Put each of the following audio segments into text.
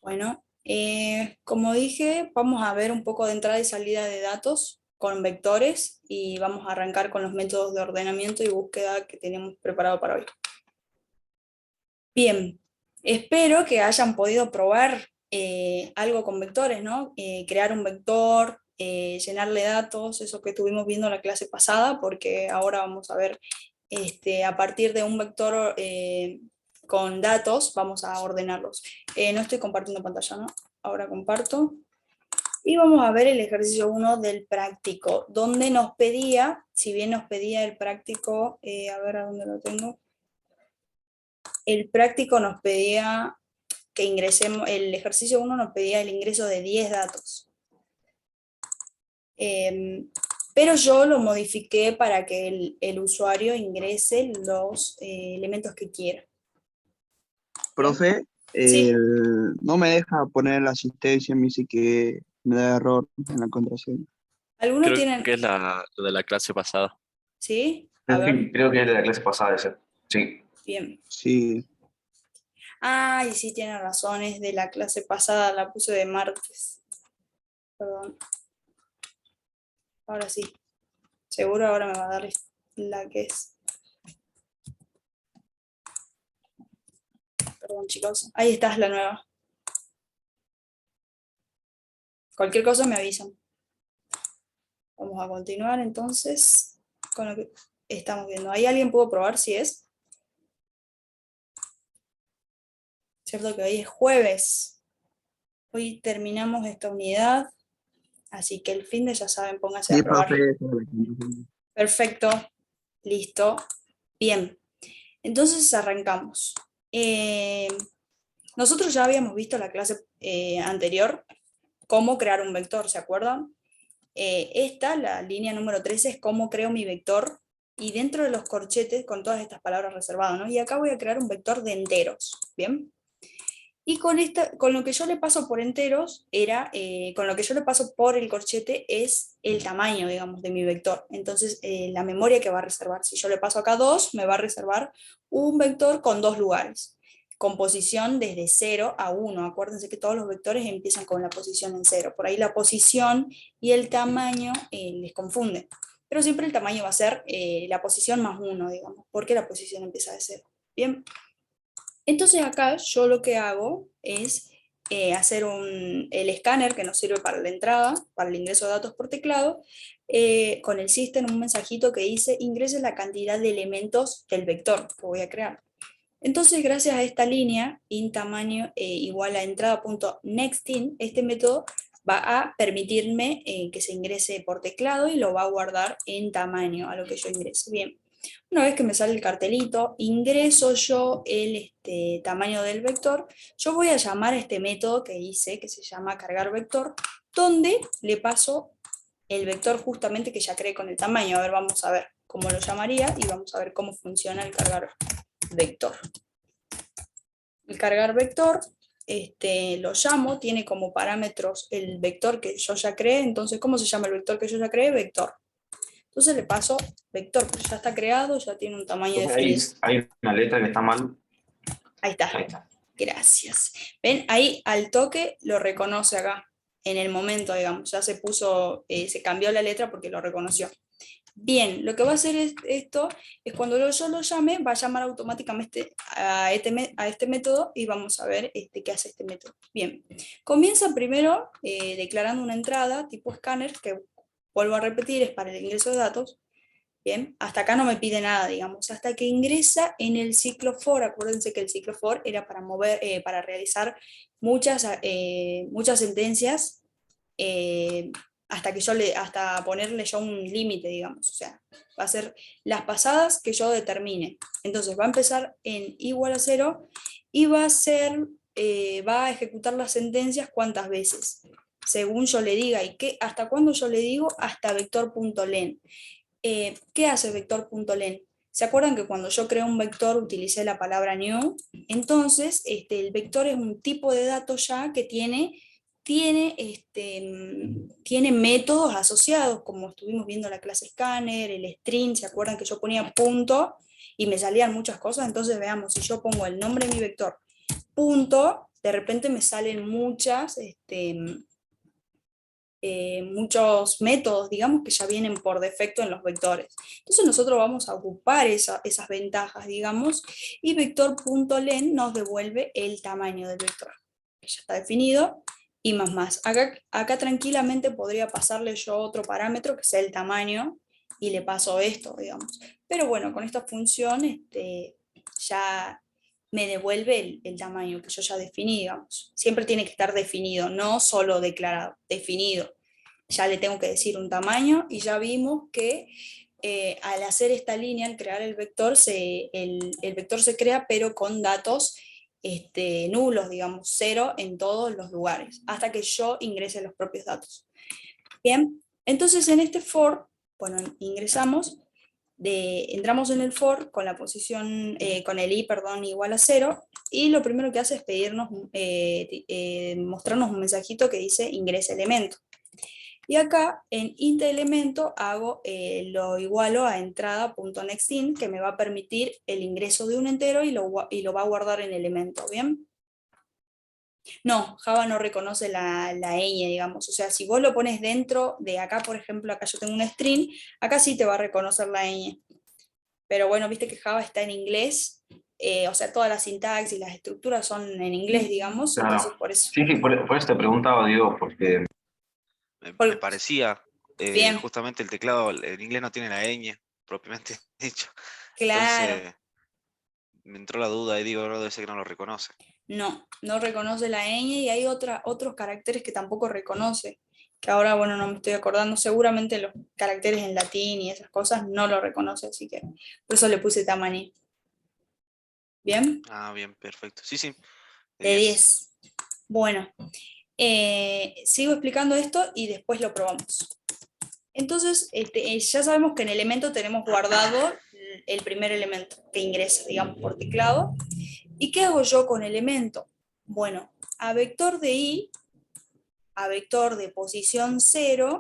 Bueno, como dije, vamos a ver un poco de entrada y salida de datos con vectores y vamos a arrancar con los métodos de ordenamiento y búsqueda que tenemos preparado para hoy. Bien, espero que hayan podido probar algo con vectores, ¿no? Crear un vector, llenarle datos, eso que estuvimos viendo en la clase pasada, porque ahora vamos a ver a partir de un vector con datos, vamos a ordenarlos. No estoy compartiendo pantalla, ¿no? Ahora comparto. Y vamos a ver el ejercicio 1 del práctico, donde nos pedía, si bien nos pedía el práctico, a ver a dónde lo tengo, el práctico nos pedía que ingresemos, el ejercicio 1 nos pedía el ingreso de 10 datos. Pero yo lo modifiqué para que el usuario ingrese los elementos que quiera. Profe, Sí, no me deja poner la asistencia, me dice que me da error en la contraseña. algunos Creo tienen, que es lo de la clase pasada. ¿sí? A ver, Sí, creo que es de la clase pasada ese. Sí. bien. Sí, Ah, y sí, tiene razón, es de la clase pasada, la puse de martes. Perdón. Ahora sí. Seguro ahora me va a dar la que es. Perdón, chicos. Ahí está, es la nueva. Cualquier cosa me avisan. Vamos a continuar entonces con lo que estamos viendo. ¿Ahí alguien pudo probar si es? Cierto que hoy es jueves. Hoy terminamos esta unidad, así que el fin de ya saben, pónganse a sí, probar. profe, esa es la contraseña. Perfecto, listo, bien. Entonces arrancamos. Nosotros ya habíamos visto la clase anterior cómo crear un vector, ¿se acuerdan? Esta, la línea número 13, es cómo creo mi vector y dentro de los corchetes con todas estas palabras reservadas, ¿no? Y acá voy a crear un vector de enteros, ¿bien? Y con lo que yo le paso por enteros, con lo que yo le paso por el corchete es el tamaño, digamos, de mi vector. Entonces, la memoria que va a reservar. Si yo le paso acá 2, me va a reservar un vector con 2 lugares, con posición desde 0 a 1. Acuérdense que todos los vectores empiezan con la posición en 0. Por ahí la posición y el tamaño les confunden. Pero siempre el tamaño va a ser la posición más 1, digamos, porque la posición empieza de 0. Bien. Entonces acá yo lo que hago es hacer el escáner que nos sirve para la entrada, para el ingreso de datos por teclado, con el system un mensajito que dice ingrese la cantidad de elementos del vector que voy a crear. Entonces gracias a esta línea, in tamaño igual a entrada.nextIn, este método va a permitirme que se ingrese por teclado y lo va a guardar en tamaño a lo que yo ingrese. Bien. Una vez que me sale el cartelito, ingreso yo el tamaño del vector, yo voy a llamar a este método que hice, que se llama cargar vector, donde le paso el vector justamente que ya creé con el tamaño. A ver, vamos a ver cómo lo llamaría y vamos a ver cómo funciona el cargar vector. El cargar vector lo llamo, tiene como parámetros el vector que yo ya creé, entonces ¿cómo se llama el vector que yo ya creé? Vector. Entonces le paso vector, porque ya está creado, ya tiene un tamaño definido. Hay una letra que está mal. Ahí está. Ahí está. Gracias. ¿Ven? Ahí al toque lo reconoce acá. En el momento, digamos, ya se puso, se cambió la letra porque lo reconoció. Bien, lo que va a hacer esto es cuando yo lo llame, va a llamar automáticamente a este método y vamos a ver qué hace este método. Bien, comienza primero declarando una entrada tipo escáner, que vuelvo a repetir, es para el ingreso de datos. Bien, hasta acá no me pide nada, digamos, hasta que ingresa en el ciclo for. Acuérdense que el ciclo for era para para realizar muchas sentencias hasta ponerle yo un límite, digamos, o sea, va a ser las pasadas que yo determine. Entonces va a empezar en igual a 0 y va a ejecutar las sentencias cuántas veces, según yo le diga, y hasta cuándo yo le digo, hasta vector.len. ¿Qué hace vector.len? ¿Se acuerdan que cuando yo creo un vector utilicé la palabra new? Entonces, el vector es un tipo de datos ya que tiene métodos asociados, como estuvimos viendo en la clase scanner, el string. ¿Se acuerdan que yo ponía punto y me salían muchas cosas? Entonces veamos, si yo pongo el nombre de mi vector, punto, de repente me salen muchos métodos, digamos, que ya vienen por defecto en los vectores. Entonces nosotros vamos a ocupar esas ventajas, digamos, y vector.len nos devuelve el tamaño del vector, que ya está definido, y más. Acá tranquilamente podría pasarle yo otro parámetro, que sea el tamaño, y le paso esto, digamos. Pero bueno, con esta función ya me devuelve el tamaño que yo ya definí, digamos. Siempre tiene que estar definido, no solo declarado, definido. Ya le tengo que decir un tamaño y ya vimos que al hacer esta línea, al crear el vector, el vector se crea pero con datos nulos, digamos, 0 en todos los lugares, hasta que yo ingrese los propios datos. Bien, entonces en este for, bueno, entramos en el for con la posición, con el i, perdón, igual a 0, y lo primero que hace es pedirnos, mostrarnos un mensajito que dice ingresa elemento. Y acá en int elemento hago, lo igualo a entrada.nextInt, que me va a permitir el ingreso de un entero y lo va a guardar en elemento, ¿bien? No, Java no reconoce la ñ, digamos. O sea, si vos lo pones dentro de acá, por ejemplo, acá yo tengo un string, acá sí te va a reconocer la ñ. Pero bueno, viste que Java está en inglés, o sea, toda la sintaxis y las estructuras son en inglés, digamos, Claro. entonces por eso. Sí, por eso te preguntaba, digo, porque Me parecía, Bien, justamente el teclado en inglés no tiene la ñ propiamente dicho. claro. Entonces me entró la duda y digo, no debe ser que no lo reconoce. No reconoce la ñ y hay otros caracteres que tampoco reconoce, que ahora, bueno, no me estoy acordando, seguramente los caracteres en latín y esas cosas no lo reconoce, así que por eso le puse tamaño. ¿Bien? Ah, bien, perfecto. Sí, sí, de De 10. 10. Bueno, sigo explicando esto y después lo probamos. Entonces, ya sabemos que en elemento tenemos guardado el primer elemento que ingresa, digamos, por teclado. ¿Y qué hago yo con elemento? Bueno, a vector de i, a vector de posición 0,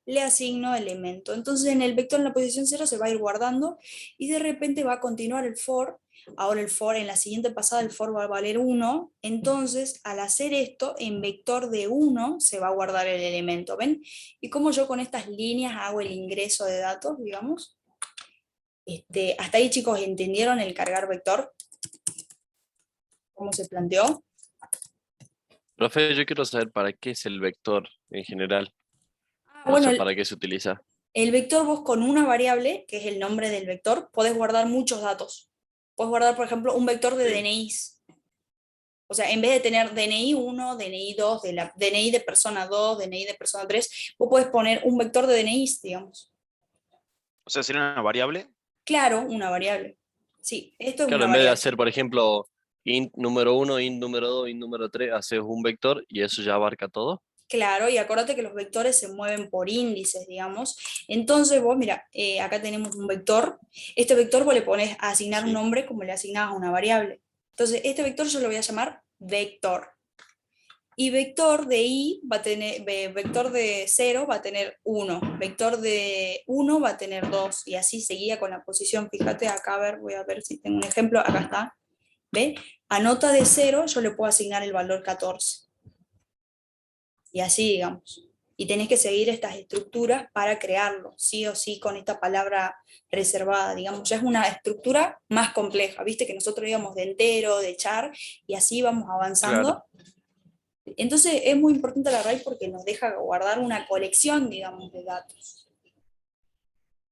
le asigno elemento. Entonces en el vector en la posición 0 se va a ir guardando y de repente va a continuar el for. Ahora el for, en la siguiente pasada el for va a valer 1, entonces al hacer esto, en vector de 1 se va a guardar el elemento, ¿ven? Y como yo con estas líneas hago el ingreso de datos, digamos. Hasta ahí, chicos, ¿entendieron el cargar vector? ¿Cómo se planteó? Profe, yo quiero saber para qué es el vector en general. O Bueno, sea, para qué se utiliza. el vector vos con una variable, que es el nombre del vector, podés guardar muchos datos. Puedes guardar, por ejemplo, un vector de Sí. DNIs. O sea, en vez de tener DNI 1, DNI 2, DNI de persona 2, DNI de persona 3, vos podés poner un vector de DNIs, digamos. O sea, sería una variable. Claro, una variable. Sí, esto es Claro, una en vez de variable. hacer, por ejemplo, int número 1, int número 2, int número 3, haces un vector y eso ya abarca todo. Claro, y acuérdate que los vectores se mueven por índices, digamos. Entonces vos, mira, acá tenemos un vector. Este vector vos le pones a asignar un Sí. nombre como le asignabas a una variable. Entonces, este vector yo lo voy a llamar vector. Y vector de i va a tener, vector de 0 va a tener 1, vector de 1 va a tener 2, y así seguía con la posición. Fíjate acá, a ver, voy a ver si tengo un ejemplo, acá está. ¿Ve? A nota de 0 yo le puedo asignar el valor 14. Y así, digamos. Y tenés que seguir estas estructuras para crearlo, sí o sí, con esta palabra reservada, digamos. Ya es una estructura más compleja, viste que nosotros íbamos de entero, de char, y así vamos avanzando. Claro. Entonces es muy importante el array porque nos deja guardar una colección, digamos, de datos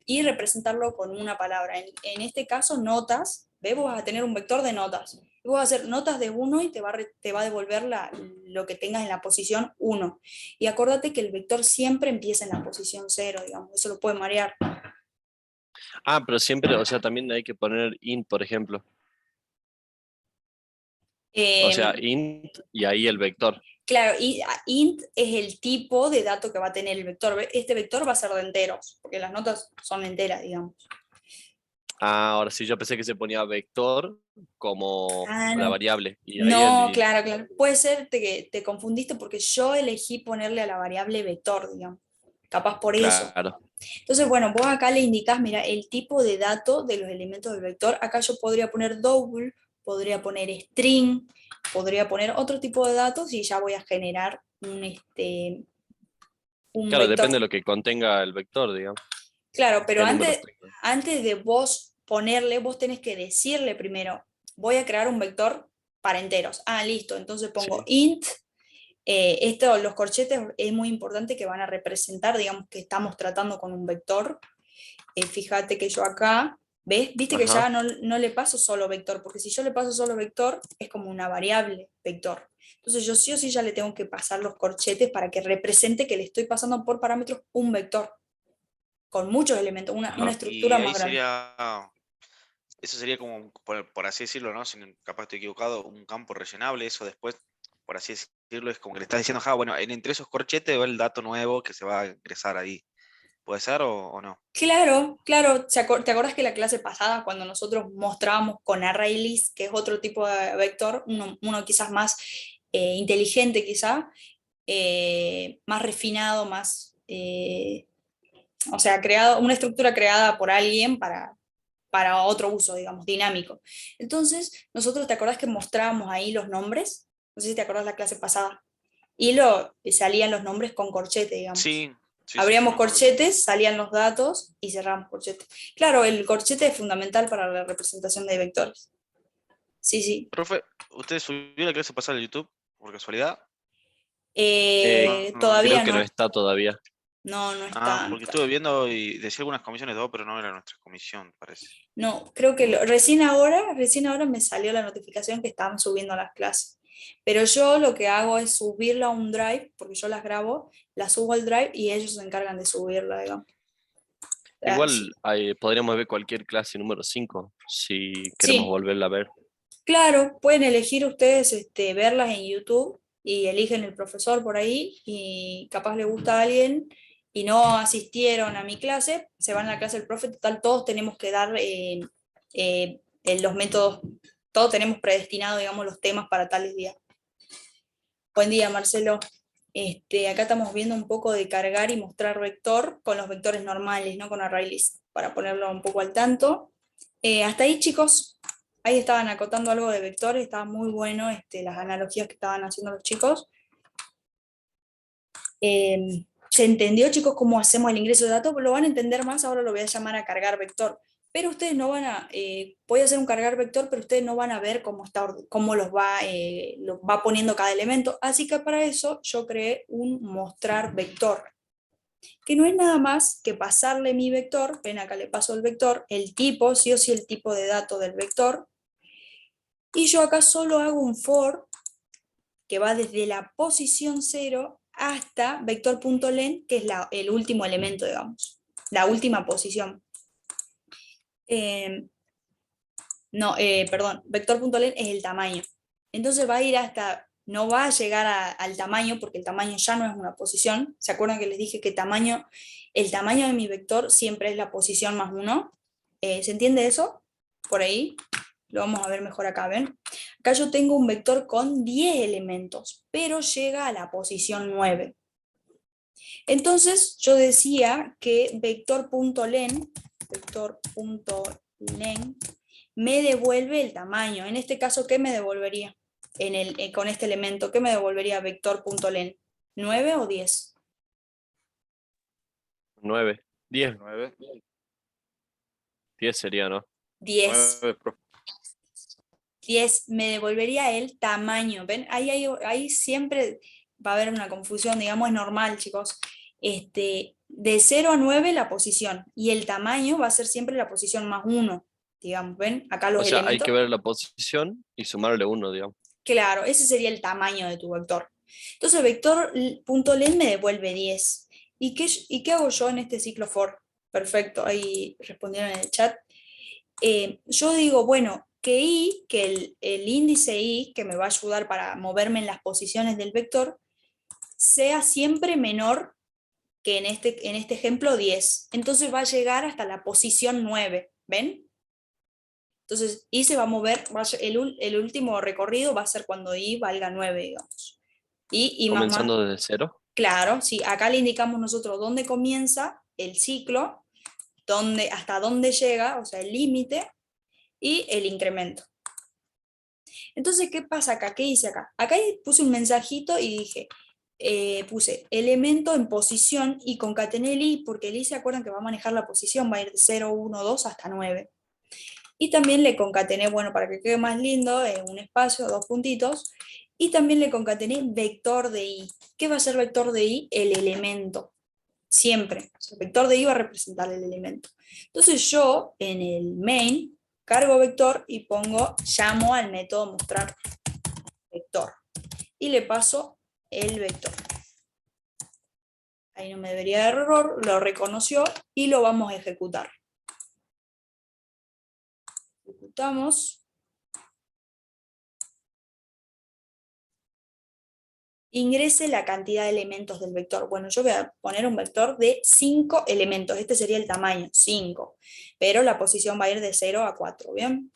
y representarlo con una palabra. En este caso, notas, ¿ves? Vos vas a tener un vector de notas. Y vos vas a hacer notas de 1 y te va a devolver lo que tengas en la posición 1. Y acordate que el vector siempre empieza en la posición 0, digamos, eso lo puede marear. Ah, pero siempre, o sea, también hay que poner int, por ejemplo. O sea, int y ahí el vector. Claro, y int es el tipo de dato que va a tener el vector. Este vector va a ser de enteros, porque las notas son enteras, digamos. Ah, ahora sí, yo pensé que se ponía vector como Ah, la no. variable. Y ahí No, el int. claro. Puede ser que te confundiste porque yo elegí ponerle a la variable vector, digamos. Capaz por eso. Claro. Entonces, bueno, vos acá le indicás, mira, el tipo de dato de los elementos del vector. Acá yo podría poner double, podría poner string, podría poner otro tipo de datos y ya voy a generar un Claro, vector. depende de lo que contenga el vector, digamos. Claro, pero ¿Qué números tenga? antes de vos ponerle, vos tenés que decirle primero, voy a crear un vector para enteros. Ah, listo, entonces pongo Sí. int. Los corchetes es muy importante que van a representar, digamos que estamos tratando con un vector. Fíjate que yo acá, ¿ves? Viste que ya Ajá. no le paso solo vector, porque si yo le paso solo vector, es como una variable vector. Entonces yo sí o sí ya le tengo que pasar los corchetes para que represente que le estoy pasando por parámetros un vector, con muchos elementos, una Ajá. estructura Y más ahí grande. eso sería como, por así decirlo, ¿no? Si capaz estoy equivocado, un campo rellenable, eso después, por así decirlo, es como que le estás diciendo, bueno, entre esos corchetes va el dato nuevo que se va a ingresar ahí. ¿Puede ser o no? Claro, claro. ¿Te acordás que la clase pasada, cuando nosotros mostrábamos con ArrayList, que es otro tipo de vector, uno quizás más inteligente, quizá, más refinado, más, o sea, creado, una estructura creada por alguien para otro uso, digamos, dinámico. Entonces, nosotros, ¿te acordás que mostrábamos ahí los nombres? No sé si te acordás la clase pasada. Y salían los nombres con corchete, digamos. Sí, sí, sí, sí, Abríamos me acuerdo que sí. corchetes, salían los datos y cerramos corchetes. Claro, el corchete es fundamental para la representación de vectores. Sí, sí. Profe, ¿usted subió la clase pasada al YouTube, por casualidad? No, Creo Todavía que no no. está todavía. No, no está, no Porque está. estuve viendo y decía algunas comisiones de dos, pero no era nuestra comisión, parece. No, creo que recién ahora me salió la notificación que estaban subiendo las clases. Pero yo lo que hago es subirla a un drive, porque yo las grabo, las subo al drive y ellos se encargan de subirla, digamos. Sí, Igual podríamos ver cualquier clase número 5 si queremos sí, volverla a ver. claro, pueden elegir ustedes verlas en YouTube y eligen el profesor por ahí y capaz le gusta a alguien y no asistieron a mi clase, se van a la clase del profe, total, todos tenemos que dar los métodos, todos tenemos predestinado, digamos, los temas para tales días. Buen día, Marcelo. Acá estamos viendo un poco de cargar y mostrar vector con los vectores normales, no con ArrayList, para ponerlo un poco al tanto. Hasta ahí, chicos, ahí estaban acotando algo de vectores, estaba muy bueno las analogías que estaban haciendo los chicos. ¿Se entendió, chicos, cómo hacemos el ingreso de datos? Lo van a entender más, ahora lo voy a llamar a cargar vector. Pero ustedes no van a, voy a hacer un cargar vector, pero ustedes no van a ver cómo los va poniendo cada elemento. Así que para eso yo creé un mostrar vector, que no es nada más que pasarle mi vector, ven acá le paso el vector, el tipo, sí o sí el tipo de dato del vector, y yo acá solo hago un for que va desde la posición 0 hasta vector.len, que es el último elemento, digamos, la última posición. No, perdón, vector.len es el tamaño. Entonces va a ir hasta, no va a llegar al tamaño, porque el tamaño ya no es una posición. ¿Se acuerdan que les dije que el tamaño de mi vector siempre es la posición más 1? ¿Se entiende eso? Por ahí. Lo vamos a ver mejor acá, ¿ven? Acá yo tengo un vector con 10 elementos, pero llega a la posición 9. Entonces yo decía que vector.len me devuelve el tamaño. En este caso, ¿qué me devolvería? Con este elemento, ¿qué me devolvería vector.len? ¿9 o 10? 9, 10, 9. 10 sería, ¿no? 10. 9, profe. 10 me devolvería el tamaño. ¿Ven? Ahí siempre va a haber una confusión, digamos, es normal, chicos. De 0 a 9 la posición y el tamaño va a ser siempre la posición más 1, digamos, ¿ven? Acá O los sea, hay elementos. que ver la posición y sumarle 1, digamos. Claro, ese sería el tamaño de tu vector. Entonces, vector.len me devuelve 10. ¿Y qué hago yo en este ciclo for? Perfecto, ahí respondieron en el chat. Yo digo, bueno, que el índice i, que me va a ayudar para moverme en las posiciones del vector, sea siempre menor que en este ejemplo 10. Entonces va a llegar hasta la posición 9, ¿ven? Entonces i se va a mover, el último recorrido va a ser cuando i valga 9, digamos. Y más, Comenzando desde 0. claro, sí, acá le indicamos nosotros dónde comienza el ciclo, hasta dónde llega, o sea, el límite, y el incremento. Entonces, ¿qué pasa acá? ¿Qué hice acá? Acá puse un mensajito y dije, puse elemento en posición y concatené el i, porque el i se acuerdan que va a manejar la posición, va a ir de 0, 1, 2 hasta 9. Y también le concatené, bueno, para que quede más lindo, un espacio, 2 puntitos, y también le concatené vector de i. ¿Qué va a ser vector de i? El elemento, siempre. O sea, el vector de i va a representar el elemento. Entonces yo en el main cargo vector y llamo al método mostrar vector. Y le paso el vector. Ahí no me debería dar error, lo reconoció y lo vamos a ejecutar. Ejecutamos. Ingrese la cantidad de elementos del vector. Bueno, yo voy a poner un vector de 5 elementos. Este sería el tamaño, 5. Pero la posición va a ir de 0 a 4, ¿bien?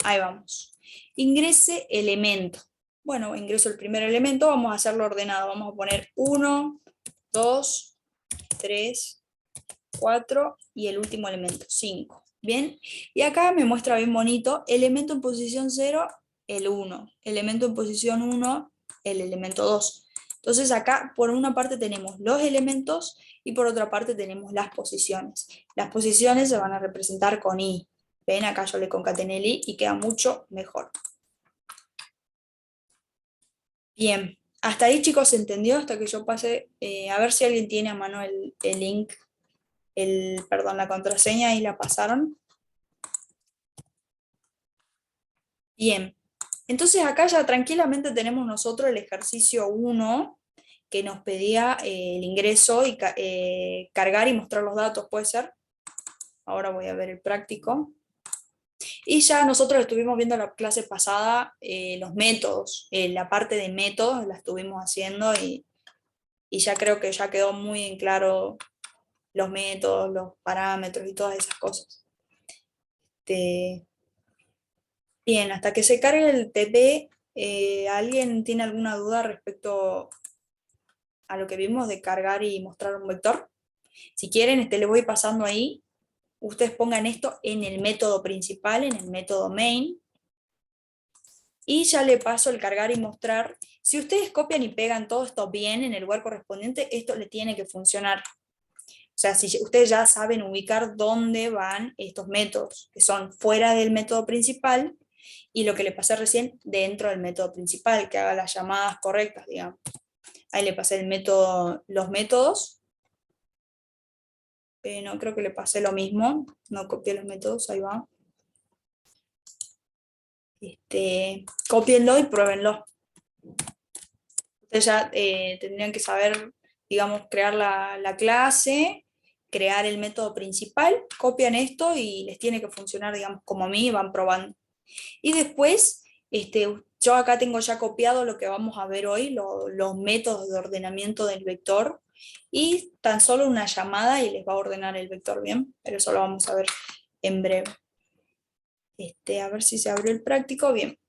Ahí vamos. Ingrese elemento. Bueno, ingreso el primer elemento, vamos a hacerlo ordenado. Vamos a poner 1, 2, 3, 4 y el último elemento, 5. Bien, y acá me muestra bien bonito, elemento en posición 0, el 1, elemento en posición 1, el elemento 2. Entonces acá por una parte tenemos los elementos y por otra parte tenemos las posiciones. Las posiciones se van a representar con i. Ven, acá yo le concatené el i y queda mucho mejor. Bien, hasta ahí chicos, ¿se entendió? Hasta que yo pase, a ver si alguien tiene a mano el link, perdón, la contraseña y la pasaron. Bien, entonces acá ya tranquilamente tenemos nosotros el ejercicio 1 que nos pedía el ingreso y cargar y mostrar los datos, ¿puede ser? Ahora voy a ver el práctico. Y ya nosotros estuvimos viendo la clase pasada los métodos, la parte de métodos la estuvimos haciendo y ya creo que ya quedó muy en claro los métodos, los parámetros y todas esas cosas. Bien, hasta que se cargue el TP, ¿alguien tiene alguna duda respecto a lo que vimos de cargar y mostrar un vector? Si quieren, le voy pasando ahí. Ustedes pongan esto en el método principal, en el método main. Y ya le paso el cargar y mostrar. Si ustedes copian y pegan todo esto bien en el lugar correspondiente, esto le tiene que funcionar. O sea, si ustedes ya saben ubicar dónde van estos métodos, que son fuera del método principal, y lo que le pasé recién dentro del método principal, que haga las llamadas correctas, digamos. Ahí le pasé los métodos. No, creo que le pasé lo mismo. No copié los métodos, ahí va. Cópienlo y pruébenlo. Ustedes ya tendrían que saber, digamos, crear la clase, crear el método principal, copian esto y les tiene que funcionar, digamos, como a mí, van probando. Y después, yo acá tengo ya copiado lo que vamos a ver hoy, los métodos de ordenamiento del vector, y tan solo una llamada y les va a ordenar el vector, ¿bien? Pero eso lo vamos a ver en breve. A ver si se abrió el práctico, bien.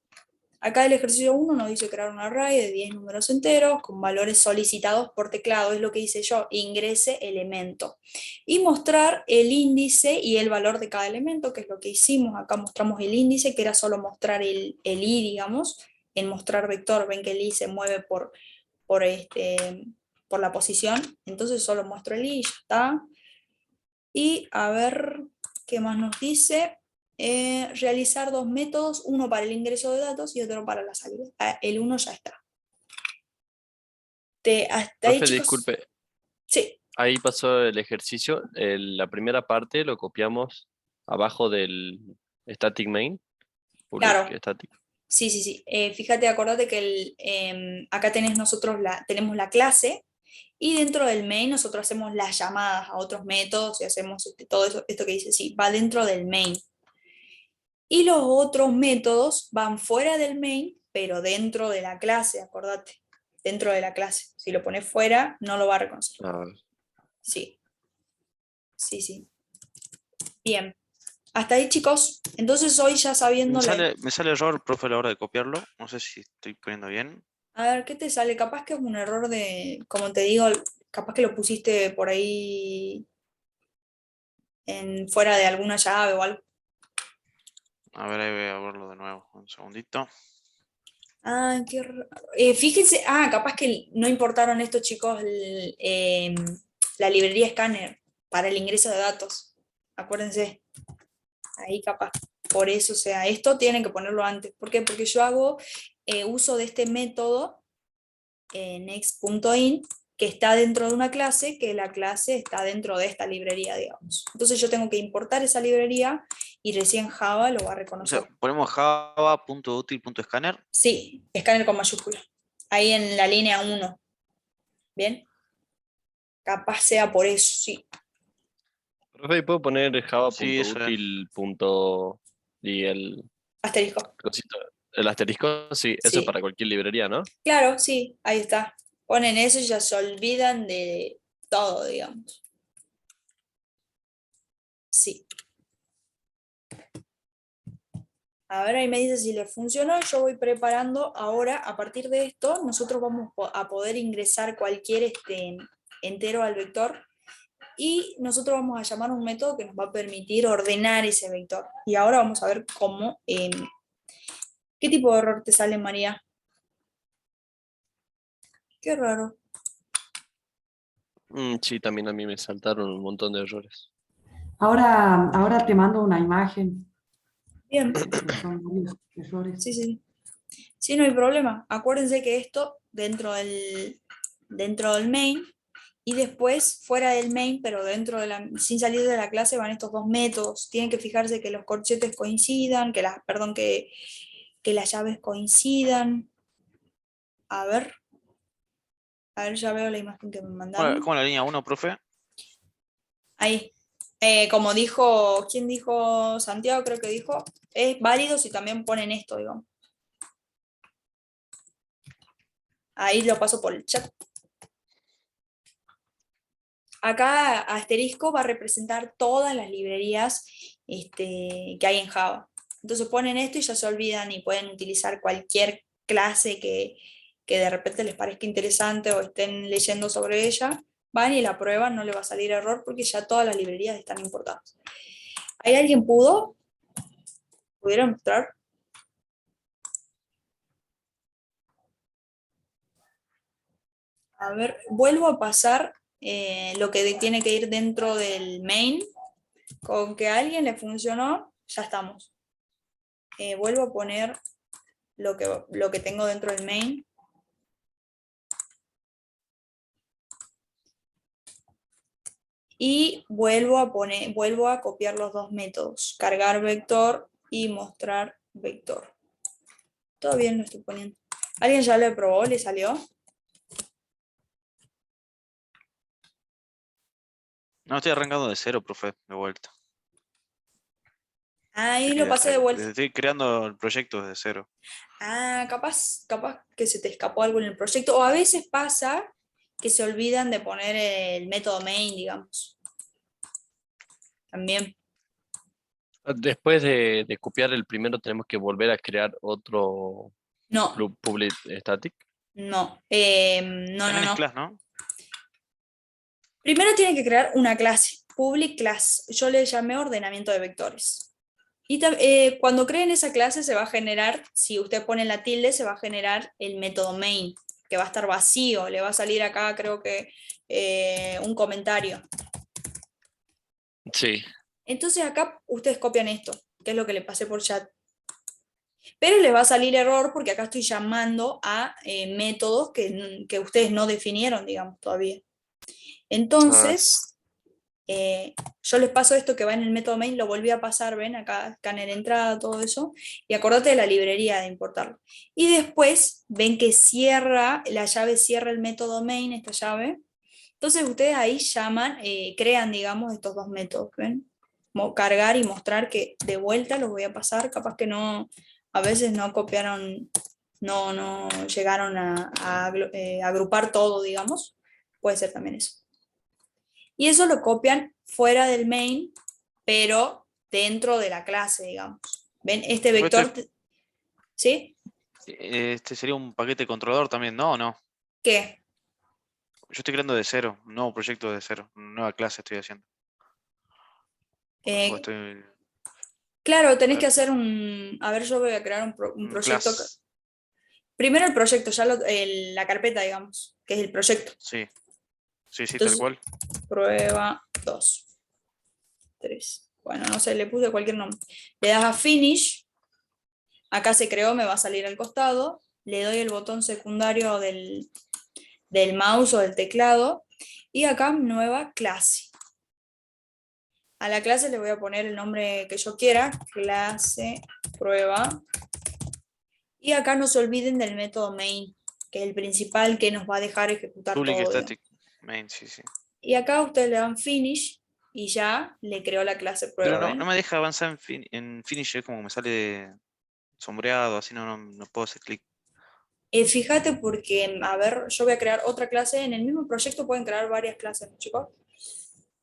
Acá el ejercicio 1 nos dice crear un array de 10 números enteros con valores solicitados por teclado, es lo que hice yo, ingrese elemento. Y mostrar el índice y el valor de cada elemento, que es lo que hicimos. Acá mostramos el índice, que era solo mostrar el i, digamos. En mostrar vector, ven que el i se mueve por la posición, entonces solo muestro el i y ya está. Y a ver qué más nos dice. Realizar dos métodos, uno para el ingreso de datos y otro para la salida. El uno ya está. Hasta ahí, Profe, chicos. disculpe, Sí, ahí pasó el ejercicio. La primera parte lo copiamos abajo del static main. Public claro. static. Sí. Fíjate, acordate que acá tenemos la clase y dentro del main nosotros hacemos las llamadas a otros métodos y hacemos todo eso, esto que dice, sí, va dentro del main. Y los otros métodos van fuera del main, pero dentro de la clase, acordate, dentro de la clase. Si lo pones fuera, no lo va a reconocer. Ah, Sí. Bien. Hasta ahí, chicos. Entonces hoy ya sabiendo Me sale error, profe, a la hora de copiarlo. No sé si estoy poniendo bien. A ver, ¿qué te sale? Capaz que es un error como te digo, capaz que lo pusiste por ahí fuera de alguna llave o algo. A ver, ahí voy a verlo de nuevo. Un segundito. Ah, qué raro. Fíjense, capaz que no importaron estos chicos la librería escáner para el ingreso de datos. Acuérdense, ahí capaz. Por eso, o sea, esto tienen que ponerlo antes. ¿Por qué? Porque yo hago uso de este método next.in que está dentro de una clase, que la clase está dentro de esta librería, digamos. Entonces yo tengo que importar esa librería y recién Java lo va a O sea, reconocer. ponemos java.util.scanner. Sí, escáner con mayúscula. Ahí en la línea 1. ¿Bien? Capaz sea por eso, sí. Profe, ¿puedo poner Sí, eso es. java.util. Y Asterisco. cosito, el asterisco? Sí, eso es Sí. para cualquier librería, ¿no? Claro, sí, ahí está. Ponen eso y ya se olvidan de todo, digamos. Sí. A ver, ahí me dice si le funcionó. Yo voy preparando ahora, a partir de esto, nosotros vamos a poder ingresar cualquier entero al vector y nosotros vamos a llamar un método que nos va a permitir ordenar ese vector. Y ahora vamos a ver cómo, ¿qué tipo de error te sale, María? Qué raro. Sí, también a mí me saltaron un montón de errores. Ahora te mando una imagen, Bien, que son varios errores. sí, sí. Sí, no hay problema. Acuérdense que esto dentro del main y después fuera del main, pero sin salir de la clase van estos dos métodos. Tienen que fijarse que los corchetes coincidan, que las llaves coincidan. A ver, ya veo la imagen que me mandaron. ¿Cómo la línea 1, profe? Ahí. Como dijo, ¿quién dijo? Santiago creo que dijo, es válido si también ponen esto, digamos. Ahí lo paso por el chat. Acá asterisco va a representar todas las librerías que hay en Java. Entonces ponen esto y ya se olvidan y pueden utilizar cualquier clase que de repente les parezca interesante o estén leyendo sobre ella. Van y la prueban, no le va a salir error porque ya todas las librerías están importadas. ¿Hay alguien ¿Pudieron mostrar? A ver, vuelvo a pasar lo que tiene que ir dentro del main. Con que a alguien le funcionó, ya estamos. Vuelvo a poner lo que tengo dentro del main. Y vuelvo a copiar los dos métodos, cargar vector y mostrar vector. Todo bien lo estoy poniendo. ¿Alguien ya lo probó? ¿Le salió? No, estoy arrancando de cero, profe, de vuelta. Ahí lo pasé de vuelta. Estoy creando el proyecto desde cero. Capaz que se te escapó algo en el proyecto. O a veces pasa que se olvidan de poner el método main, digamos. También. Después de copiar el primero, tenemos que volver a crear otro No, public static. no, También es no. class, ¿no? Primero tienen que crear una clase, public class. Yo le llamé ordenamiento de vectores. Y cuando creen esa clase se va a generar, si usted pone la tilde, se va a generar el método main, que va a estar vacío. Le va a salir acá, creo que, un comentario. Sí. Entonces acá ustedes copian esto, que es lo que le pasé por chat. Pero les va a salir error porque acá estoy llamando a métodos que ustedes no definieron, digamos, todavía. Entonces, yo les paso esto que va en el método main, lo volví a pasar, ven, acá escáner entrada, todo eso, y acordate de la librería de importarlo. Y después ven que la llave cierra el método main, esta llave. Entonces ustedes ahí crean, digamos, estos dos métodos, ¿ven? Cargar y mostrar que de vuelta los voy a pasar, capaz que no, a veces no copiaron, no llegaron a agrupar todo, digamos, puede ser también eso. Y eso lo copian fuera del main, pero dentro de la clase, digamos. ¿Ven? Este vector, ¿sí? Este sería un paquete controlador también, ¿no? ¿O no? ¿Qué? Yo estoy creando de cero, un nuevo proyecto de cero, una nueva clase estoy haciendo. Eh, O estoy claro, tenés a que ver, hacer a ver, yo voy a crear un un proyecto. class. Primero el proyecto, ya la carpeta, digamos, que es el proyecto. Sí, sí, tal Entonces, cual. prueba 2, 3. Bueno, no sé, le puse cualquier nombre. Le das a Finish. Acá se creó, me va a salir al costado. Le doy el botón secundario del mouse o del teclado. Y acá nueva clase. A la clase le voy a poner el nombre que yo quiera. Clase, prueba. Y acá no se olviden del método main, que es el principal que nos va a dejar ejecutar Public todo. static main, sí. Y acá ustedes le dan finish y ya le creó la clase Pero prueba, no ¿ven? me deja avanzar en finish, es como me sale sombreado, así no puedo hacer clic. Fíjate porque, a ver, yo voy a crear otra clase. En el mismo proyecto pueden crear varias clases, ¿no, chicos?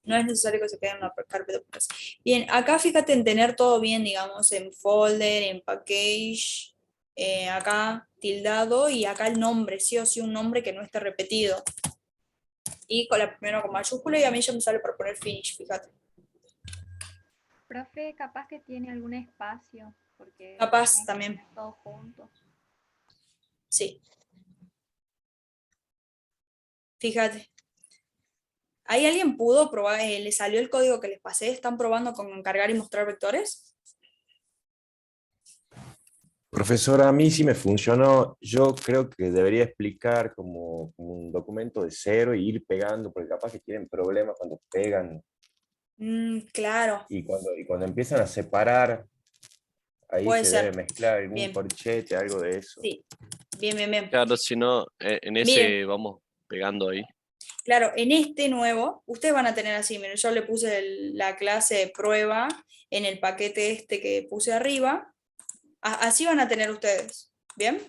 No es necesario que se queden en una carpeta por clase. Bien, acá fíjate en tener todo bien, digamos, en folder, en package, acá tildado y acá el nombre, sí o sí un nombre que no esté repetido. Y con la primera con mayúscula y a mí ya me sale para poner finish, fíjate. Profe, capaz que tiene algún espacio, porque Capaz tenía que también, poner todos juntos. sí. Fíjate. ¿Ahí alguien pudo probar, le salió el código que les pasé? ¿Están probando con cargar y mostrar vectores? Profesora, a mí sí me funcionó. Yo creo que debería explicar como un documento de cero y ir pegando, porque capaz que tienen problemas cuando pegan Claro, y cuando empiezan a separar, ahí puede se debe ser. mezclar algún Bien, corchete, algo de eso. sí. Bien, bien, bien. Claro, si no, en Miren, ese vamos pegando ahí. claro, en este nuevo, ustedes van a tener así, miren, yo le puse la clase de prueba en el paquete este que puse arriba. Así van a tener ustedes, ¿bien?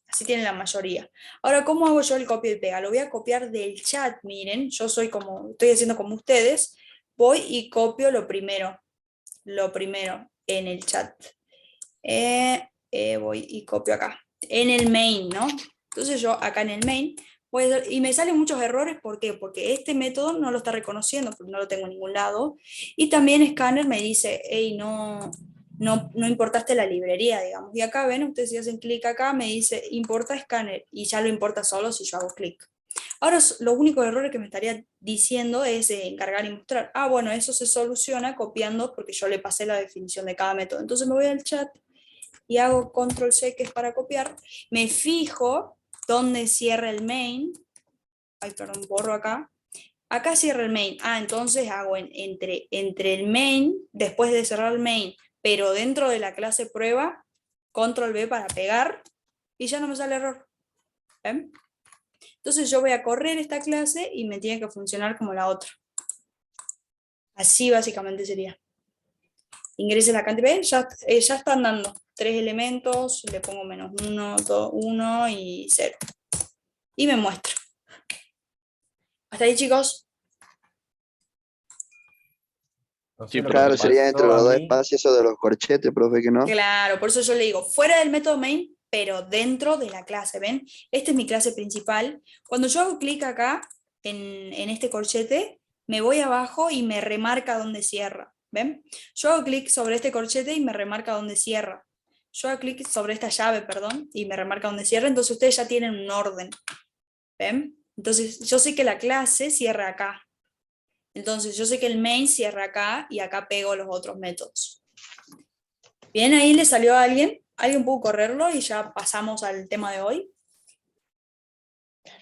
Así tienen la mayoría. Ahora, ¿cómo hago yo el copia y pega? Lo voy a copiar del chat, miren, yo soy como, estoy haciendo como ustedes, voy y copio lo primero en el chat. Voy y copio acá, en el main, ¿no? Entonces yo acá en el main, y me salen muchos errores, ¿por qué? Porque este método no lo está reconociendo, porque no lo tengo en ningún lado, y también Scanner me dice, hey, no importaste la librería, digamos, y acá ven, ustedes si hacen clic acá, me dice, importa Scanner, y ya lo importa solo si yo hago clic. Ahora, los únicos errores que me estaría diciendo es encargar y mostrar. Ah, bueno, eso se soluciona copiando porque yo le pasé la definición de cada método. Entonces me voy al chat y hago control C, que es para copiar, me fijo dónde cierra el main, ay, perdón, borro acá cierra el main, entonces hago entre el main, después de cerrar el main, pero dentro de la clase prueba, control V para pegar, y ya no me sale error. ¿Ven? Entonces yo voy a correr esta clase y me tiene que funcionar como la otra. Así básicamente sería. Ingrese la cantidad, ya están dando 3 elementos, le pongo -1, 2, 1 y 0. Y me muestra. Hasta ahí, chicos. No Sí, sé, lo que Claro, me sería entre pasó los a dos mí, espacios eso de los corchetes, profe, que no. Claro, por eso yo le digo, fuera del método main, pero dentro de la clase, ¿ven? Esta es mi clase principal. Cuando yo hago clic acá, en este corchete, me voy abajo y me remarca dónde cierra. ¿Ven? Yo hago clic sobre este corchete y me remarca dónde cierra. Yo hago clic sobre esta llave, perdón, y me remarca dónde cierra. Entonces ustedes ya tienen un orden. ¿Ven? Entonces yo sé que la clase cierra acá. Entonces yo sé que el main cierra acá y acá pego los otros métodos. Bien, ahí le salió a alguien. ¿Alguien pudo correrlo y ya pasamos al tema de hoy?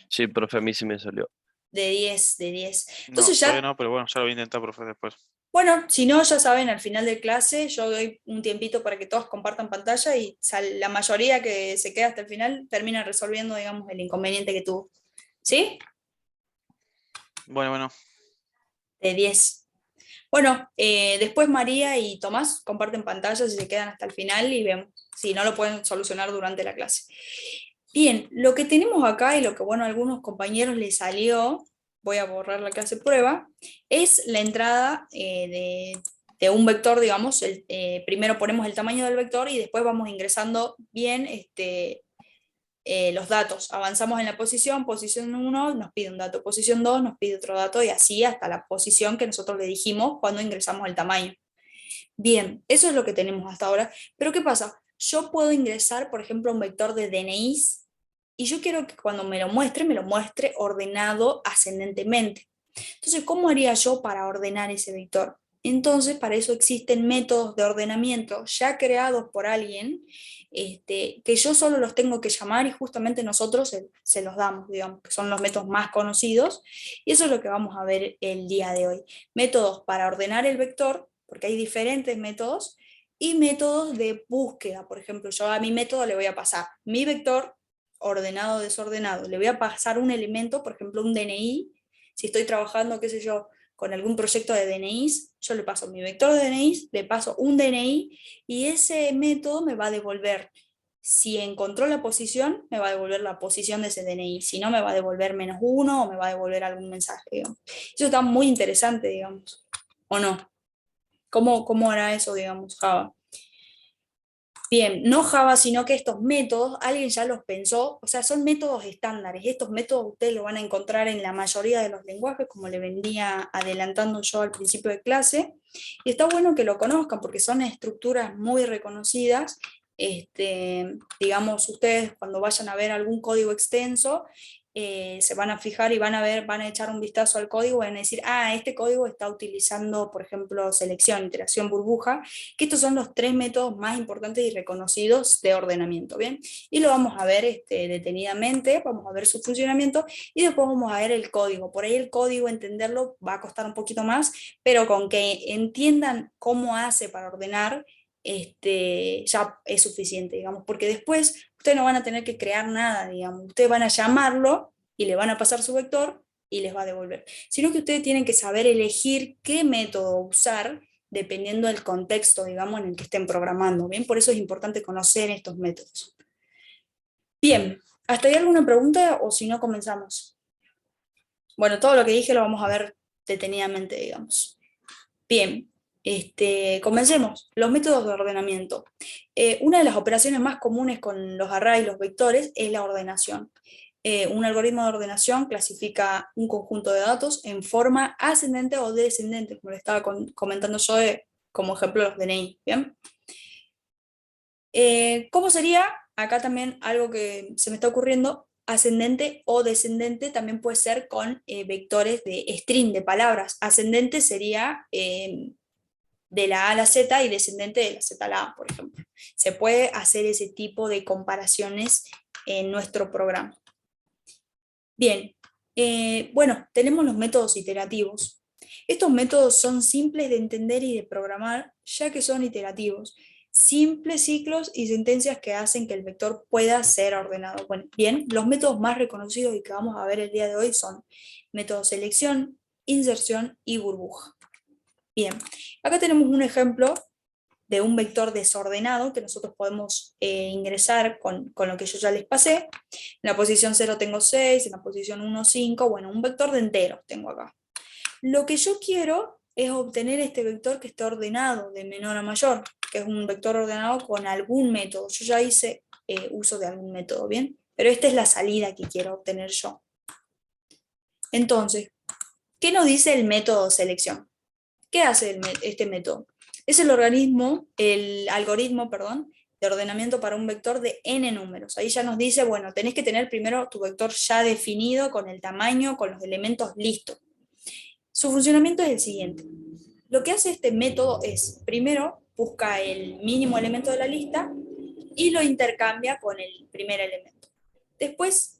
Sí, profe, a mí sí me salió. De 10, de 10. No, Entonces todavía ya, no, pero bueno, ya lo voy a intentar, profe, después. bueno, si no, ya saben, al final de clase yo doy un tiempito para que todos compartan pantalla y la mayoría que se queda hasta el final termina resolviendo, digamos, el inconveniente que tuvo. ¿Sí? Bueno. De 10. Bueno, después María y Tomás comparten pantalla si se quedan hasta el final y vemos si no lo pueden solucionar durante la clase. Bien, lo que tenemos acá y lo que, bueno, a algunos compañeros les salió, voy a borrar la clase prueba, es la entrada de un vector, digamos. Primero ponemos el tamaño del vector y después vamos ingresando bien los datos. Avanzamos en la posición 1 nos pide un dato, posición 2 nos pide otro dato y así hasta la posición que nosotros le dijimos cuando ingresamos el tamaño. Bien, eso es lo que tenemos hasta ahora. Pero ¿qué pasa? Yo puedo ingresar, por ejemplo, un vector de DNIs y yo quiero que cuando me lo muestre ordenado ascendentemente. Entonces, ¿cómo haría yo para ordenar ese vector? Entonces, para eso existen métodos de ordenamiento ya creados por alguien, que yo solo los tengo que llamar y justamente nosotros se los damos, digamos, que son los métodos más conocidos. Y eso es lo que vamos a ver el día de hoy. Métodos para ordenar el vector, porque hay diferentes métodos, y métodos de búsqueda. Por ejemplo, yo a mi método le voy a pasar mi vector ordenado o desordenado. Le voy a pasar un elemento, por ejemplo, un DNI. Si estoy trabajando, qué sé yo, con algún proyecto de DNIs, yo le paso mi vector de DNIs, le paso un DNI y ese método me va a devolver. Si encontró la posición, me va a devolver la posición de ese DNI. Si no, me va a devolver -1 o me va a devolver algún mensaje, digamos. Eso está muy interesante, digamos. ¿O no? ¿Cómo hará eso, digamos, Java? Bien, no Java, sino que estos métodos, alguien ya los pensó, o sea, son métodos estándares. Estos métodos ustedes los van a encontrar en la mayoría de los lenguajes, como le venía adelantando yo al principio de clase. Y está bueno que lo conozcan porque son estructuras muy reconocidas. Digamos, ustedes cuando vayan a ver algún código extenso, se van a fijar y van a echar un vistazo al código y van a decir, este código está utilizando, por ejemplo, selección, iteración, burbuja, que estos son los 3 métodos más importantes y reconocidos de ordenamiento, ¿bien? Y lo vamos a ver detenidamente, vamos a ver su funcionamiento y después vamos a ver el código. Por ahí el código, entenderlo, va a costar un poquito más, pero con que entiendan cómo hace para ordenar, ya es suficiente, digamos, porque después ustedes no van a tener que crear nada, digamos, ustedes van a llamarlo y le van a pasar su vector y les va a devolver, sino que ustedes tienen que saber elegir qué método usar dependiendo del contexto, digamos, en el que estén programando, ¿bien? Por eso es importante conocer estos métodos. Bien, ¿hasta ahí alguna pregunta o si no comenzamos? Bueno, todo lo que dije lo vamos a ver detenidamente, digamos. Bien. Comencemos. Los métodos de ordenamiento. Una de las operaciones más comunes con los arrays y los vectores es la ordenación. Un algoritmo de ordenación clasifica un conjunto de datos en forma ascendente o descendente, como le estaba comentando yo como ejemplo los DNI. ¿Bien? ¿Cómo sería? Acá también algo que se me está ocurriendo, ascendente o descendente también puede ser con vectores de string, de palabras. Ascendente sería de la A a la Z y descendente de la Z a la A, por ejemplo. Se puede hacer ese tipo de comparaciones en nuestro programa. Bien, bueno, tenemos los métodos iterativos. Estos métodos son simples de entender y de programar, ya que son iterativos. Simples ciclos y sentencias que hacen que el vector pueda ser ordenado. Bueno, bien, los métodos más reconocidos y que vamos a ver el día de hoy son método selección, inserción y burbuja. Bien, acá tenemos un ejemplo de un vector desordenado que nosotros podemos ingresar con lo que yo ya les pasé. En la posición 0 tengo 6, en la posición 1, 5, bueno, un vector de enteros tengo acá. Lo que yo quiero es obtener este vector que esté ordenado de menor a mayor, que es un vector ordenado con algún método. Yo ya hice uso de algún método, ¿bien? Pero esta es la salida que quiero obtener yo. Entonces, ¿qué nos dice el método selección? ¿Qué hace este método? Es el algoritmo, de ordenamiento para un vector de n números. Ahí ya nos dice, bueno, tenés que tener primero tu vector ya definido, con el tamaño, con los elementos listos. Su funcionamiento es el siguiente. Lo que hace este método es, primero, busca el mínimo elemento de la lista y lo intercambia con el primer elemento. Después,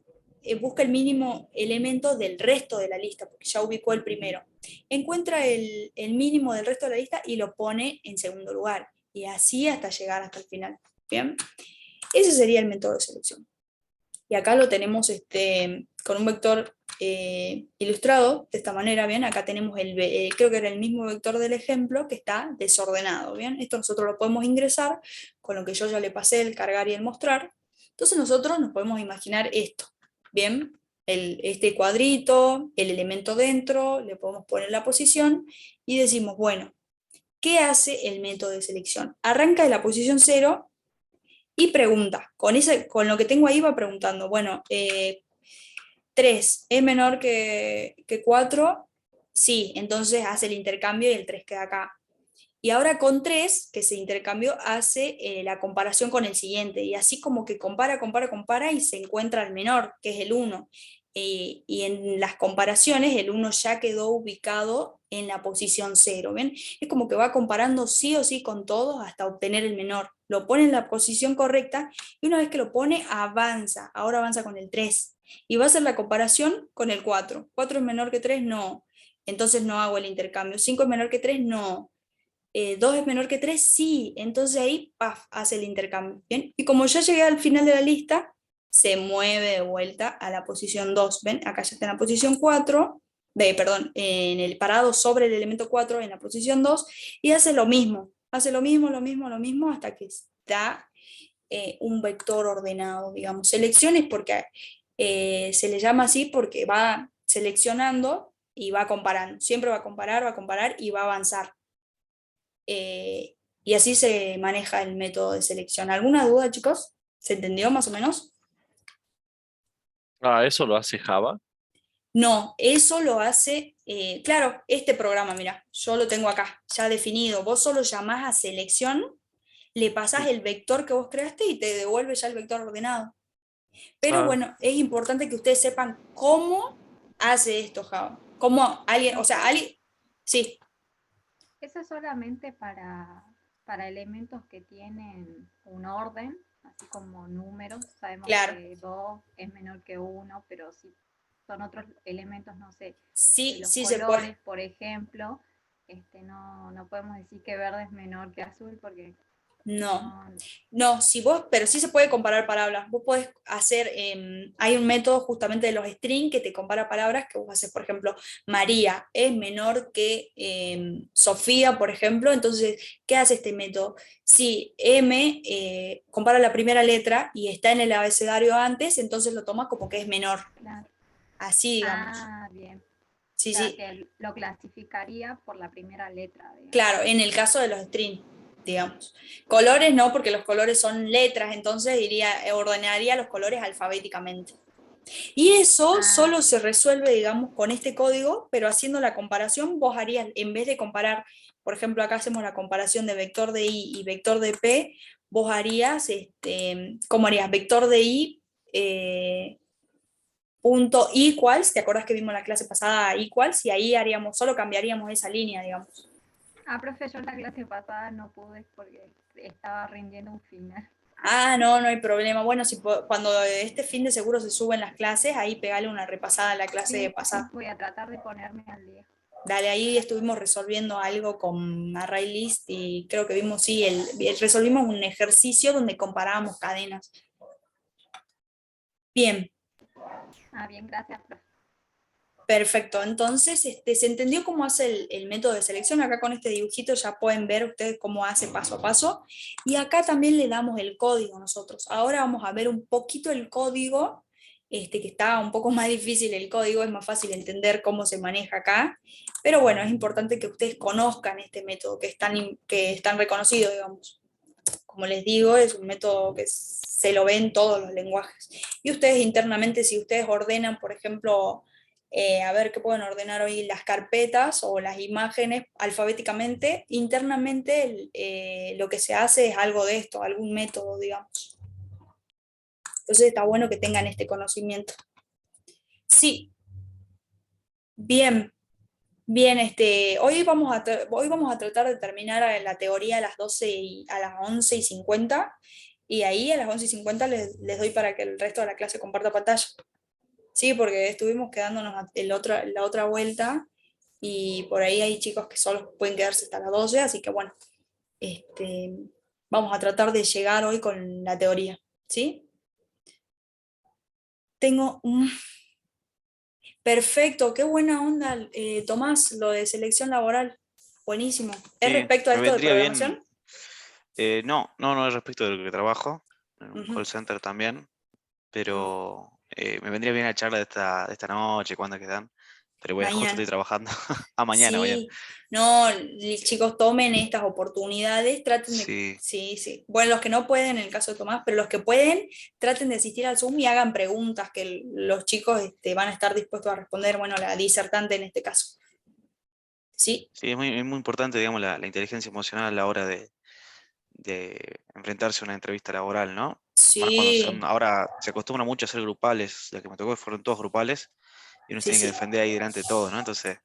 busca el mínimo elemento del resto de la lista, porque ya ubicó el primero. Encuentra el mínimo del resto de la lista y lo pone en segundo lugar. Y así hasta llegar hasta el final. ¿Bien? Ese sería el método de selección. Y acá lo tenemos con un vector ilustrado de esta manera. ¿Bien? Acá tenemos creo que era el mismo vector del ejemplo que está desordenado. ¿Bien? Esto nosotros lo podemos ingresar con lo que yo ya le pasé, el cargar y el mostrar. Entonces nosotros nos podemos imaginar esto. Bien, este cuadrito, el elemento dentro, le podemos poner la posición y decimos, bueno, ¿qué hace el método de selección? Arranca de la posición 0 y pregunta. Con lo que tengo ahí va preguntando, bueno, 3 es menor que 4, sí, entonces hace el intercambio y el 3 queda acá. Y ahora con 3, que se intercambió, hace la comparación con el siguiente, y así como que compara, y se encuentra el menor, que es el 1. Y en las comparaciones el 1 ya quedó ubicado en la posición 0, ¿ven? Es como que va comparando sí o sí con todos hasta obtener el menor. Lo pone en la posición correcta y una vez que lo pone avanza, ahora avanza con el 3. Y va a hacer la comparación con el 4. ¿4 es menor que 3? No. Entonces no hago el intercambio. ¿5 es menor que 3? No. 2 es menor que 3, sí, entonces ahí ¡paf! Hace el intercambio. ¿Bien? Y como ya llegué al final de la lista, se mueve de vuelta a la posición 2. ¿Ven? Acá ya está en la posición 4, perdón, en el parado sobre el elemento 4 en la posición 2, y hace lo mismo, lo mismo, hasta que está un vector ordenado, digamos. Selecciones porque se le llama así porque va seleccionando y va comparando. Siempre va a comparar y va a avanzar. Y así se maneja el método de selección. ¿Alguna duda, chicos? ¿Se entendió más o menos? Ah, ¿eso lo hace Java? No, eso lo hace, claro, este programa, mira, yo lo tengo acá, ya definido. Vos solo llamás a selección, le pasás el vector que vos creaste y te devuelve ya el vector ordenado. Pero Ah, bueno, es importante que ustedes sepan cómo hace esto Java. Cómo alguien, o sea, alguien, sí, Eso es solamente para elementos que tienen un orden, así como números. Sabemos claro. que 2 es menor que 1, pero si son otros elementos, no sé, Sí, los sí se puede. colores, por ejemplo, no podemos decir que verde es menor que azul porque No, no. no, pero sí se puede comparar palabras. Vos podés hacer, hay un método justamente de los string que te compara palabras, que vos haces, por ejemplo, María es menor que Sofía, por ejemplo. Entonces, ¿qué hace este método? Si M compara la primera letra y está en el abecedario antes, entonces lo toma como que es menor. Claro. Así, digamos. Ah, bien. Sí, O sea, sí. que lo clasificaría por la primera letra, digamos. Claro, en el caso de los string, digamos. Colores no, porque los colores son letras, entonces ordenaría los colores alfabéticamente. Y eso Ah, solo se resuelve, digamos, con este código, pero haciendo la comparación, vos harías, en vez de comparar, por ejemplo, acá hacemos la comparación de vector de i y vector de p, vos harías, ¿cómo harías? Vector de i, punto equals, ¿te acuerdas que vimos la clase pasada equals? Y ahí solo cambiaríamos esa línea, digamos. profe, yo la clase pasada no pude porque estaba rindiendo un final. Ah, no, no hay problema. Bueno, cuando este fin de seguro se suben las clases, ahí pegale una repasada a la clase Sí, pasada. voy a tratar de ponerme al día. Dale, ahí estuvimos resolviendo algo con ArrayList y creo que vimos, sí, resolvimos un ejercicio donde comparábamos cadenas. Bien, Ah, bien, gracias, profe. perfecto. Entonces, ¿se entendió cómo hace el método de selección? Acá con este dibujito ya pueden ver ustedes cómo hace paso a paso. Y acá también le damos el código nosotros. Ahora vamos a ver un poquito el código, que está un poco más difícil el código, es más fácil entender cómo se maneja acá. Pero bueno, es importante que ustedes conozcan este método que es tan reconocido, digamos. Como les digo, es un método que se lo ve en todos los lenguajes. Y ustedes internamente, si ustedes ordenan, por ejemplo, a ver qué pueden ordenar hoy, las carpetas o las imágenes alfabéticamente, internamente lo que se hace es algo de esto, algún método, digamos. Entonces está bueno que tengan este conocimiento. Sí, bien. Bien, hoy vamos a tratar de terminar la teoría a las 11:50, y ahí a las 11:50 les doy para que el resto de la clase comparta pantalla. Sí, porque estuvimos quedándonos la otra vuelta y por ahí hay chicos que solo pueden quedarse hasta las 12, así que bueno, este, vamos a tratar de llegar hoy con la teoría, ¿sí? Tengo un... Perfecto, qué buena onda, Tomás, lo de selección laboral. Buenísimo. ¿Es Sí, respecto a me esto de vendría bien. programación? No es respecto de lo que trabajo, en un Ujú. call center también, Mm. pero me vendría bien la charla de esta noche, cuando quedan. Pero bueno, justo estoy Mañana. trabajando. A mañana. Sí, no, chicos, tomen estas oportunidades, traten de, Sí, sí, sí. Bueno, los que no pueden, en el caso de Tomás, pero los que pueden, traten de asistir al Zoom y hagan preguntas que los chicos van a estar dispuestos a responder, bueno, la disertante en este caso. Sí, Sí, es muy importante, digamos, la inteligencia emocional a la hora de enfrentarse a una entrevista laboral, ¿no? Más cuando sí, ahora se acostumbra mucho a ser grupales, la que me tocó fueron todos grupales, y uno se sí, tiene que sí, defender ahí delante de todos, ¿no? Entonces,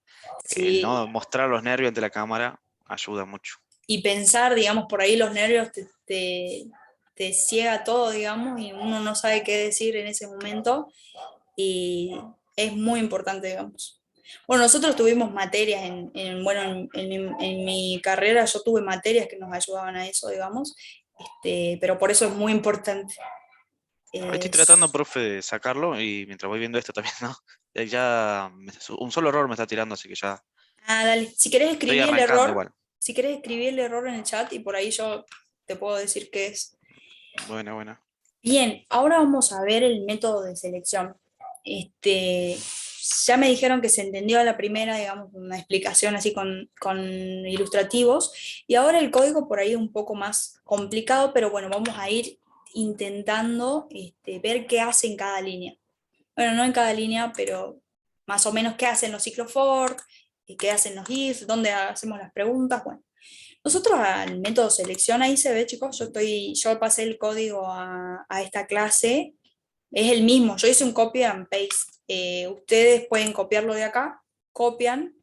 el sí. no mostrar los nervios ante la cámara ayuda mucho. Y pensar, digamos, por ahí los nervios te ciega todo, digamos, y uno no sabe qué decir en ese momento, y es muy importante, digamos. Bueno, nosotros tuvimos materias bueno, en mi carrera yo tuve materias que nos ayudaban a eso, digamos, pero por eso es muy importante. Ahí estoy tratando, Es- profe, de sacarlo, y mientras voy viendo esto también, ¿no? Ya un solo error me está tirando, así que ya Dale, si querés estoy escribir el arrancando error, igual. si querés escribir el error en el chat y por ahí yo te puedo decir qué es. Bueno, bueno. Bien, ahora vamos a ver el método de selección. Este, ya me dijeron que se entendió a la primera, digamos, una explicación así con ilustrativos, y ahora el código por ahí es un poco más complicado, pero bueno, vamos a ir intentando ver qué hace en cada línea. Bueno, no en cada línea, pero más o menos qué hacen los ciclos for, qué hacen los if, dónde hacemos las preguntas. Bueno, nosotros al método selección, ahí se ve, chicos, yo pasé el código a esta clase, es el mismo, yo hice un copy and paste. Ustedes pueden copiarlo de acá, copian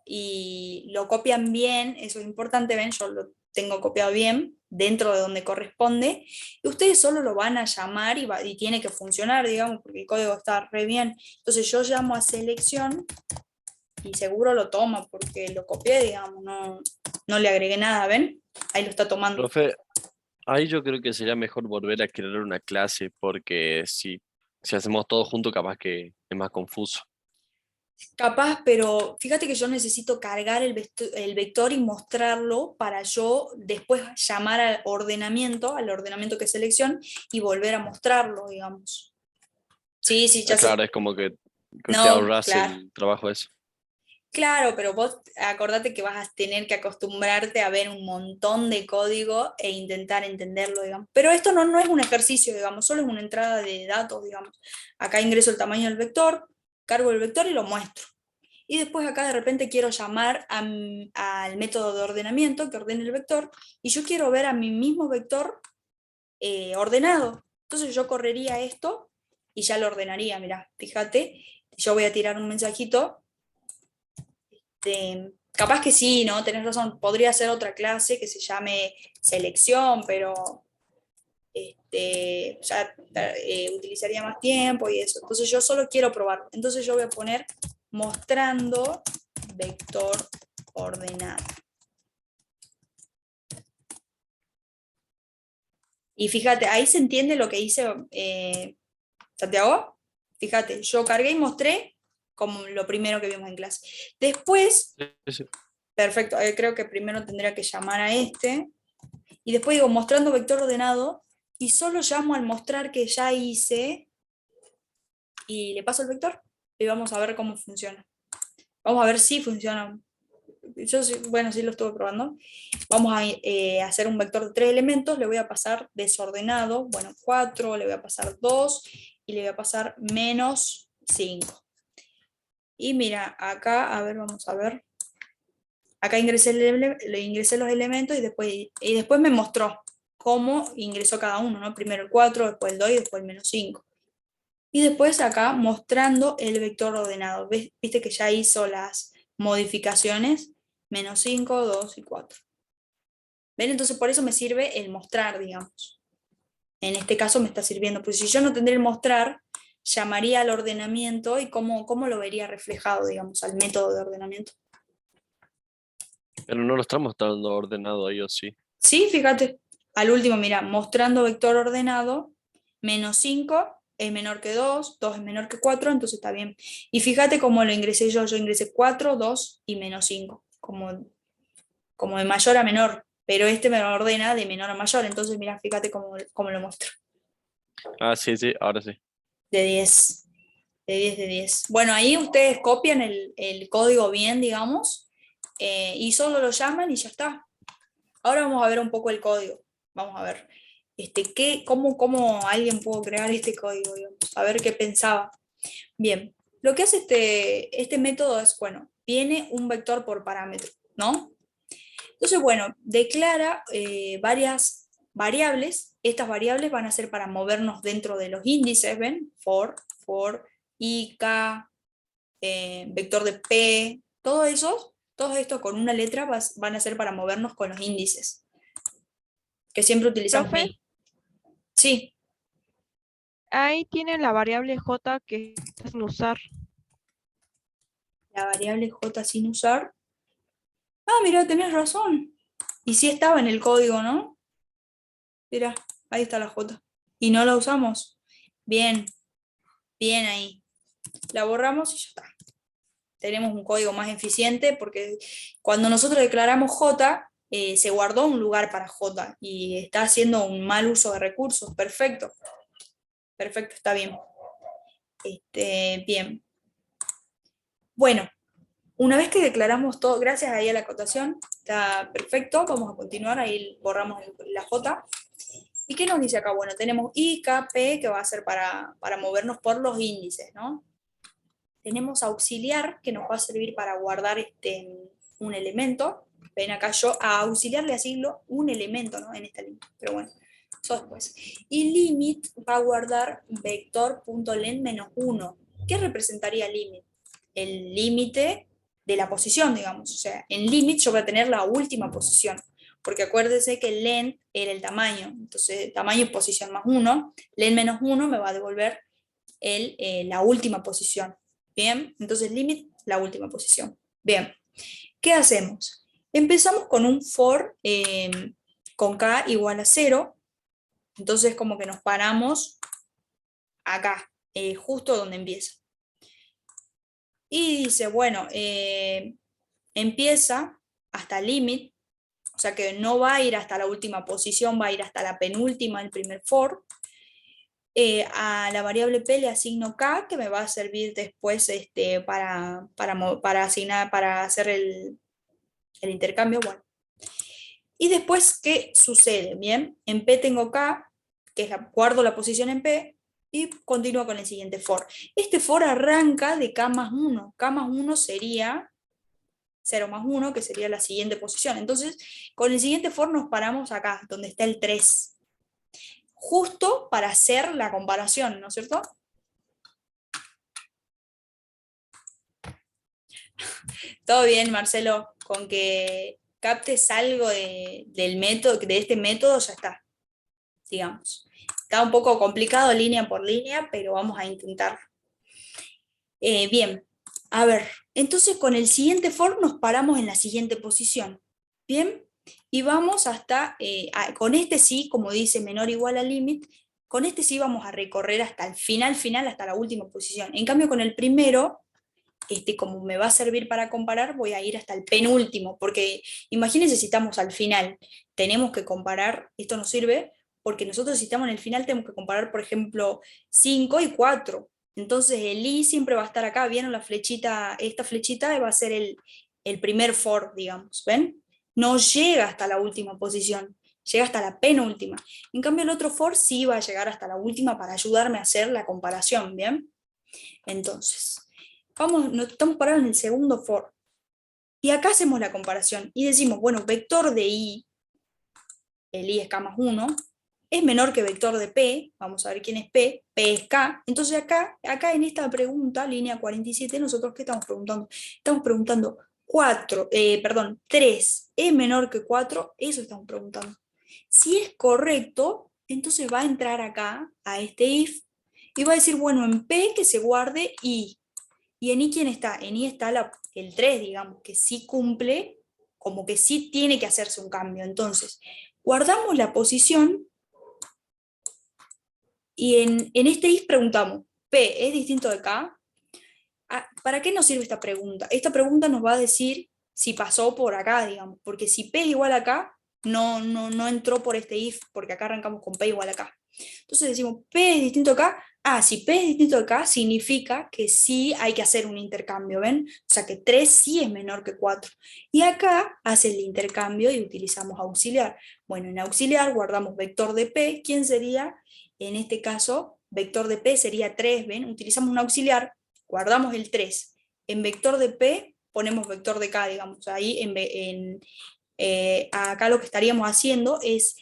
y lo copian bien, eso es importante, ven, yo lo tengo copiado bien dentro de donde corresponde, y ustedes solo lo van a llamar y tiene que funcionar, digamos, porque el código está re bien. Entonces yo llamo a selección y seguro lo toma porque lo copié, digamos, no le agregué nada, ¿ven? Ahí lo está tomando. Profe, ahí yo creo que sería mejor volver a crear una clase, porque si hacemos todo junto, capaz que es más confuso. Capaz, pero fíjate que yo necesito cargar el vector y mostrarlo para yo después llamar al ordenamiento que es selección, y volver a mostrarlo, digamos. Sí, sí, ya sé. Claro, es como que te No, ahorras claro. el trabajo eso. Claro, pero vos acordate que vas a tener que acostumbrarte a ver un montón de código e intentar entenderlo, digamos. Pero esto no es un ejercicio, digamos, solo es una entrada de datos, digamos. Acá ingreso el tamaño del vector, cargo el vector y lo muestro. Y después acá de repente quiero llamar al método de ordenamiento que ordene el vector, y yo quiero ver a mi mismo vector ordenado. Entonces yo correría esto y ya lo ordenaría, mirá, fíjate, yo voy a tirar un mensajito. Capaz que sí, ¿no? Tenés razón, podría ser otra clase que se llame selección, pero ya utilizaría más tiempo y eso. Entonces yo solo quiero probar. Entonces yo voy a poner mostrando vector ordenado. Y fíjate, ahí se entiende lo que hice Santiago. Fíjate, yo cargué y mostré como lo primero que vimos en clase. Después, Sí, sí. perfecto, creo que primero tendría que llamar a este. Y después digo mostrando vector ordenado, y solo llamo al mostrar que ya hice y le paso el vector y vamos a ver cómo funciona. Vamos a ver si funciona. Yo bueno, sí lo estuve probando. Vamos a hacer un vector de 3 elementos, le voy a pasar desordenado, bueno, 4, le voy a pasar 2 y le voy a pasar menos 5. Y mira, acá, a ver, vamos a ver. Acá le ingresé los elementos y después me mostró cómo ingresó cada uno, ¿no? Primero el 4, después el 2 y después el menos 5. Y después acá mostrando el vector ordenado. Viste que ya hizo las modificaciones, menos 5, 2 y 4. ¿Ven? Entonces por eso me sirve el mostrar, digamos. En este caso me está sirviendo, pues si yo no tendría el mostrar, llamaría al ordenamiento y cómo lo vería reflejado, digamos, al método de ordenamiento. Pero no lo estamos dando ordenado ahí o sí. Sí, fíjate, al último, mira, mostrando vector ordenado, menos 5 es menor que 2, 2 es menor que 4, entonces está bien. Y fíjate cómo lo ingresé yo ingresé 4, 2 y menos 5, como de mayor a menor, pero este me lo ordena de menor a mayor, entonces mira, fíjate cómo lo muestro. Ah, sí, sí, ahora sí. De 10, de 10, de 10. Bueno, ahí ustedes copian el código bien, digamos, y solo lo llaman y ya está. Ahora vamos a ver un poco el código. Vamos a ver cómo alguien pudo crear este código, digamos, a ver qué pensaba. Bien, lo que hace este método es, bueno, viene un vector por parámetro, ¿no? Entonces, bueno, declara varias variables. Estas variables van a ser para movernos dentro de los índices, ¿ven? For, I, K, vector de P, todo esto con una letra van a ser para movernos con los índices, que siempre utilizamos Profe. I. Sí. Ahí tienen la variable j que está sin usar. La variable j sin usar. Ah, mira, tenés razón. Y sí estaba en el código, ¿no? Mira, ahí está la j. Y no la usamos. Bien, bien ahí. La borramos y ya está. Tenemos un código más eficiente porque cuando nosotros declaramos j, se guardó un lugar para j y está haciendo un mal uso de recursos. Perfecto. Perfecto, está bien. Bien. Bueno, una vez que declaramos todo, gracias ahí a la acotación, está perfecto, vamos a continuar, ahí borramos la J. ¿Y qué nos dice acá? Bueno, tenemos I, K, P, que va a ser para movernos por los índices, ¿no? Tenemos auxiliar, que nos va a servir para guardar un elemento. Ven acá, yo a auxiliar le asigno un elemento, ¿no? En esta línea, pero bueno, eso después. Y limit va a guardar vector.len-1. ¿Qué representaría limit? El límite de la posición, digamos. O sea, en limit yo voy a tener la última posición, porque acuérdense que len era el tamaño, entonces tamaño es posición más 1, len-1 me va a devolver la última posición. Bien, entonces limit, la última posición. Bien, ¿qué hacemos? Empezamos con un for con k igual a 0, entonces como que nos paramos acá, justo donde empieza. Y dice, bueno, empieza hasta limit, o sea que no va a ir hasta la última posición, va a ir hasta la penúltima, el primer for. A la variable p le asigno k, que me va a servir después para asignar, para hacer el intercambio. Bueno. Y después, ¿qué sucede? Bien, en p tengo k, que es guardo la posición en p, y continúo con el siguiente for. Este for arranca de k más 1. K más 1 sería 0 más 1, que sería la siguiente posición. Entonces, con el siguiente for nos paramos acá, donde está el 3. Justo para hacer la comparación, ¿no es cierto? Todo bien, Marcelo, con que captes algo del método, de este método, ya está, digamos. Está un poco complicado línea por línea, pero vamos a intentar. Bien, a ver, entonces con el siguiente for nos paramos en la siguiente posición. Bien, y vamos hasta, con este sí, como dice menor o igual a limit, con este sí vamos a recorrer hasta el final, hasta la última posición. En cambio con el primero, como me va a servir para comparar, voy a ir hasta el penúltimo, porque imagínense si estamos al final, tenemos que comparar, esto nos sirve, porque nosotros si estamos en el final tenemos que comparar, por ejemplo, 5 y 4. Entonces el i siempre va a estar acá, ¿vieron la flechita? Esta flechita va a ser el primer for, digamos, ¿ven? No llega hasta la última posición, llega hasta la penúltima. En cambio el otro for sí va a llegar hasta la última para ayudarme a hacer la comparación, ¿bien? Entonces, estamos parados en el segundo for. Y acá hacemos la comparación y decimos, bueno, vector de i, el i es k más 1, es menor que vector de p, vamos a ver quién es p es k. Entonces acá en esta pregunta, línea 47, nosotros ¿qué estamos preguntando? Estamos preguntando 3 es menor que 4, eso estamos preguntando. Si es correcto, entonces va a entrar acá, a este if, y va a decir, bueno, en p que se guarde i. ¿Y en i quién está? En i está el 3, digamos, que sí cumple, como que sí tiene que hacerse un cambio. Entonces, guardamos la posición y en este if preguntamos, ¿p es distinto de k? ¿Para qué nos sirve esta pregunta? Esta pregunta nos va a decir si pasó por acá, digamos, porque si p es igual a k, no entró por este if, porque acá arrancamos con p igual a k. Entonces decimos, p es distinto a k. Si p es distinto a k, significa que sí hay que hacer un intercambio, ¿ven? O sea que 3 sí es menor que 4. Y acá hace el intercambio y utilizamos auxiliar. Bueno, en auxiliar guardamos vector de p. ¿Quién sería? En este caso, vector de p sería 3, ¿ven? Utilizamos un auxiliar, guardamos el 3. En vector de p ponemos vector de K, digamos. Ahí acá lo que estaríamos haciendo es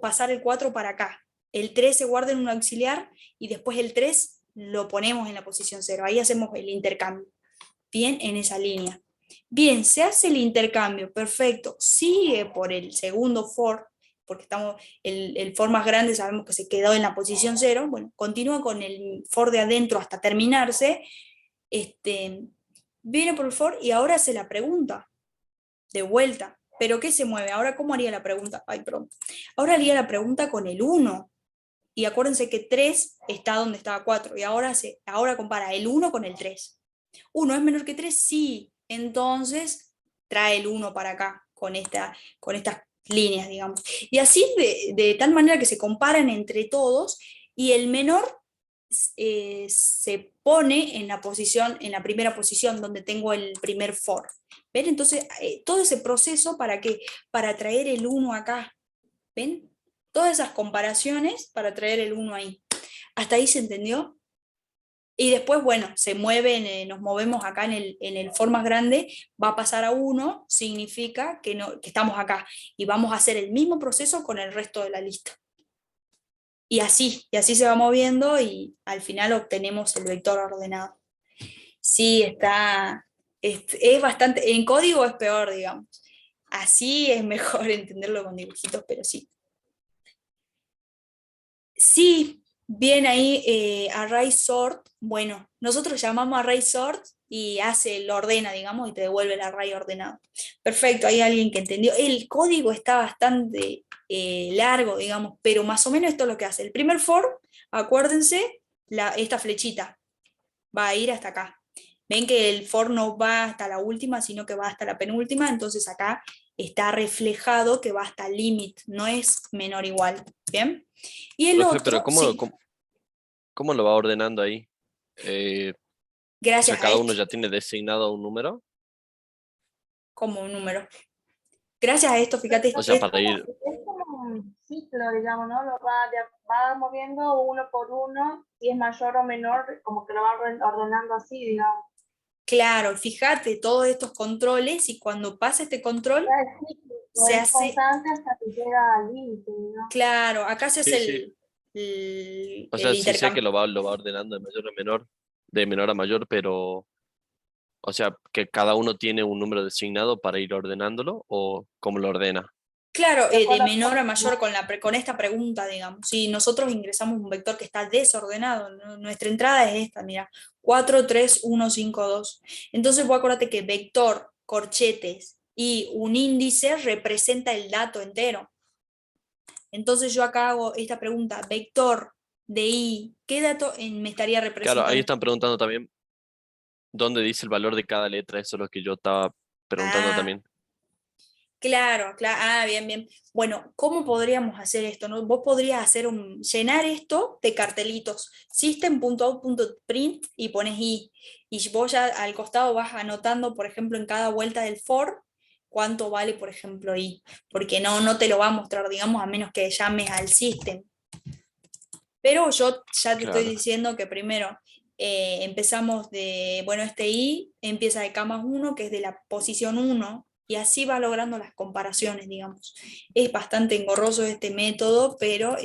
pasar el 4 para acá. El 3 se guarda en un auxiliar y después el 3 lo ponemos en la posición 0. Ahí hacemos el intercambio. Bien, en esa línea. Bien, se hace el intercambio, perfecto. Sigue por el segundo for, porque el for más grande sabemos que se quedó en la posición 0. Bueno, continúa con el for de adentro hasta terminarse. Viene por el for y ahora hace la pregunta de vuelta. ¿Pero qué se mueve? Ahora, ¿cómo haría la pregunta? Ay, perdón. Ahora haría la pregunta con el 1. Y acuérdense que 3 está donde estaba 4. Y ahora compara el 1 con el 3. 1 es menor que 3, sí. Entonces trae el 1 para acá con estas líneas, digamos. Y así de tal manera que se comparan entre todos y el menor se pone en la primera posición donde tengo el primer for. ¿Ven? Entonces, todo ese proceso, ¿para qué? Para traer el 1 acá. ¿Ven? Todas esas comparaciones para traer el 1 ahí. ¿Hasta ahí se entendió? Y después, bueno, nos movemos acá en el for más grande, va a pasar a 1, significa que estamos acá. Y vamos a hacer el mismo proceso con el resto de la lista. Y así se va moviendo y al final obtenemos el vector ordenado. Sí, es bastante, en código es peor, digamos. Así es mejor entenderlo con dibujitos, pero sí. Sí, bien ahí array sort. Bueno, nosotros llamamos array sort y lo ordena, digamos, y te devuelve el array ordenado. Perfecto, hay alguien que entendió. El código está bastante largo, digamos, pero más o menos esto es lo que hace. El primer for, acuérdense, esta flechita va a ir hasta acá. Ven que el for no va hasta la última, sino que va hasta la penúltima, entonces acá está reflejado que va hasta limit, no es menor o igual, ¿bien? Y el Profe, otro, pero sí, ¿cómo lo va ordenando ahí? O sea, gracias a cada uno esto, ya tiene designado un número. como un número. Gracias a esto, fíjate, O sea, para ir, Es como un ciclo, digamos, ¿no? Va moviendo uno por uno, si es mayor o menor, como que lo va ordenando así, digamos. claro, fíjate todos estos controles y cuando pasa este control, El ciclo se es hace, constante hasta que llega al límite, ¿no? claro, acá se hace sí, sí. O el sea, sí sé que intercambio. lo va ordenando de menor a mayor, pero, o sea, que cada uno tiene un número designado para ir ordenándolo, o cómo lo ordena. Claro, De de acuerdo menor a a- mayor con esta pregunta, digamos. Si nosotros ingresamos un vector que está desordenado, nuestra entrada es esta, mira, 4, 3, 1, 5, 2. Entonces vos acuérdate que vector, corchetes y un índice representa el dato entero. Entonces yo acá hago esta pregunta, vector de i, ¿qué dato me estaría Claro, ahí representando? están preguntando también dónde dice el valor de cada letra. Eso es lo que yo estaba preguntando Ah, también. claro, bien, bien. Bueno, ¿cómo podríamos hacer esto? ¿No? Vos podrías llenar esto de cartelitos, system.out.print y pones i. Y vos ya al costado vas anotando, por ejemplo, en cada vuelta del for, cuánto vale, por ejemplo, i. Porque no te lo va a mostrar, digamos, a menos que llames al system. Pero yo ya te estoy Claro. diciendo que primero empezamos este i empieza de K más 1, que es de la posición 1, y así va logrando las comparaciones, digamos. Es bastante engorroso este método, pero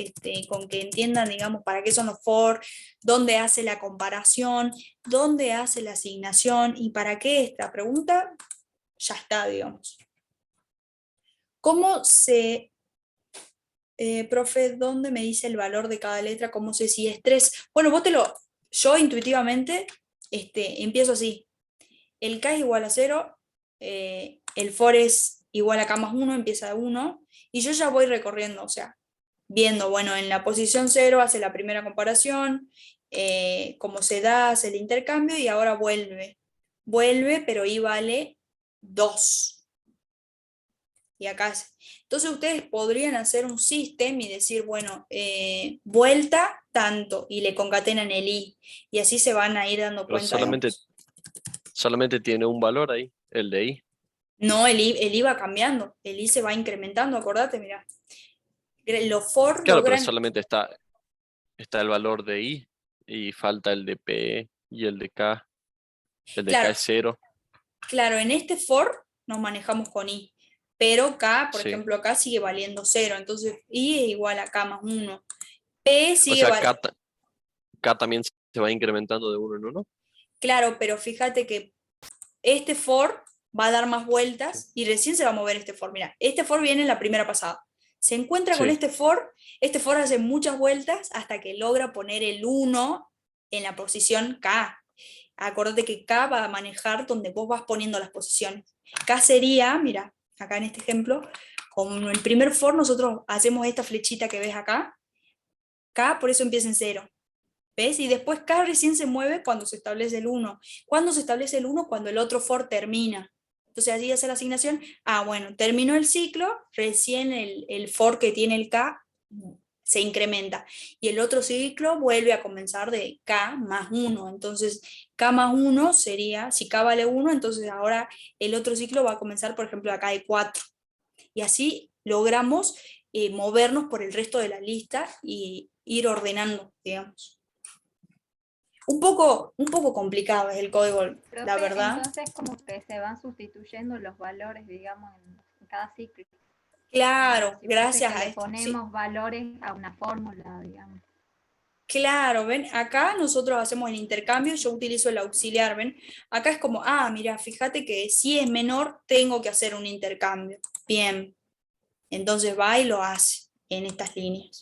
con que entiendan, digamos, para qué son los for, dónde hace la comparación, dónde hace la asignación y para qué esta pregunta, ya está, digamos. ¿Cómo se profe, ¿dónde me dice el valor de cada letra? ¿Cómo sé si es 3? Bueno, yo intuitivamente empiezo así. El K es igual a 0, el for es igual a K más 1, empieza de 1, y yo ya voy recorriendo, o sea, viendo, bueno, en la posición 0 hace la primera comparación, cómo se da, hace el intercambio, y ahora vuelve, pero I vale 2. Y acá, entonces ustedes podrían hacer un system y decir, bueno, vuelta tanto, y le concatenan el i, y así se van a ir dando Pero cuenta, digamos. solamente tiene un valor ahí, el de i. No, el i va cambiando, el i se va incrementando, acordate, mira. Los for Claro, pero logran, solamente está el valor de i y falta el de p y el de k. El de k claro, es 0. Claro, en este for nos manejamos con i, pero k, por Sí. ejemplo, acá sigue valiendo 0, entonces i es igual a k más 1. P O sigue sea, valiendo... K también se va incrementando de uno en uno. Claro, pero fíjate que este for va a dar más vueltas y recién se va a mover este for. Mira, este for viene en la primera pasada. Se encuentra con Sí. este for hace muchas vueltas hasta que logra poner el 1 en la posición K. Acordate que K va a manejar donde vos vas poniendo las posiciones. K sería, mira, acá en este ejemplo, con el primer for nosotros hacemos esta flechita que ves acá. K por eso empieza en 0. ¿Ves? Y después K recién se mueve cuando se establece el 1. ¿Cuándo se establece el 1? Cuando el otro for termina. Entonces allí hace la asignación. Bueno, terminó el ciclo, recién el for que tiene el K se incrementa. Y el otro ciclo vuelve a comenzar de K más 1. Entonces K más 1 sería, si K vale 1, entonces ahora el otro ciclo va a comenzar, por ejemplo, acá de 4. Y así logramos movernos por el resto de la lista y ir ordenando, digamos. Un poco complicado es el código, la Profe, verdad. entonces como que se van sustituyendo los valores, digamos, en cada ciclo. Claro, Si fuese gracias que a le esto. ponemos Sí. valores a una fórmula, digamos. Claro, ven, acá nosotros hacemos el intercambio, yo utilizo el auxiliar, ven. Acá es como, mira, fíjate que si es menor, tengo que hacer un intercambio. Bien, entonces va y lo hace en estas líneas.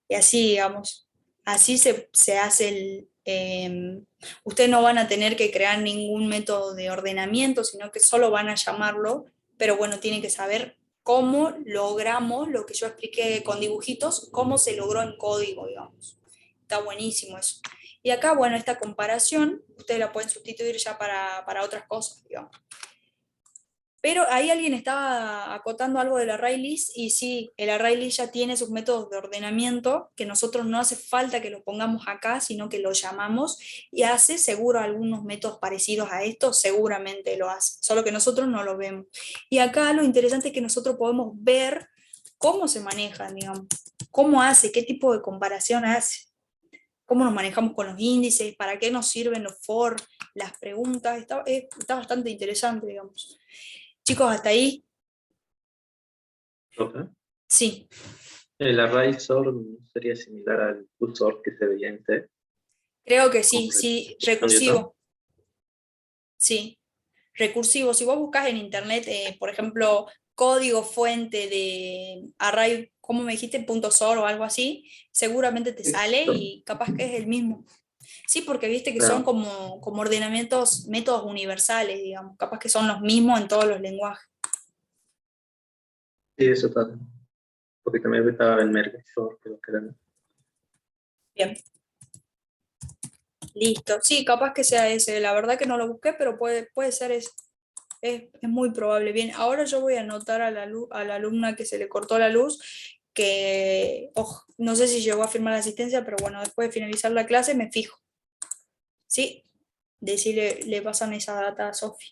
Y así, digamos, así se hace ustedes no van a tener que crear ningún método de ordenamiento, sino que solo van a llamarlo, pero bueno, tienen que saber cómo logramos lo que yo expliqué con dibujitos, cómo se logró en código, digamos. Está buenísimo eso. Y acá, bueno, esta comparación, ustedes la pueden sustituir ya para otras cosas, digamos. Pero ahí alguien estaba acotando algo del array list, y sí, el array list ya tiene sus métodos de ordenamiento, que nosotros no hace falta que lo pongamos acá, sino que lo llamamos, y hace seguro algunos métodos parecidos a esto, seguramente lo hace, solo que nosotros no lo vemos. Y acá lo interesante es que nosotros podemos ver cómo se maneja, digamos, cómo hace, qué tipo de comparación hace, cómo nos manejamos con los índices, para qué nos sirven los for, las preguntas, está bastante interesante, digamos. Chicos, ¿hasta ahí? Profe, Sí, el array sort sería similar al put-sort que se veía en C. creo que sí, Como sí, de Newton. recursivo. Sí, recursivo. Si vos buscas en internet, por ejemplo, código fuente de array, ¿cómo me dijiste? .sort o algo así, seguramente te sale y capaz que es el mismo. Sí, porque viste que son Claro. como ordenamientos, métodos universales, digamos, capaz que son los mismos en todos los lenguajes. Sí, eso pasa. Porque también estaba en Merge Sort, creo que era. Bien. Listo. Sí, capaz que sea ese. La verdad que no lo busqué, pero puede ser ese. Es muy probable. Bien, ahora yo voy a anotar a la alumna que se le cortó la luz, que no sé si llegó a firmar la asistencia, pero bueno, después de finalizar la clase me fijo. ¿Sí? Decirle, le pasan esa data a Sofi.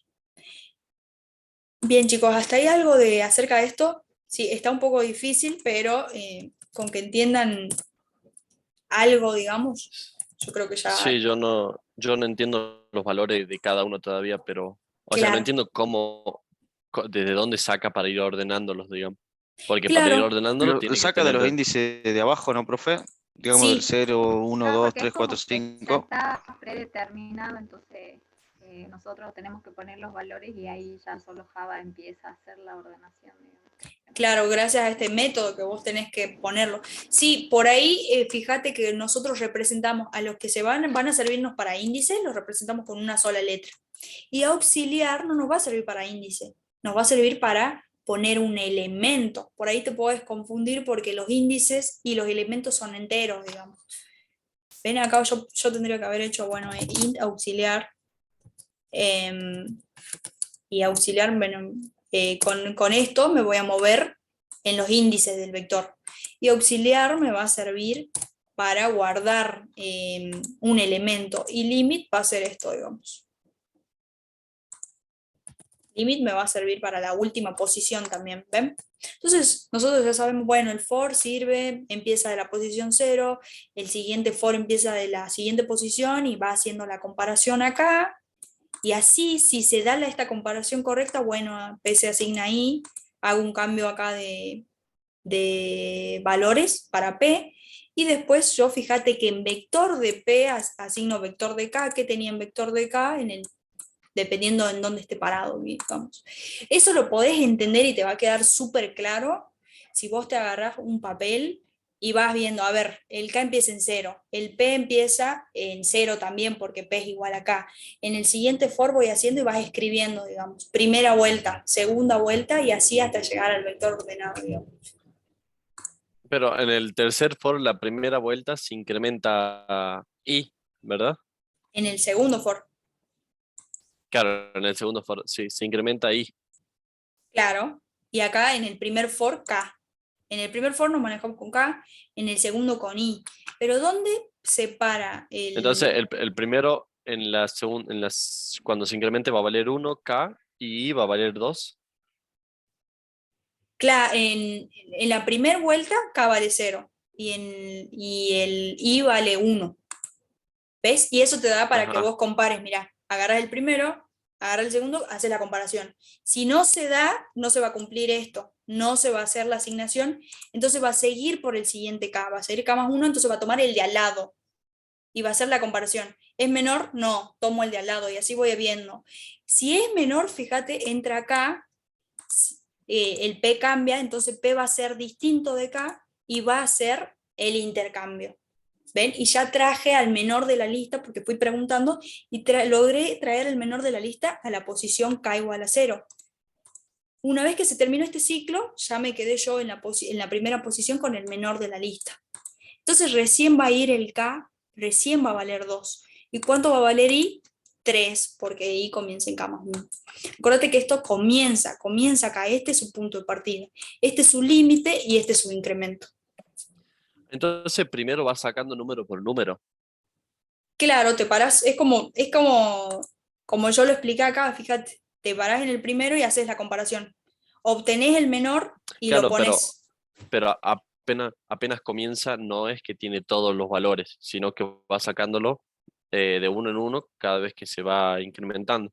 Bien, chicos, ¿hasta ahí algo de acerca de esto? Sí, está un poco difícil, pero con que entiendan algo, digamos, yo creo que ya... Sí, yo no entiendo los valores de cada uno todavía, pero, o sea, no Claro, entiendo desde dónde saca para ir ordenándolos, digamos. Porque para ir claro, ordenándolo Lo tiene que saca de los tener, índices de abajo, ¿no, profe? Digamos del sí, 0, 1, Claro, 2, porque es 3, 4, como que ya 5. está predeterminado, entonces nosotros tenemos que poner los valores y ahí ya solo Java empieza a hacer la ordenación, digamos. claro, gracias a este método que vos tenés que ponerlo. Sí, por ahí fíjate que nosotros representamos a los que van a servirnos para índice, los representamos con una sola letra. Y auxiliar no nos va a servir para índice, nos va a servir para poner un elemento. Por ahí te podés confundir porque los índices y los elementos son enteros, digamos. Ven acá, yo tendría que haber hecho, bueno, int auxiliar. Y auxiliar, bueno, con esto me voy a mover en los índices del vector. Y auxiliar me va a servir para guardar un elemento. Y limit va a ser esto, digamos. Limit me va a servir para la última posición también, ¿ven? Entonces, nosotros ya sabemos, bueno, el for sirve, empieza de la posición 0, el siguiente for empieza de la siguiente posición y va haciendo la comparación acá, Y así, si se da esta comparación correcta, bueno, P se asigna I, hago un cambio acá de valores para P, y después yo fíjate que en vector de P asigno vector de K, que tenía en vector de K, dependiendo en dónde esté parado, digamos. Eso lo podés entender y te va a quedar súper claro si vos te agarrás un papel y vas viendo, a ver, el K empieza en 0, el P empieza en 0 también porque P es igual a K. En el siguiente for voy haciendo y vas escribiendo, digamos, primera vuelta, segunda vuelta y así hasta llegar al vector ordenado, digamos. Pero en el tercer for, la primera vuelta se incrementa I, ¿verdad? En el segundo for. Claro, en el segundo for, sí, se incrementa I. Claro, y acá en el primer for K. En el primer for nos manejamos con K, en el segundo con I. Pero ¿dónde se para el...? Entonces, el primero, cuando se incremente va a valer 1, K, y I va a valer 2. Claro, en la primera vuelta K vale 0 y el I vale 1. ¿Ves? Y eso te da para que vos compares, mirá, agarras el primero, agarras el segundo, haces la comparación. Si no se da, no se va a cumplir esto, no se va a hacer la asignación, entonces va a seguir por el siguiente K, va a seguir K más 1, entonces va a tomar el de al lado y va a hacer la comparación. ¿Es menor? No, tomo el de al lado y así voy viendo. Si es menor, fíjate, entra acá, el P cambia, entonces P va a ser distinto de K y va a ser el intercambio. ¿Ven? Y ya traje al menor de la lista porque fui preguntando y logré traer el menor de la lista a la posición K igual a 0. Una vez que se terminó este ciclo, ya me quedé yo en la primera posición con el menor de la lista. Entonces recién va a ir el K, recién va a valer 2. ¿Y cuánto va a valer I? 3, porque I comienza en K más 1. Acuérdate que esto comienza acá, este es su punto de partida, este es su límite y este es su incremento. Entonces primero vas sacando número por número. Claro, te parás, es como yo lo expliqué acá, fíjate, te parás en el primero y haces la comparación. Obtenés el menor y Claro, lo pones. pero apenas comienza, no es que tiene todos los valores, sino que va sacándolo de uno en uno cada vez que se va incrementando.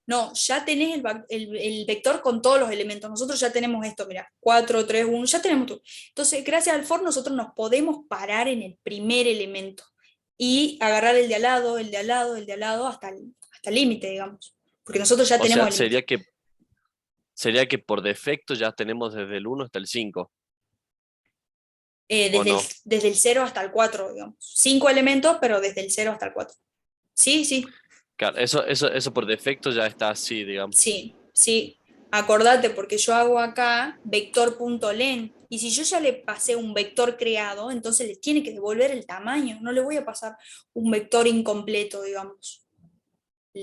No, ya tenés el vector con todos los elementos. Nosotros ya tenemos esto, mira, 4, 3, 1, ya tenemos todo. Entonces, gracias al for, nosotros nos podemos parar en el primer elemento y agarrar el de al lado, el de al lado, el de al lado, hasta el límite, digamos. Porque nosotros ya tenemos el límite. Sería que por defecto ya tenemos desde el 1 hasta el 5. Desde el 0 hasta el 4, digamos. 5 elementos, pero desde el 0 hasta el 4. Sí, sí. Claro, eso por defecto ya está así, digamos. Sí, sí. Acordate, porque yo hago acá vector.len, y si yo ya le pasé un vector creado, entonces le tiene que devolver el tamaño, no le voy a pasar un vector incompleto, digamos.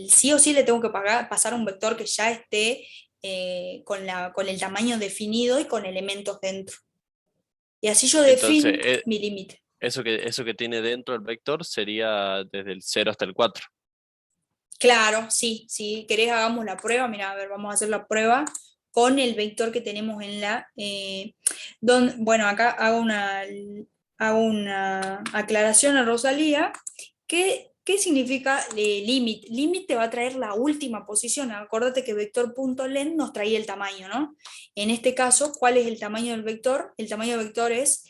Sí o sí le tengo que pasar un vector que ya esté con el tamaño definido y con elementos dentro. Y así yo defino mi límite. Eso que tiene dentro el vector sería desde el 0 hasta el 4. Claro, sí, si querés hagamos la prueba, mira, a ver, vamos a hacer la prueba con el vector que tenemos en la... bueno, acá hago una aclaración a Rosalía. ¿Qué significa límite? Límite va a traer la última posición. Acuérdate que vector.len nos traía el tamaño, ¿no? En este caso, ¿cuál es el tamaño del vector? El tamaño del vector es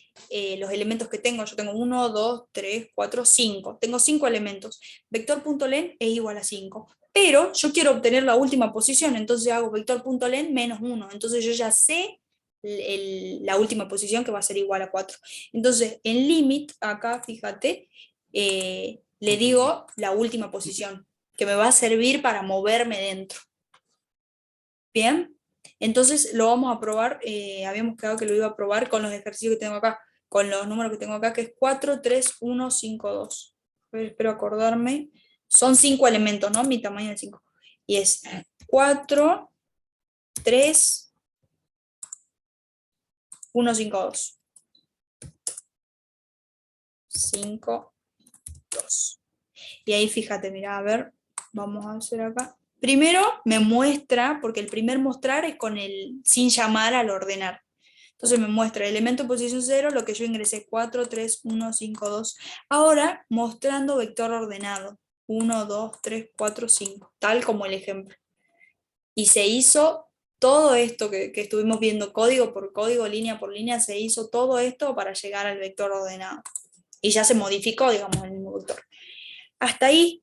los elementos que tengo. Yo tengo 1, 2, 3, 4, 5. Tengo 5 elementos. Vector.len es igual a 5. Pero yo quiero obtener la última posición, entonces hago vector.len menos 1. Entonces yo ya sé la última posición, que va a ser igual a 4. Entonces, en limit, acá, fíjate, le digo la última posición, que me va a servir para moverme dentro. Bien, entonces lo vamos a probar, habíamos quedado que lo iba a probar con los ejercicios que tengo acá, con los números que tengo acá, que es 4, 3, 1, 5, 2. A ver, espero acordarme. Son 5 elementos, ¿no? Mi tamaño es 5. Y es 4, 3, 1, 5, 2. 5, 2. Y ahí fíjate, mira, a ver, vamos a hacer acá. Primero me muestra, porque el primer mostrar es con el sin llamar al ordenar. Entonces me muestra el elemento en posición 0, lo que yo ingresé, 4, 3, 1, 5, 2. Ahora mostrando vector ordenado. 1, 2, 3, 4, 5, tal como el ejemplo. Y se hizo todo esto que estuvimos viendo código por código, línea por línea, se hizo todo esto para llegar al vector ordenado. Y ya se modificó, digamos, el mismo vector. Hasta ahí,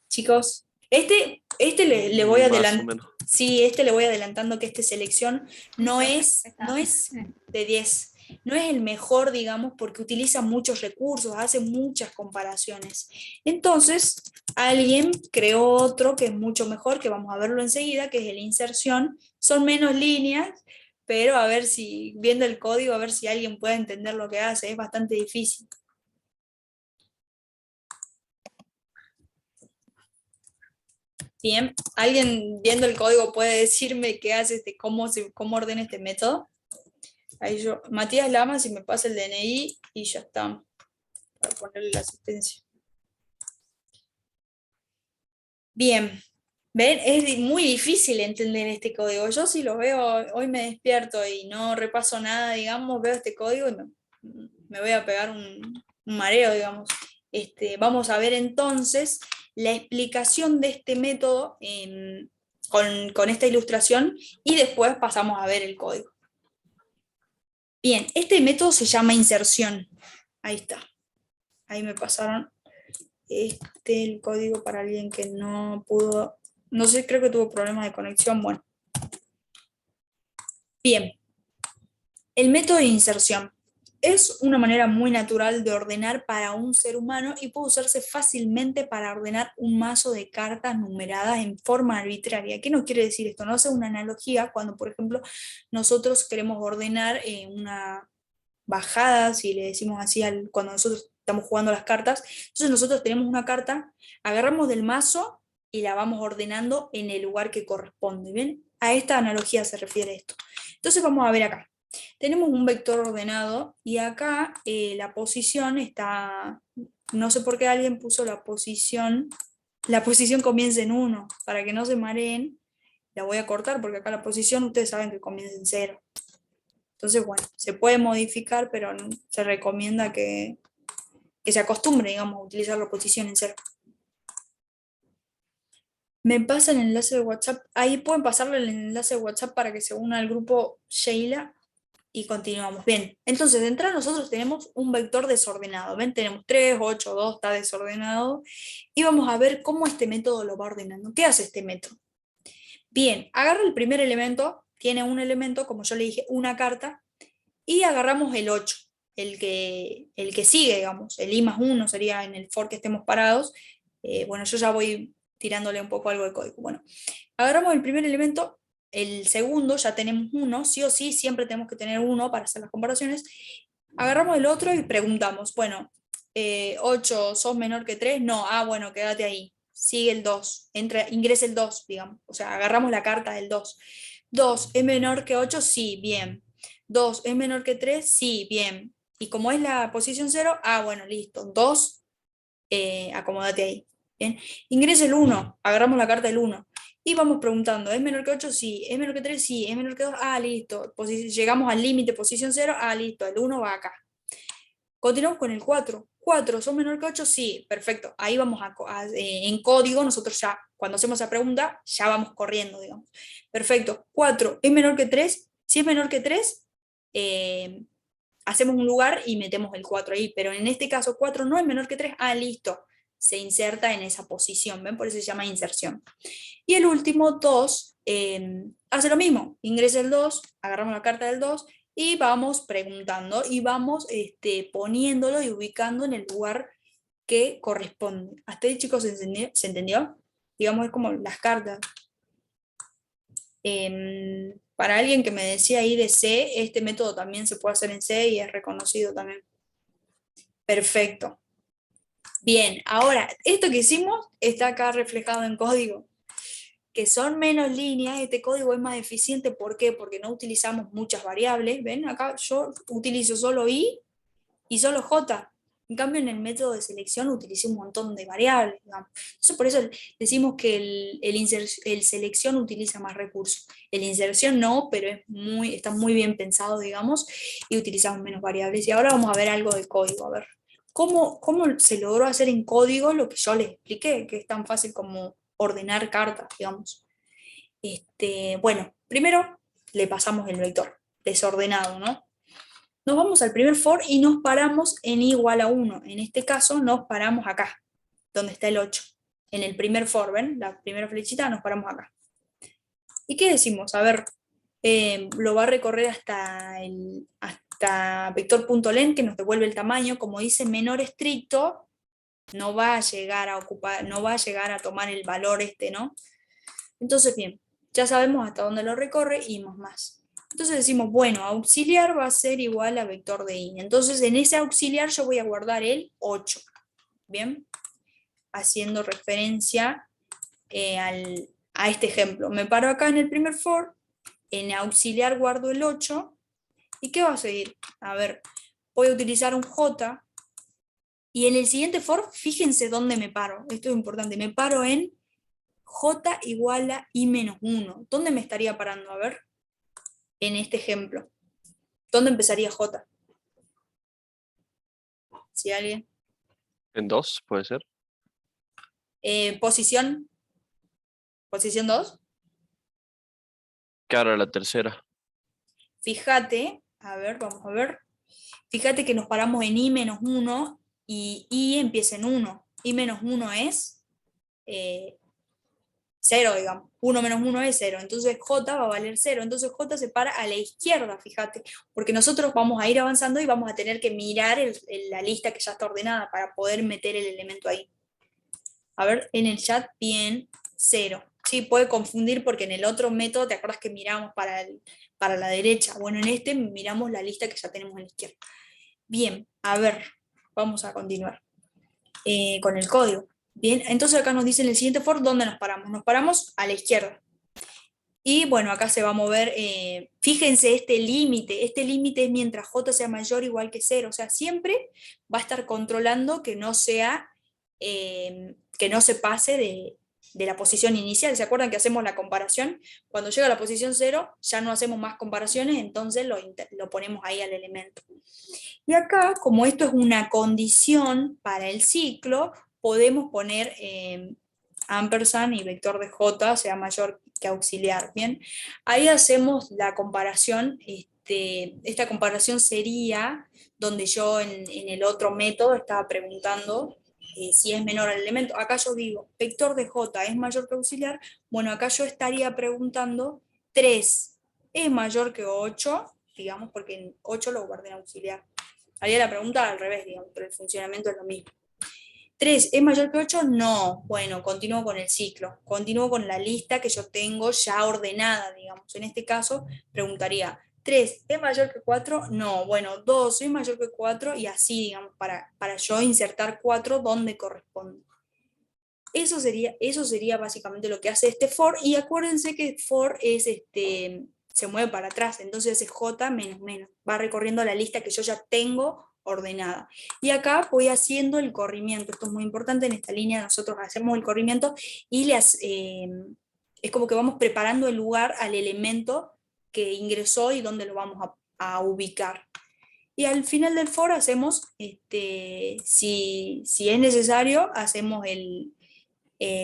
chicos, este le voy Más o adelantando. menos. Sí, este le voy adelantando que esta selección no es de 10. No es el mejor, digamos, porque utiliza muchos recursos, hace muchas comparaciones. Entonces, alguien creó otro que es mucho mejor, que vamos a verlo enseguida, que es el inserción. Son menos líneas, pero a ver si, viendo el código, a ver si alguien puede entender lo que hace. Es bastante difícil. Bien, ¿alguien viendo el código puede decirme qué hace cómo ordena este método? Ahí yo, Matías Lama, si me pasa el DNI y ya está, para ponerle la asistencia. Bien, ven, es muy difícil entender este código. Yo si lo veo, hoy me despierto y no repaso nada, digamos, veo este código y me voy a pegar un mareo, digamos. Vamos a ver entonces la explicación de este método con esta ilustración y después pasamos a ver el código. Bien, este método se llama inserción. Ahí está. Ahí me pasaron el código para alguien que no pudo, no sé, creo que tuvo problemas de conexión. Bueno. Bien. El método de inserción es una manera muy natural de ordenar para un ser humano y puede usarse fácilmente para ordenar un mazo de cartas numeradas en forma arbitraria. ¿Qué nos quiere decir esto? No hace una analogía cuando, por ejemplo, nosotros queremos ordenar una bajada, si le decimos así, cuando nosotros estamos jugando las cartas. Entonces nosotros tenemos una carta, agarramos del mazo y la vamos ordenando en el lugar que corresponde. ¿Bien? A esta analogía se refiere esto. Entonces vamos a ver acá. Tenemos un vector ordenado y acá la posición está, no sé por qué alguien puso la posición comienza en 1, para que no se mareen, la voy a cortar porque acá la posición ustedes saben que comienza en 0. Entonces, bueno, se puede modificar, pero se recomienda que se acostumbre, digamos, a utilizar la posición en 0. Me pasa el enlace de WhatsApp, ahí pueden pasarle el enlace de WhatsApp para que se una al grupo Sheila. Y continuamos. Bien, entonces de entrada nosotros tenemos un vector desordenado. ¿Ven? Tenemos 3, 8, 2, está desordenado. Y vamos a ver cómo este método lo va ordenando. ¿Qué hace este método? Bien, agarra el primer elemento, tiene un elemento, como yo le dije, una carta, y agarramos el 8, el que sigue, digamos, el i más 1 sería en el for que estemos parados. Bueno, yo ya voy tirándole un poco algo de código. Bueno, agarramos el primer elemento. El segundo ya tenemos 1, sí o sí, siempre tenemos que tener 1 para hacer las comparaciones. Agarramos el otro y preguntamos, bueno, 8, ¿sos menor que 3? No, bueno, quédate ahí. Sigue el 2, ingresa el 2, digamos. O sea, agarramos la carta del 2. 2, ¿es menor que 8? Sí, bien. 2, ¿es menor que 3? Sí, bien. Y como es la posición 0, bueno, listo. 2, acomódate ahí. Bien. Ingresa el 1, agarramos la carta del 1. Y vamos preguntando, ¿es menor que 8? Sí. ¿Es menor que 3? Sí. ¿Es menor que 2? Listo. Llegamos al límite, posición 0. Listo. El 1 va acá. Continuamos con el 4. 4, ¿son menor que 8? Sí. Perfecto. Ahí vamos en código, nosotros ya, cuando hacemos esa pregunta, ya vamos corriendo, digamos. Perfecto. 4, ¿es menor que 3? Si es menor que 3, hacemos un lugar y metemos el 4 ahí. Pero en este caso, 4 no es menor que 3. Listo. Se inserta en esa posición, ¿ven? Por eso se llama inserción. Y el último, 2, hace lo mismo, ingresa el 2, agarramos la carta del 2 y vamos preguntando y vamos poniéndolo y ubicando en el lugar que corresponde. ¿Hasta ahí, chicos, se entendió? Digamos, es como las cartas. Para alguien que me decía ahí de C, este método también se puede hacer en C y es reconocido también. Perfecto. Bien, ahora, esto que hicimos está acá reflejado en código, que son menos líneas. Este código es más eficiente, ¿por qué? Porque no utilizamos muchas variables. ¿Ven? Acá yo utilizo solo i y solo j. En cambio, en el método de selección utilicé un montón de variables, digamos. Entonces, por eso decimos que el selección utiliza más recursos. El inserción no, pero está muy bien pensado, digamos, y utilizamos menos variables. Y ahora vamos a ver algo de código. A ver, ¿Cómo se logró hacer en código lo que yo les expliqué, que es tan fácil como ordenar cartas, digamos? Bueno, primero le pasamos el vector desordenado, ¿no? Nos vamos al primer for y nos paramos en i igual a 1. En este caso nos paramos acá, donde está el 8. En el primer for, ¿ven? La primera flechita nos paramos acá. ¿Y qué decimos? A ver, lo va a recorrer hasta vector.len, que nos devuelve el tamaño. Como dice menor estricto, no va a llegar a ocupar, no va a llegar a tomar el valor ¿no? Entonces, bien, ya sabemos hasta dónde lo recorre y más. Entonces decimos, bueno, auxiliar va a ser igual a vector de i. Entonces, en ese auxiliar yo voy a guardar el 8. ¿Bien? Haciendo referencia a este ejemplo. Me paro acá en el primer for, en auxiliar guardo el 8, ¿y qué va a seguir? A ver, voy a utilizar un j, y en el siguiente for, fíjense dónde me paro, esto es importante, me paro en j igual a i menos 1. ¿Dónde me estaría parando? A ver, en este ejemplo. ¿Dónde empezaría j? ¿Si alguien? En 2, puede ser. Posición 2. Claro, la tercera. Fíjate, a ver, vamos a ver. Fíjate que nos paramos en i menos 1 y i empieza en 1. I menos 1 es 0, digamos. 1 menos 1 es 0. Entonces j va a valer 0. Entonces j se para a la izquierda, fíjate. Porque nosotros vamos a ir avanzando y vamos a tener que mirar la lista que ya está ordenada para poder meter el elemento ahí. A ver, en el chat, bien, 0. Sí, puede confundir porque en el otro método, ¿te acuerdas que miramos para la derecha? Bueno, en este miramos la lista que ya tenemos a la izquierda. Bien, a ver, vamos a continuar con el código. Bien, entonces acá nos dice en el siguiente for dónde nos paramos. Nos paramos a la izquierda. Y bueno, acá se va a mover, fíjense este límite es mientras j sea mayor o igual que 0. O sea, siempre va a estar controlando que no sea, que no se pase de la posición inicial. ¿Se acuerdan que hacemos la comparación? Cuando llega a la posición 0, ya no hacemos más comparaciones, entonces lo ponemos ahí al elemento. Y acá, como esto es una condición para el ciclo, podemos poner ampersand y vector de j sea mayor que auxiliar. Bien, ahí hacemos la comparación. Esta comparación sería donde yo en el otro método estaba preguntando si es menor al elemento. Acá yo digo, vector de j es mayor que auxiliar. Bueno, acá yo estaría preguntando 3 es mayor que 8, digamos, porque en 8 lo guardé en auxiliar. Haría la pregunta al revés, digamos, pero el funcionamiento es lo mismo. 3 es mayor que 8, no. Bueno, continúo con el ciclo, continúo con la lista que yo tengo ya ordenada, digamos. En este caso, preguntaría, 3 es mayor que 4, no. Bueno, 2 es mayor que 4 y así, digamos, para yo insertar 4 donde corresponde. Eso sería básicamente lo que hace este for, y acuérdense que for es se mueve para atrás, entonces es j menos menos, va recorriendo la lista que yo ya tengo ordenada. Y acá voy haciendo el corrimiento, esto es muy importante, en esta línea nosotros hacemos el corrimiento y es como que vamos preparando el lugar al elemento que ingresó y dónde lo vamos a ubicar. Y al final del for hacemos, si es necesario, hacemos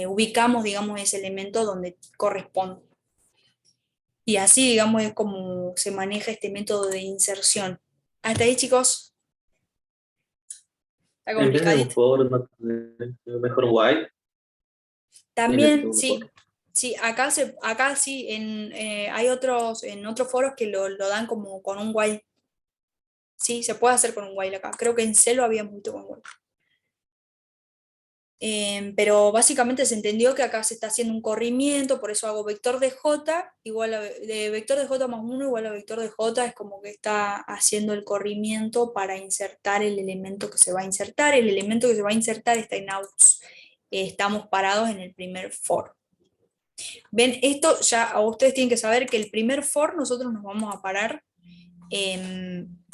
ubicamos, digamos, ese elemento donde corresponde. Y así, digamos, es como se maneja este método de inserción. Hasta ahí, chicos. Está En vez de un complicadito. for, ¿no tener mejor while? También, sí. Sí, acá sí, hay en otros foros que lo dan como con un while. Sí, se puede hacer con un while acá. Creo que en C lo habíamos visto con while. Pero básicamente se entendió que acá se está haciendo un corrimiento, por eso hago vector de j igual a vector de j más 1 igual a vector de j, es como que está haciendo el corrimiento para insertar el elemento que se va a insertar. El elemento que se va a insertar está en aux. Estamos parados en el primer for. Ven, esto ya ustedes tienen que saber que el primer for nosotros nos vamos a parar en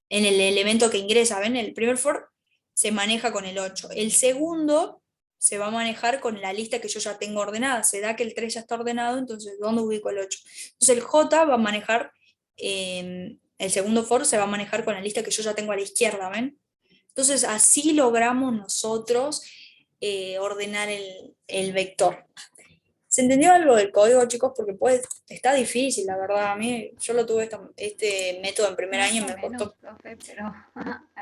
el elemento que ingresa. ¿Ven? El primer for se maneja con el 8. El segundo se va a manejar con la lista que yo ya tengo ordenada. Se da que el 3 ya está ordenado, entonces ¿dónde ubico el 8? Entonces el J va a manejar, el segundo for se va a manejar con la lista que yo ya tengo a la izquierda, ¿ven? Entonces así logramos nosotros ordenar el vector. ¿Se entendió algo del código, chicos? Porque pues está difícil, la verdad. A mí, yo lo tuve este método en primer año y Más o me costó. menos, profe, pero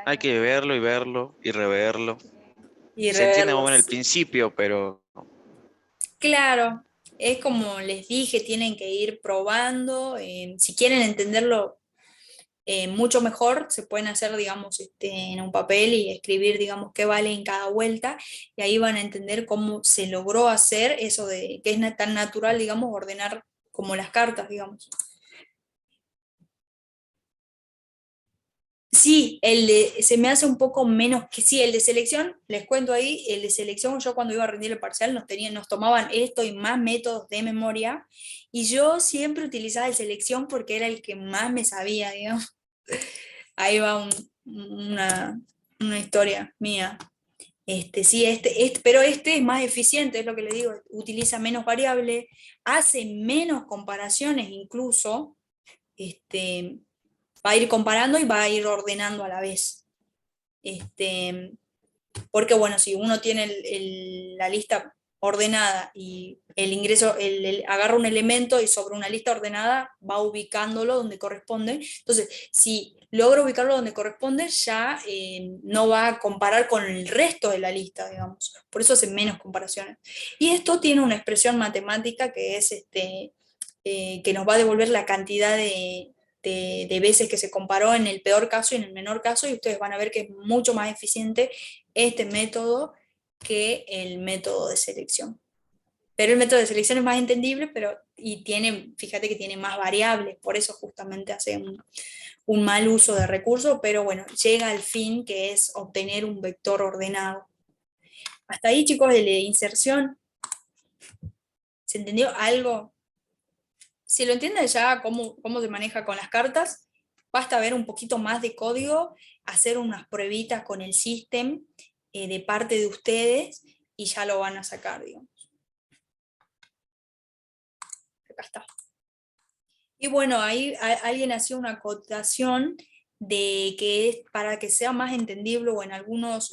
Hay que verlo y verlo y reverlo. Y Se entiende más o menos reverlos. el principio, pero Claro, es como les dije, tienen que ir probando. Si quieren entenderlo mucho mejor, se pueden hacer, digamos, en un papel y escribir, digamos, qué vale en cada vuelta, y ahí van a entender cómo se logró hacer eso de que es tan natural, digamos, ordenar como las cartas, digamos. Sí, se me hace un poco menos que sí, el de selección, les cuento ahí, el de selección, yo cuando iba a rendir el parcial nos tomaban esto y más métodos de memoria, y yo siempre utilizaba el selección porque era el que más me sabía, digamos. Ahí va una historia mía. Sí, pero este es más eficiente, es lo que le digo, utiliza menos variables, hace menos comparaciones incluso, va a ir comparando y va a ir ordenando a la vez. Porque bueno, si uno tiene la lista ordenada y el ingreso, agarra un elemento y sobre una lista ordenada va ubicándolo donde corresponde. Entonces, si logra ubicarlo donde corresponde, ya no va a comparar con el resto de la lista, digamos. Por eso hace menos comparaciones. Y esto tiene una expresión matemática que es que nos va a devolver la cantidad de veces que se comparó en el peor caso y en el menor caso, y ustedes van a ver que es mucho más eficiente este método que el método de selección. Pero el método de selección es más entendible, y fíjate que tiene más variables, por eso justamente hace un mal uso de recursos, pero bueno, llega al fin que es obtener un vector ordenado. Hasta ahí, chicos, de la inserción. ¿Se entendió algo? Si lo entienden ya cómo se maneja con las cartas, basta ver un poquito más de código, hacer unas pruebitas con el sistema de parte de ustedes y ya lo van a sacar, digamos. Acá está. Y bueno, ahí alguien hacía una acotación de que es para que sea más entendible, o en algunos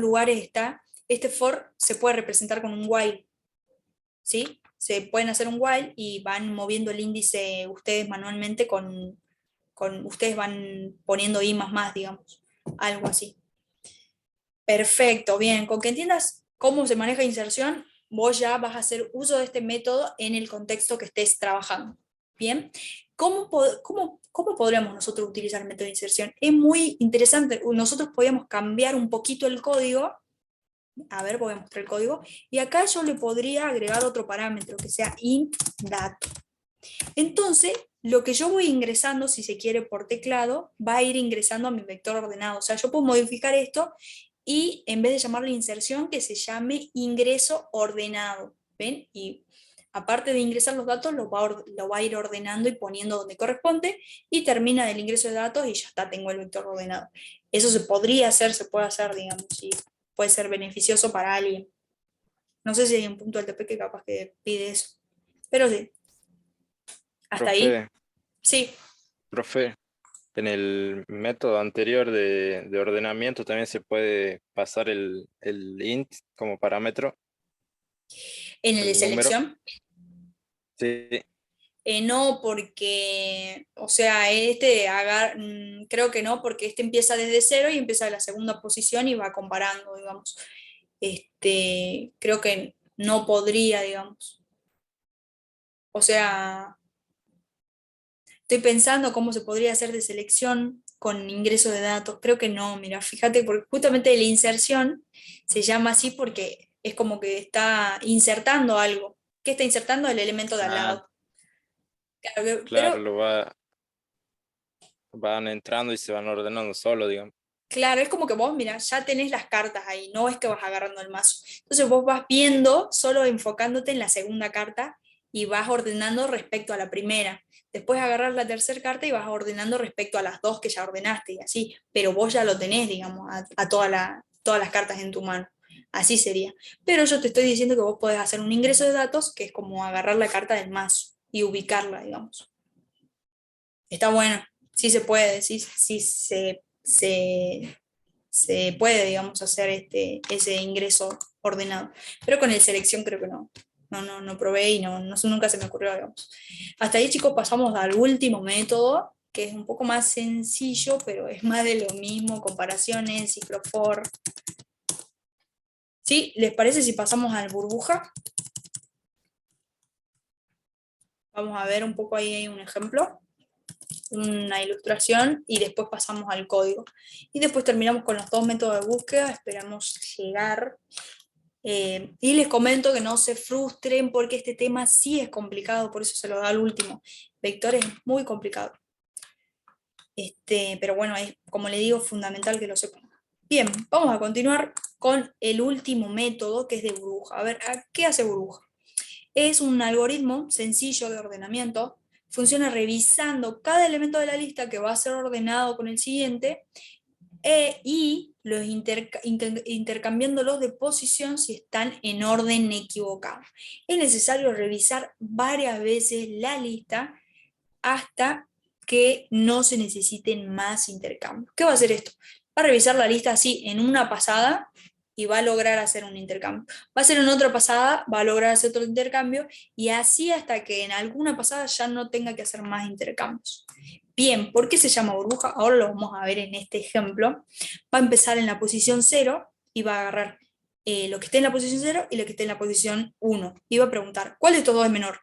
lugares está, este for se puede representar con un while, ¿sí? Se pueden hacer un while y van moviendo el índice ustedes manualmente ustedes van poniendo i más, digamos, algo así. Perfecto, bien, con que entiendas cómo se maneja inserción, vos ya vas a hacer uso de este método en el contexto que estés trabajando. Bien, ¿cómo podríamos nosotros utilizar el método de inserción? Es muy interesante, nosotros podríamos cambiar un poquito el código. A ver, voy a mostrar el código, y acá yo le podría agregar otro parámetro que sea int dato. Entonces, lo que yo voy ingresando, si se quiere por teclado, va a ir ingresando a mi vector ordenado. O sea, yo puedo modificar esto y en vez de llamarle inserción, que se llame ingreso ordenado. ¿Ven? Y aparte de ingresar los datos, lo va a ir ordenando y poniendo donde corresponde, y termina el ingreso de datos y ya está, tengo el vector ordenado. Eso se puede hacer, digamos, y puede ser beneficioso para alguien. No sé si hay un punto del TP que capaz que pide eso, pero sí. ¿Hasta ahí? Sí. Profe, en el método anterior de ordenamiento también se puede pasar el int como parámetro. ¿En el de selección? Sí. No, porque, o sea, creo que no, porque este empieza desde 0 y empieza de la segunda posición y va comparando, digamos. Creo que no podría, digamos. O sea, estoy pensando cómo se podría hacer de selección con ingreso de datos. Creo que no, mira, fíjate, porque justamente la inserción se llama así porque es como que está insertando algo. ¿Qué está insertando? El elemento de al lado. Claro, van entrando y se van ordenando solo, digamos. Claro, es como que vos, mira, ya tenés las cartas ahí, no es que vas agarrando el mazo. Entonces vos vas viendo, solo enfocándote en la segunda carta y vas ordenando respecto a la primera. Después agarras la tercera carta y vas ordenando respecto a las dos que ya ordenaste y así, pero vos ya lo tenés, digamos, a todas las cartas en tu mano. Así sería. Pero yo te estoy diciendo que vos podés hacer un ingreso de datos, que es como agarrar la carta del mazo y ubicarla, digamos. Está bueno, sí se puede, sí se se puede, digamos, hacer ese ingreso ordenado. Pero con el selección creo que no. No probé y nunca se me ocurrió, digamos. Hasta ahí, chicos, pasamos al último método, que es un poco más sencillo, pero es más de lo mismo, comparaciones, ciclo for. ¿Sí? ¿Les parece si pasamos al burbuja? Vamos a ver un poco ahí hay un ejemplo, una ilustración, y después pasamos al código. Y después terminamos con los dos métodos de búsqueda, esperamos llegar. Y les comento que no se frustren porque este tema sí es complicado, por eso se lo da al último. Vectores es muy complicado. Pero bueno, es, como le digo, fundamental que lo sepan. Bien, vamos a continuar con el último método, que es de burbuja. A ver, ¿qué hace burbuja? Es un algoritmo sencillo de ordenamiento, funciona revisando cada elemento de la lista que va a ser ordenado con el siguiente, y los intercambiándolos de posición si están en orden equivocado. Es necesario revisar varias veces la lista hasta que no se necesiten más intercambios. ¿Qué va a hacer esto? Va a revisar la lista así en una pasada y va a lograr hacer un intercambio. Va a hacer en otra pasada, va a lograr hacer otro intercambio, y así hasta que en alguna pasada ya no tenga que hacer más intercambios. Bien, ¿por qué se llama burbuja? Ahora lo vamos a ver en este ejemplo. Va a empezar en la posición 0 y va a agarrar lo que esté en la posición 0 y lo que esté en la posición 1. Y va a preguntar, ¿cuál de estos dos es menor?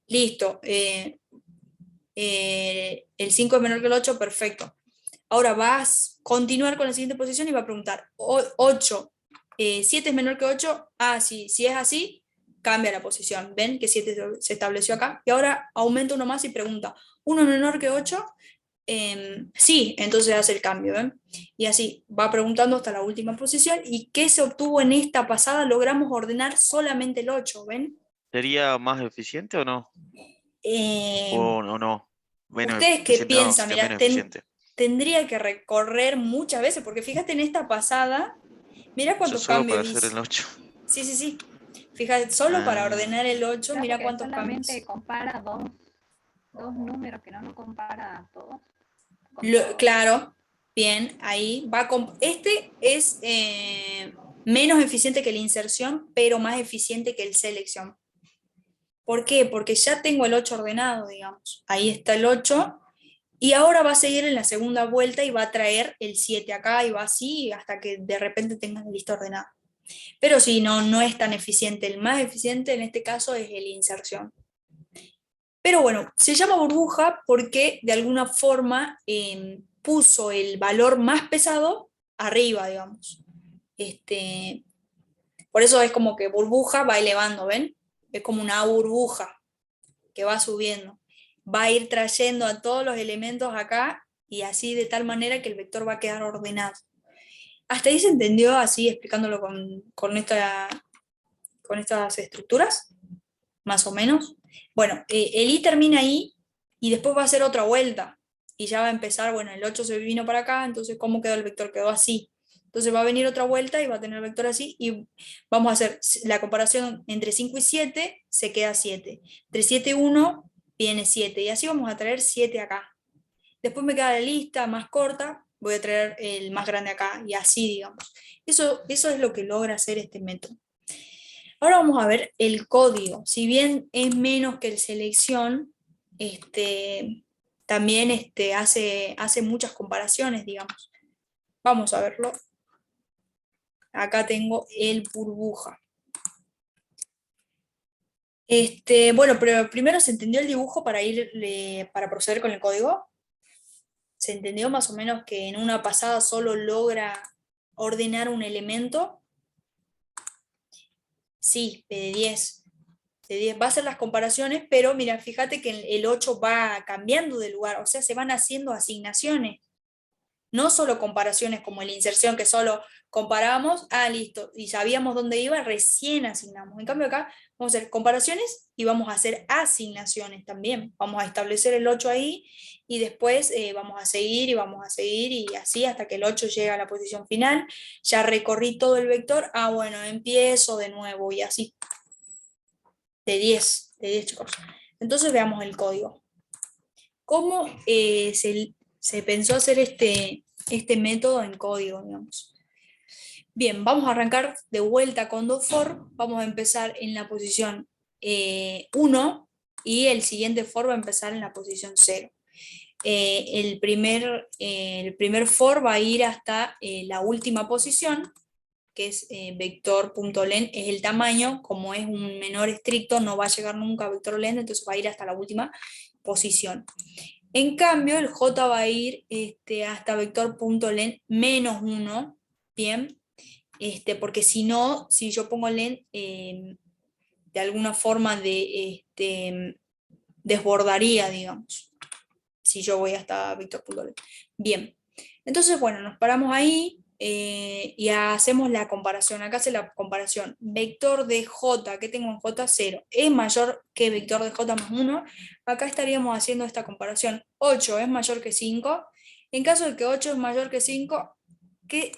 Listo, el 5 es menor que el 8, perfecto. Ahora vas a continuar con la siguiente posición y va a preguntar, 8, 7 es menor que 8, sí, si es así, cambia la posición. ¿Ven que 7 se estableció acá? Y ahora aumenta uno más y pregunta, ¿1 es menor que 8? Sí, entonces hace el cambio, ¿ven? Y así va preguntando hasta la última posición. ¿Y qué se obtuvo en esta pasada? Logramos ordenar solamente el 8, ¿ven? ¿Sería más eficiente o no? ¿O no? Menos ¿Ustedes qué eficiente, no, piensan? sería Mirá, menos eficiente. tendría que recorrer muchas veces, porque fíjate en esta pasada, mira Eso cuántos solo cambios para hacer hice. el 8. Sí. Fíjate, solo para ordenar el 8, Creo mira que cuántos solamente cambios. compara dos números, que no compara a todos. Claro, bien, ahí va. Este es menos eficiente que la inserción, pero más eficiente que el selección. ¿Por qué? Porque ya tengo el 8 ordenado, digamos. Ahí está el 8. Y ahora va a seguir en la segunda vuelta y va a traer el 7 acá y va así hasta que de repente tengas la lista ordenada. Pero sí, no es tan eficiente. El más eficiente en este caso es el inserción. Pero bueno, se llama burbuja porque de alguna forma puso el valor más pesado arriba, digamos. Por eso es como que burbuja va elevando, ¿ven? Es como una burbuja que va subiendo. Va a ir trayendo a todos los elementos acá y así de tal manera que el vector va a quedar ordenado. ¿Hasta ahí se entendió así explicándolo con estas estructuras? Más o menos. Bueno, el i termina ahí y después va a hacer otra vuelta. Y ya va a empezar, bueno, el 8 se vino para acá, entonces ¿cómo quedó el vector? Quedó así. Entonces va a venir otra vuelta y va a tener el vector así y vamos a hacer la comparación entre 5 y 7, se queda 7. Entre 7 y 1 viene 7 y así vamos a traer 7 acá. Después me queda la lista más corta, voy a traer el más grande acá y así, digamos. Eso es lo que logra hacer este método. Ahora vamos a ver el código. Si bien es menos que el selección, también hace muchas comparaciones, digamos. Vamos a verlo. Acá tengo el burbuja. Bueno, pero primero se entendió el dibujo para proceder con el código. Se entendió más o menos que en una pasada solo logra ordenar un elemento. Sí, PD10. Va a hacer las comparaciones, pero mira, fíjate que el 8 va cambiando de lugar, o sea, se van haciendo asignaciones. No solo comparaciones como la inserción, que solo comparamos, listo, y sabíamos dónde iba, recién asignamos. En cambio acá vamos a hacer comparaciones y vamos a hacer asignaciones también. Vamos a establecer el 8 ahí y después vamos a seguir y así hasta que el 8 llega a la posición final. Ya recorrí todo el vector, bueno, empiezo de nuevo y así. De 10 chicos. Entonces veamos el código. ¿Cómo se pensó hacer este este método en código, digamos. Bien, vamos a arrancar de vuelta con dos for. Vamos a empezar en la posición 1 y el siguiente for va a empezar en la posición 0. El primer for va a ir hasta la última posición, que es vector.len, es el tamaño. Como es un menor estricto, no va a llegar nunca a vector len, entonces va a ir hasta la última posición. En cambio, el j va a ir hasta vector.len menos 1, ¿bien? Porque si no, si yo pongo len, de alguna forma desbordaría, digamos, si yo voy hasta vector.len. Bien, entonces, bueno, nos paramos ahí y hacemos la comparación. Acá hace la comparación. Vector de j, ¿qué tengo en j? 0. ¿Es mayor que vector de j más 1? Acá estaríamos haciendo esta comparación. 8 es mayor que 5. En caso de que 8 es mayor que 5, ¿qué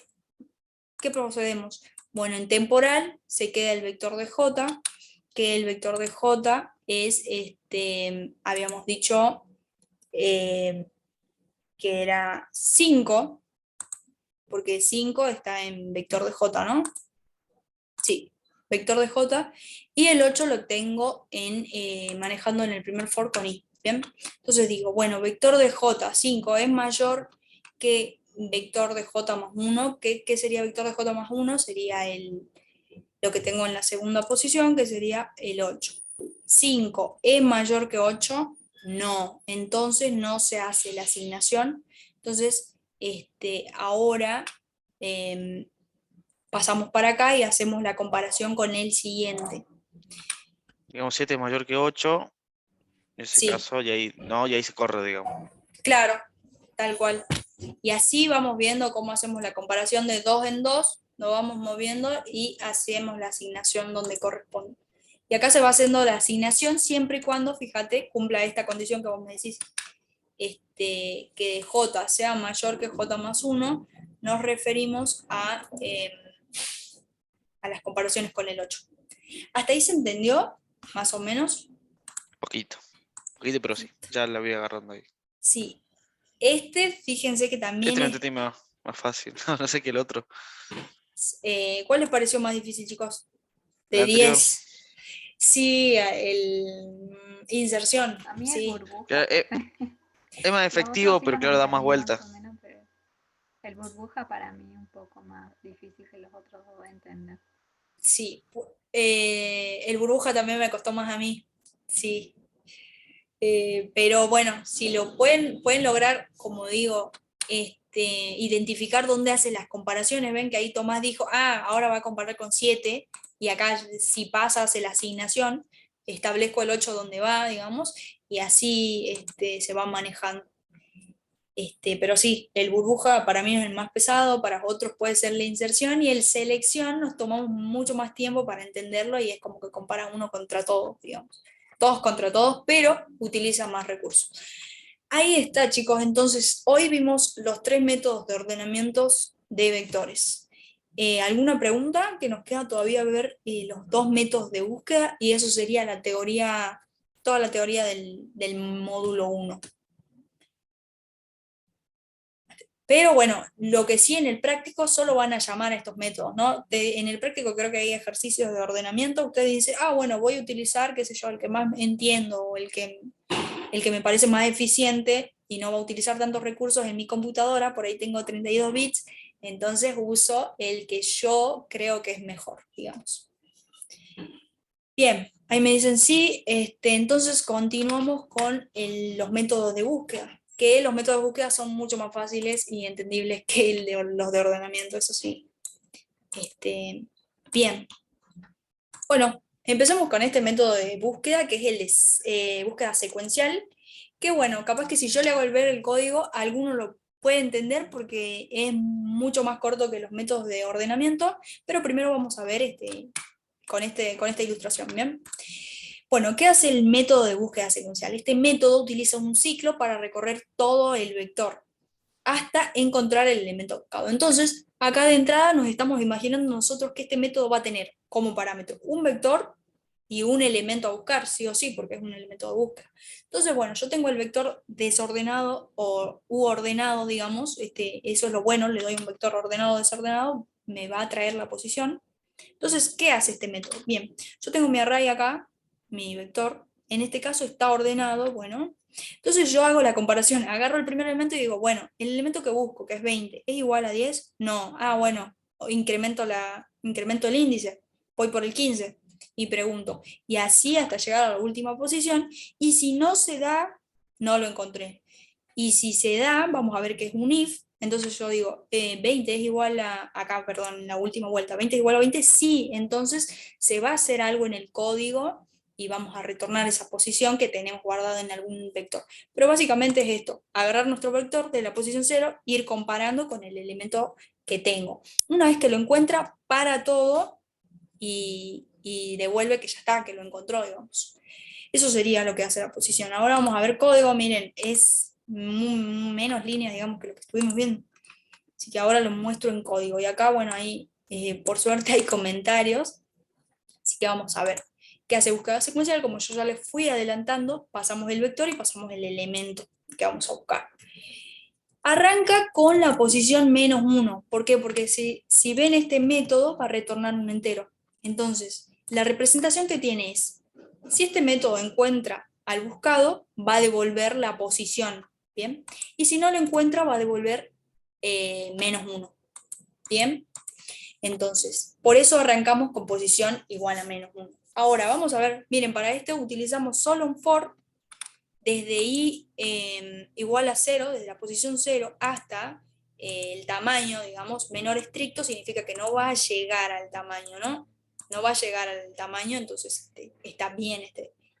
procedemos? Bueno, en temporal se queda el vector de j, que el vector de j es, habíamos dicho que era 5, porque 5 está en vector de j, ¿no? Sí, vector de j, y el 8 lo tengo manejando en el primer for con i, ¿bien? Entonces digo, bueno, vector de j, 5, es mayor que vector de j más 1. ¿Qué sería vector de j más 1? Sería lo que tengo en la segunda posición, que sería el 8. 5 es mayor que 8, no, entonces no se hace la asignación. Entonces, ahora pasamos para acá y hacemos la comparación con el siguiente. Digamos, 7 es mayor que 8, en ese Sí. caso, y ahí se corre, digamos. Claro, tal cual. Y así vamos viendo cómo hacemos la comparación de 2 en 2, nos vamos moviendo y hacemos la asignación donde corresponde. Y acá se va haciendo la asignación siempre y cuando, fíjate, cumpla esta condición que vos me decís, que j sea mayor que j más 1, nos referimos a las comparaciones con el 8. ¿Hasta ahí se entendió? Más o menos. Poquito, pero sí, ya la voy agarrando ahí. Sí. Fíjense que también... Lo entendí más fácil, no sé que el otro. ¿Cuál les pareció más difícil, chicos? De El anterior. 10. Sí, inserción. A mí sí. el burbuja. Es más efectivo, pero claro, da más vueltas. El burbuja para mí es un poco más difícil que los otros dos de entender. Sí, el burbuja también me costó más a mí, sí. Pero bueno, si lo pueden lograr, como digo, identificar dónde hace las comparaciones. Ven que ahí Tomás dijo, ahora va a comparar con 7, y acá si pasa hace la asignación, establezco el 8 donde va, digamos, y así se va manejando. Pero sí, el burbuja para mí es el más pesado, para otros puede ser la inserción, y el selección nos tomamos mucho más tiempo para entenderlo, y es como que compara uno contra todos, digamos. Todos contra todos, pero utiliza más recursos. Ahí está, chicos. Entonces, hoy vimos los 3 métodos de ordenamientos de vectores. ¿Alguna pregunta? Que nos queda todavía ver los 2 métodos de búsqueda, y eso sería la teoría, toda la teoría del módulo 1. Pero bueno, lo que sí en el práctico solo van a llamar a estos métodos, ¿no? En el práctico creo que hay ejercicios de ordenamiento. Usted dice, bueno, voy a utilizar, qué sé yo, el que más entiendo, o el que me parece más eficiente y no va a utilizar tantos recursos en mi computadora. Por ahí tengo 32 bits, entonces uso el que yo creo que es mejor, digamos. Bien, ahí me dicen sí. Entonces continuamos con los métodos de búsqueda, que los métodos de búsqueda son mucho más fáciles y entendibles que los de ordenamiento, eso sí. Bien. Bueno, empecemos con este método de búsqueda, que es el de búsqueda secuencial, que bueno, capaz que si yo le hago ver el código, alguno lo puede entender porque es mucho más corto que los métodos de ordenamiento, pero primero vamos a ver con esta ilustración, ¿bien? Bueno, ¿qué hace el método de búsqueda secuencial? Este método utiliza un ciclo para recorrer todo el vector hasta encontrar el elemento buscado. Entonces, acá de entrada nos estamos imaginando nosotros que este método va a tener como parámetro un vector y un elemento a buscar, sí o sí, porque es un elemento de búsqueda. Entonces, bueno, yo tengo el vector desordenado o u ordenado, digamos, eso es lo bueno, le doy un vector ordenado o desordenado, me va a traer la posición. Entonces, ¿qué hace este método? Bien, yo tengo mi array acá, mi vector, en este caso está ordenado, bueno, entonces yo hago la comparación, agarro el primer elemento y digo, bueno, el elemento que busco, que es 20, ¿es igual a 10? No, bueno, incremento el índice, voy por el 15 y pregunto, y así hasta llegar a la última posición, y si no se da, no lo encontré. Y si se da, vamos a ver que es un if, entonces yo digo, 20 es igual a, acá, perdón, la última vuelta, 20 es igual a 20, sí, entonces se va a hacer algo en el código y vamos a retornar esa posición que tenemos guardada en algún vector. Pero básicamente es esto, agarrar nuestro vector de la posición 0, ir comparando con el elemento que tengo. Una vez que lo encuentra, para todo y devuelve que ya está, que lo encontró, digamos. Eso sería lo que hace la posición. Ahora vamos a ver código, miren, es menos líneas, digamos, que lo que estuvimos viendo. Así que ahora lo muestro en código. Y acá, bueno, ahí por suerte hay comentarios. Así que vamos a ver qué hace búsqueda secuencial. Como yo ya les fui adelantando, pasamos el vector y pasamos el elemento que vamos a buscar. Arranca con la posición -1. ¿Por qué? Porque si ven este método va a retornar un entero. Entonces, la representación que tiene es, si este método encuentra al buscado, va a devolver la posición, ¿bien? Y si no lo encuentra, va a devolver -1, ¿bien? Entonces, por eso arrancamos con posición igual a -1. Ahora, vamos a ver, miren, para esto utilizamos solo un for, desde i igual a 0, desde la posición 0 hasta el tamaño, digamos, menor estricto, significa que no va a llegar al tamaño, ¿no? No va a llegar al tamaño, entonces está bien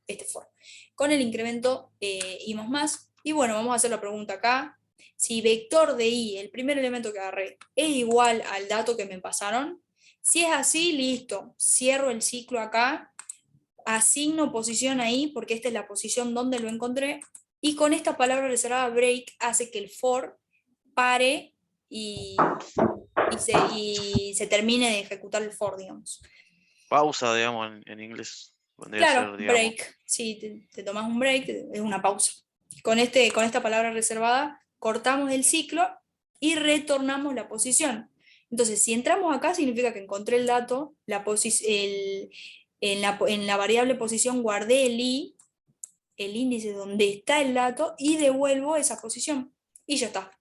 este for. Con el incremento i más, y bueno, vamos a hacer la pregunta acá. Si vector de i, el primer elemento que agarré, es igual al dato que me pasaron, si es así, listo, cierro el ciclo acá, asigno posición ahí, porque esta es la posición donde lo encontré, y con esta palabra reservada break hace que el for pare y se termine de ejecutar el for, digamos. Pausa, digamos, en inglés. Vendría a Claro, ser, digamos. break, si te tomas un break, es una pausa. Con esta palabra reservada cortamos el ciclo y retornamos la posición. Entonces, si entramos acá, significa que encontré el dato, en la variable posición guardé el i, el índice donde está el dato, y devuelvo esa posición. Y ya está.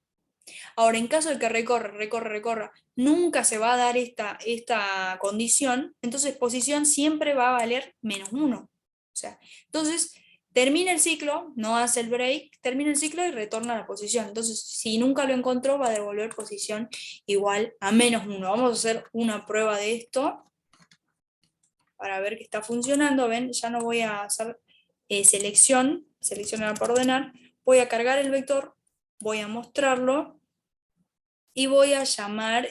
Ahora, en caso de que recorra, nunca se va a dar esta condición, entonces posición siempre va a valer -1. O sea, entonces termina el ciclo, no hace el break, termina el ciclo y retorna a la posición. Entonces, si nunca lo encontró, va a devolver posición igual a -1. Vamos a hacer una prueba de esto para ver que está funcionando. Ven, ya no voy a hacer seleccionar por ordenar, voy a cargar el vector, voy a mostrarlo y voy a llamar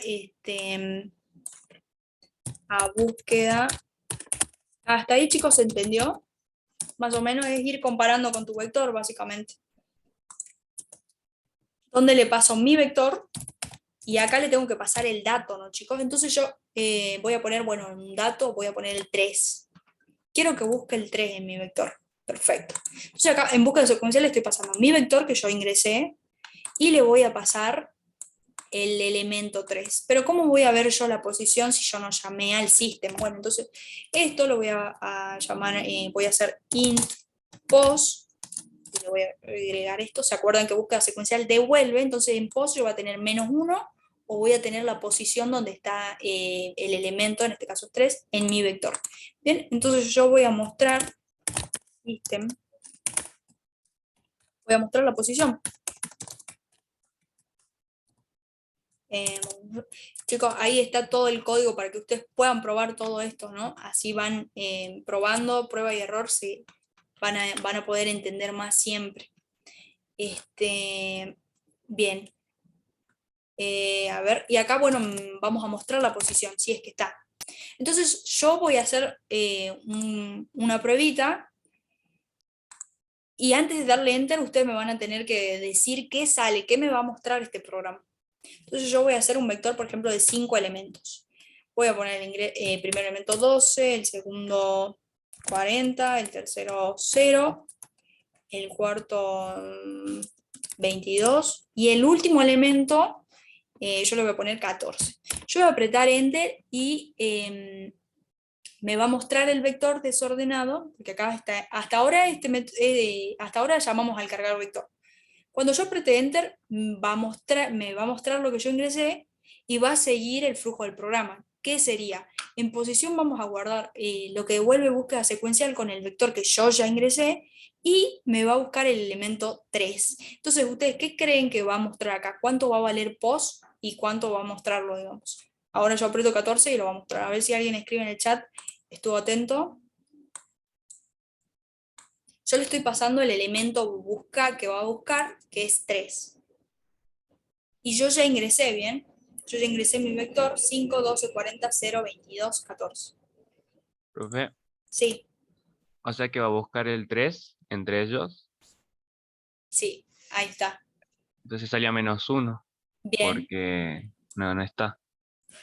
a búsqueda. Hasta ahí, chicos, ¿se entendió? Más o menos es ir comparando con tu vector, básicamente. ¿Dónde le paso mi vector? Y acá le tengo que pasar el dato, ¿no, chicos? Entonces yo voy a poner, bueno, un dato, voy a poner el 3. Quiero que busque el 3 en mi vector. Perfecto. Entonces acá en búsqueda secuencial le estoy pasando mi vector que yo ingresé y le voy a pasar el elemento 3. Pero ¿cómo voy a ver yo la posición si yo no llamé al system? Bueno, entonces esto lo voy a llamar, voy a hacer int pos, le voy a agregar esto. ¿Se acuerdan que búsqueda secuencial devuelve? Entonces en pos yo voy a tener -1 o voy a tener la posición donde está el elemento, en este caso 3, en mi vector. Bien, entonces yo voy a mostrar system, voy a mostrar la posición. Chicos, ahí está todo el código para que ustedes puedan probar todo esto, ¿no? Así van probando, prueba y error, sí, van a poder entender más siempre. Bien. A ver, y acá, bueno, vamos a mostrar la posición, si es que está. Entonces yo voy a hacer una pruebita, y antes de darle enter, ustedes me van a tener que decir qué sale, qué me va a mostrar este programa. Entonces yo voy a hacer un vector, por ejemplo, de 5 elementos. Voy a poner el primer elemento 12, el segundo 40, el tercero 0, el cuarto 22, y el último elemento yo le voy a poner 14. Yo voy a apretar Enter y me va a mostrar el vector desordenado, porque acá está, hasta ahora llamamos al cargar vector. Cuando yo apriete Enter, me va a mostrar lo que yo ingresé y va a seguir el flujo del programa. ¿Qué sería? En posición vamos a guardar lo que devuelve búsqueda secuencial con el vector que yo ya ingresé, y me va a buscar el elemento 3. Entonces, ¿ustedes qué creen que va a mostrar acá? ¿Cuánto va a valer POS y cuánto va a mostrarlo, digamos? Ahora yo aprieto 14 y lo va a mostrar. A ver si alguien escribe en el chat, estuvo atento. Yo le estoy pasando el elemento busca que va a buscar, que es 3. Y yo ya ingresé, ¿bien? Yo ya ingresé mi vector 5, 12, 40, 0, 22, 14. Profe, Sí, o sea que va a buscar el 3 entre ellos, sí, ahí está. entonces salía -1, Bien, porque no está.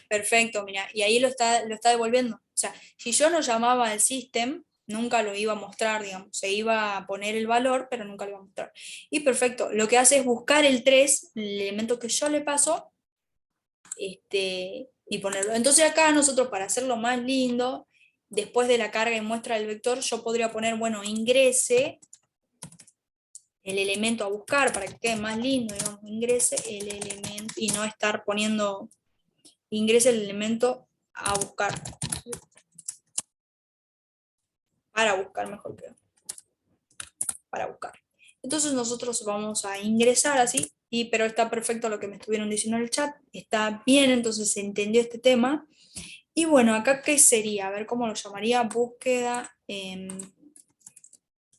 perfecto, mira, y ahí lo está devolviendo. O sea, si yo no llamaba al system, nunca lo iba a mostrar, digamos, se iba a poner el valor, pero nunca lo iba a mostrar. Y perfecto, lo que hace es buscar el 3, el elemento que yo le paso, y ponerlo. Entonces acá nosotros, para hacerlo más lindo, después de la carga y muestra del vector, yo podría poner, bueno, ingrese el elemento a buscar, para que quede más lindo, digamos, ingrese el elemento, y no estar poniendo, ingrese el elemento a buscar. Para buscar, mejor que para buscar. Entonces nosotros vamos a ingresar así, pero está perfecto lo que me estuvieron diciendo en el chat, está bien, entonces se entendió este tema. Y bueno, acá ¿qué sería? A ver cómo lo llamaría, búsqueda.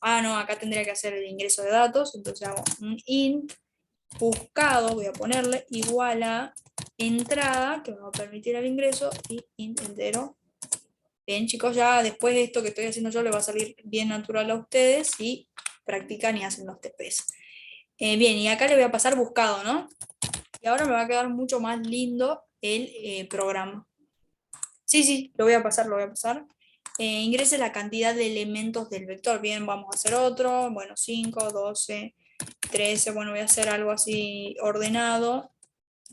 No, acá tendría que hacer el ingreso de datos, entonces hago un int buscado, voy a ponerle igual a entrada, que me va a permitir el ingreso, y int entero. Bien, chicos, ya después de esto que estoy haciendo yo le va a salir bien natural a ustedes si practican y hacen los TPs. Bien, y acá le voy a pasar buscado, ¿no? Y ahora me va a quedar mucho más lindo el programa. Sí, lo voy a pasar, ingrese la cantidad de elementos del vector. Bien, vamos a hacer otro. Bueno, 5, 12, 13. Bueno, voy a hacer algo así ordenado.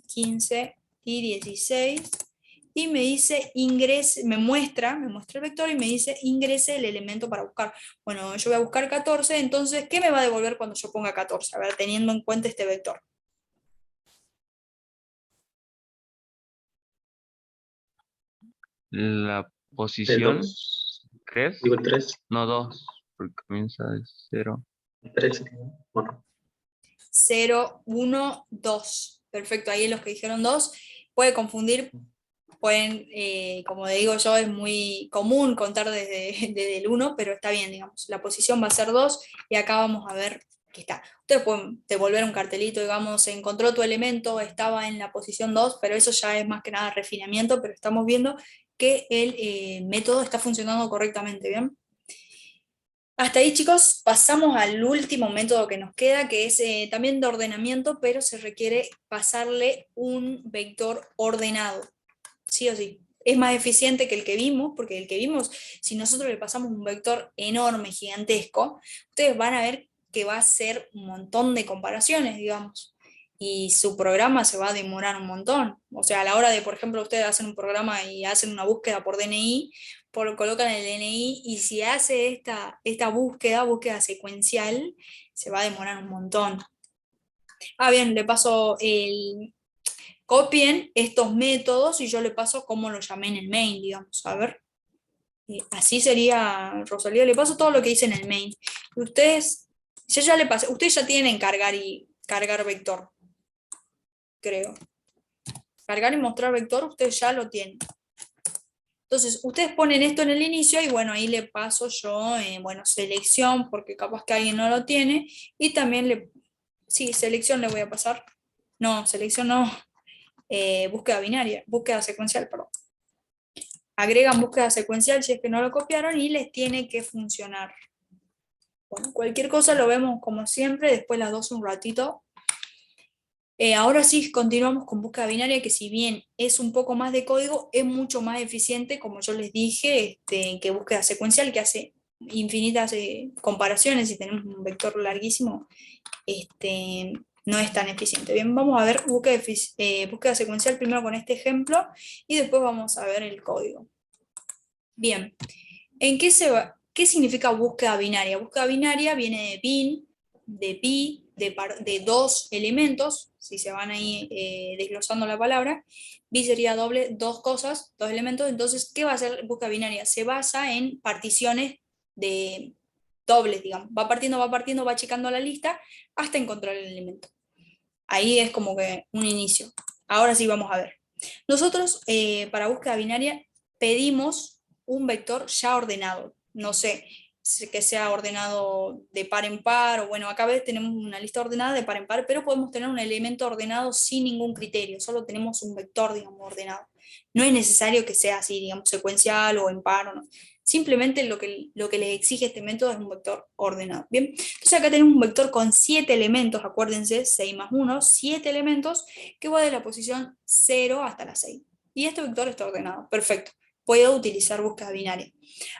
15 y 16. Y me dice ingrese, me muestra el vector y me dice ingrese el elemento para buscar. Bueno, yo voy a buscar 14, entonces, ¿qué me va a devolver cuando yo ponga 14? A ver, teniendo en cuenta este vector. La posición, 3, Digo el 3. no 2, porque comienza de 0. 3. Bueno. 0, 1, 2. Perfecto, ahí los que dijeron 2. Puede confundir, pueden, como digo yo, es muy común contar desde el 1, pero está bien, digamos. La posición va a ser 2 y acá vamos a ver que está. Ustedes pueden devolver un cartelito, digamos, se encontró tu elemento, estaba en la posición 2, pero eso ya es más que nada refinamiento, pero estamos viendo que el método está funcionando correctamente, ¿bien? Hasta ahí, chicos, pasamos al último método que nos queda, que es también de ordenamiento, pero se requiere pasarle un vector ordenado, sí o sí. Es más eficiente que el que vimos, porque el que vimos, si nosotros le pasamos un vector enorme, gigantesco, ustedes van a ver que va a ser un montón de comparaciones, digamos, y su programa se va a demorar un montón. O sea, a la hora de, por ejemplo, ustedes hacen un programa y hacen una búsqueda por DNI, colocan el DNI, y si hace esta búsqueda secuencial, se va a demorar un montón. Bien, le paso copien estos métodos y yo le paso cómo lo llamé en el main, digamos, a ver. Así sería, Rosalía, le paso todo lo que hice en el main. Ustedes, yo ya le pasé, ustedes ya tienen cargar vector, creo. Cargar y mostrar vector, ustedes ya lo tienen. Entonces, ustedes ponen esto en el inicio y bueno, ahí le paso yo, selección, porque capaz que alguien no lo tiene, y también selección le voy a pasar. No, selección no, búsqueda binaria, búsqueda secuencial, perdón. Agregan búsqueda secuencial si es que no lo copiaron y les tiene que funcionar. Bueno, cualquier cosa lo vemos como siempre, después las dos un ratito. Ahora sí, continuamos con búsqueda binaria, que si bien es un poco más de código, es mucho más eficiente, como yo les dije, que búsqueda secuencial, que hace infinitas comparaciones y tenemos un vector larguísimo, no es tan eficiente. Bien, vamos a ver búsqueda secuencial primero con este ejemplo y después vamos a ver el código. Bien, ¿qué significa búsqueda binaria? Búsqueda binaria viene de bin, de pi, de dos elementos, si se van ahí desglosando la palabra. Bi sería doble, dos cosas, dos elementos. Entonces, ¿qué va a ser búsqueda binaria? Se basa en particiones de dobles, digamos. Va partiendo, va achicando la lista hasta encontrar el elemento. Ahí es como que un inicio. Ahora sí vamos a ver. Nosotros para búsqueda binaria pedimos un vector ya ordenado. No sé, que sea ordenado de par en par, o bueno, acá tenemos una lista ordenada de par en par, pero podemos tener un elemento ordenado sin ningún criterio, solo tenemos un vector, digamos, ordenado. No es necesario que sea así, digamos, secuencial o en par o no. Simplemente lo que les exige este método es un vector ordenado. Bien, entonces acá tenemos un vector con 7 elementos, acuérdense, 6 más 1, 7 elementos, que va de la posición 0 hasta la 6. Y este vector está ordenado, perfecto. Puedo utilizar búsqueda binaria.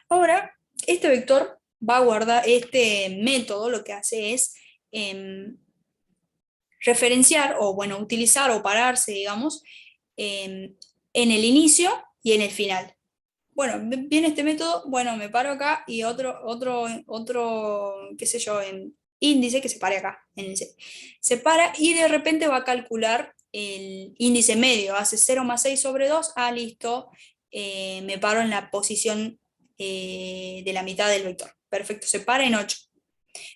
Ahora, este vector va a guardar, este método lo que hace es referenciar, o bueno, utilizar o pararse, digamos, en el inicio y en el final. Bueno, viene este método, bueno, me paro acá y otro, qué sé yo, en índice que se pare acá, se para y de repente va a calcular el índice medio, hace 0 más 6 sobre 2, listo, me paro en la posición de la mitad del vector. Perfecto, se para en 8.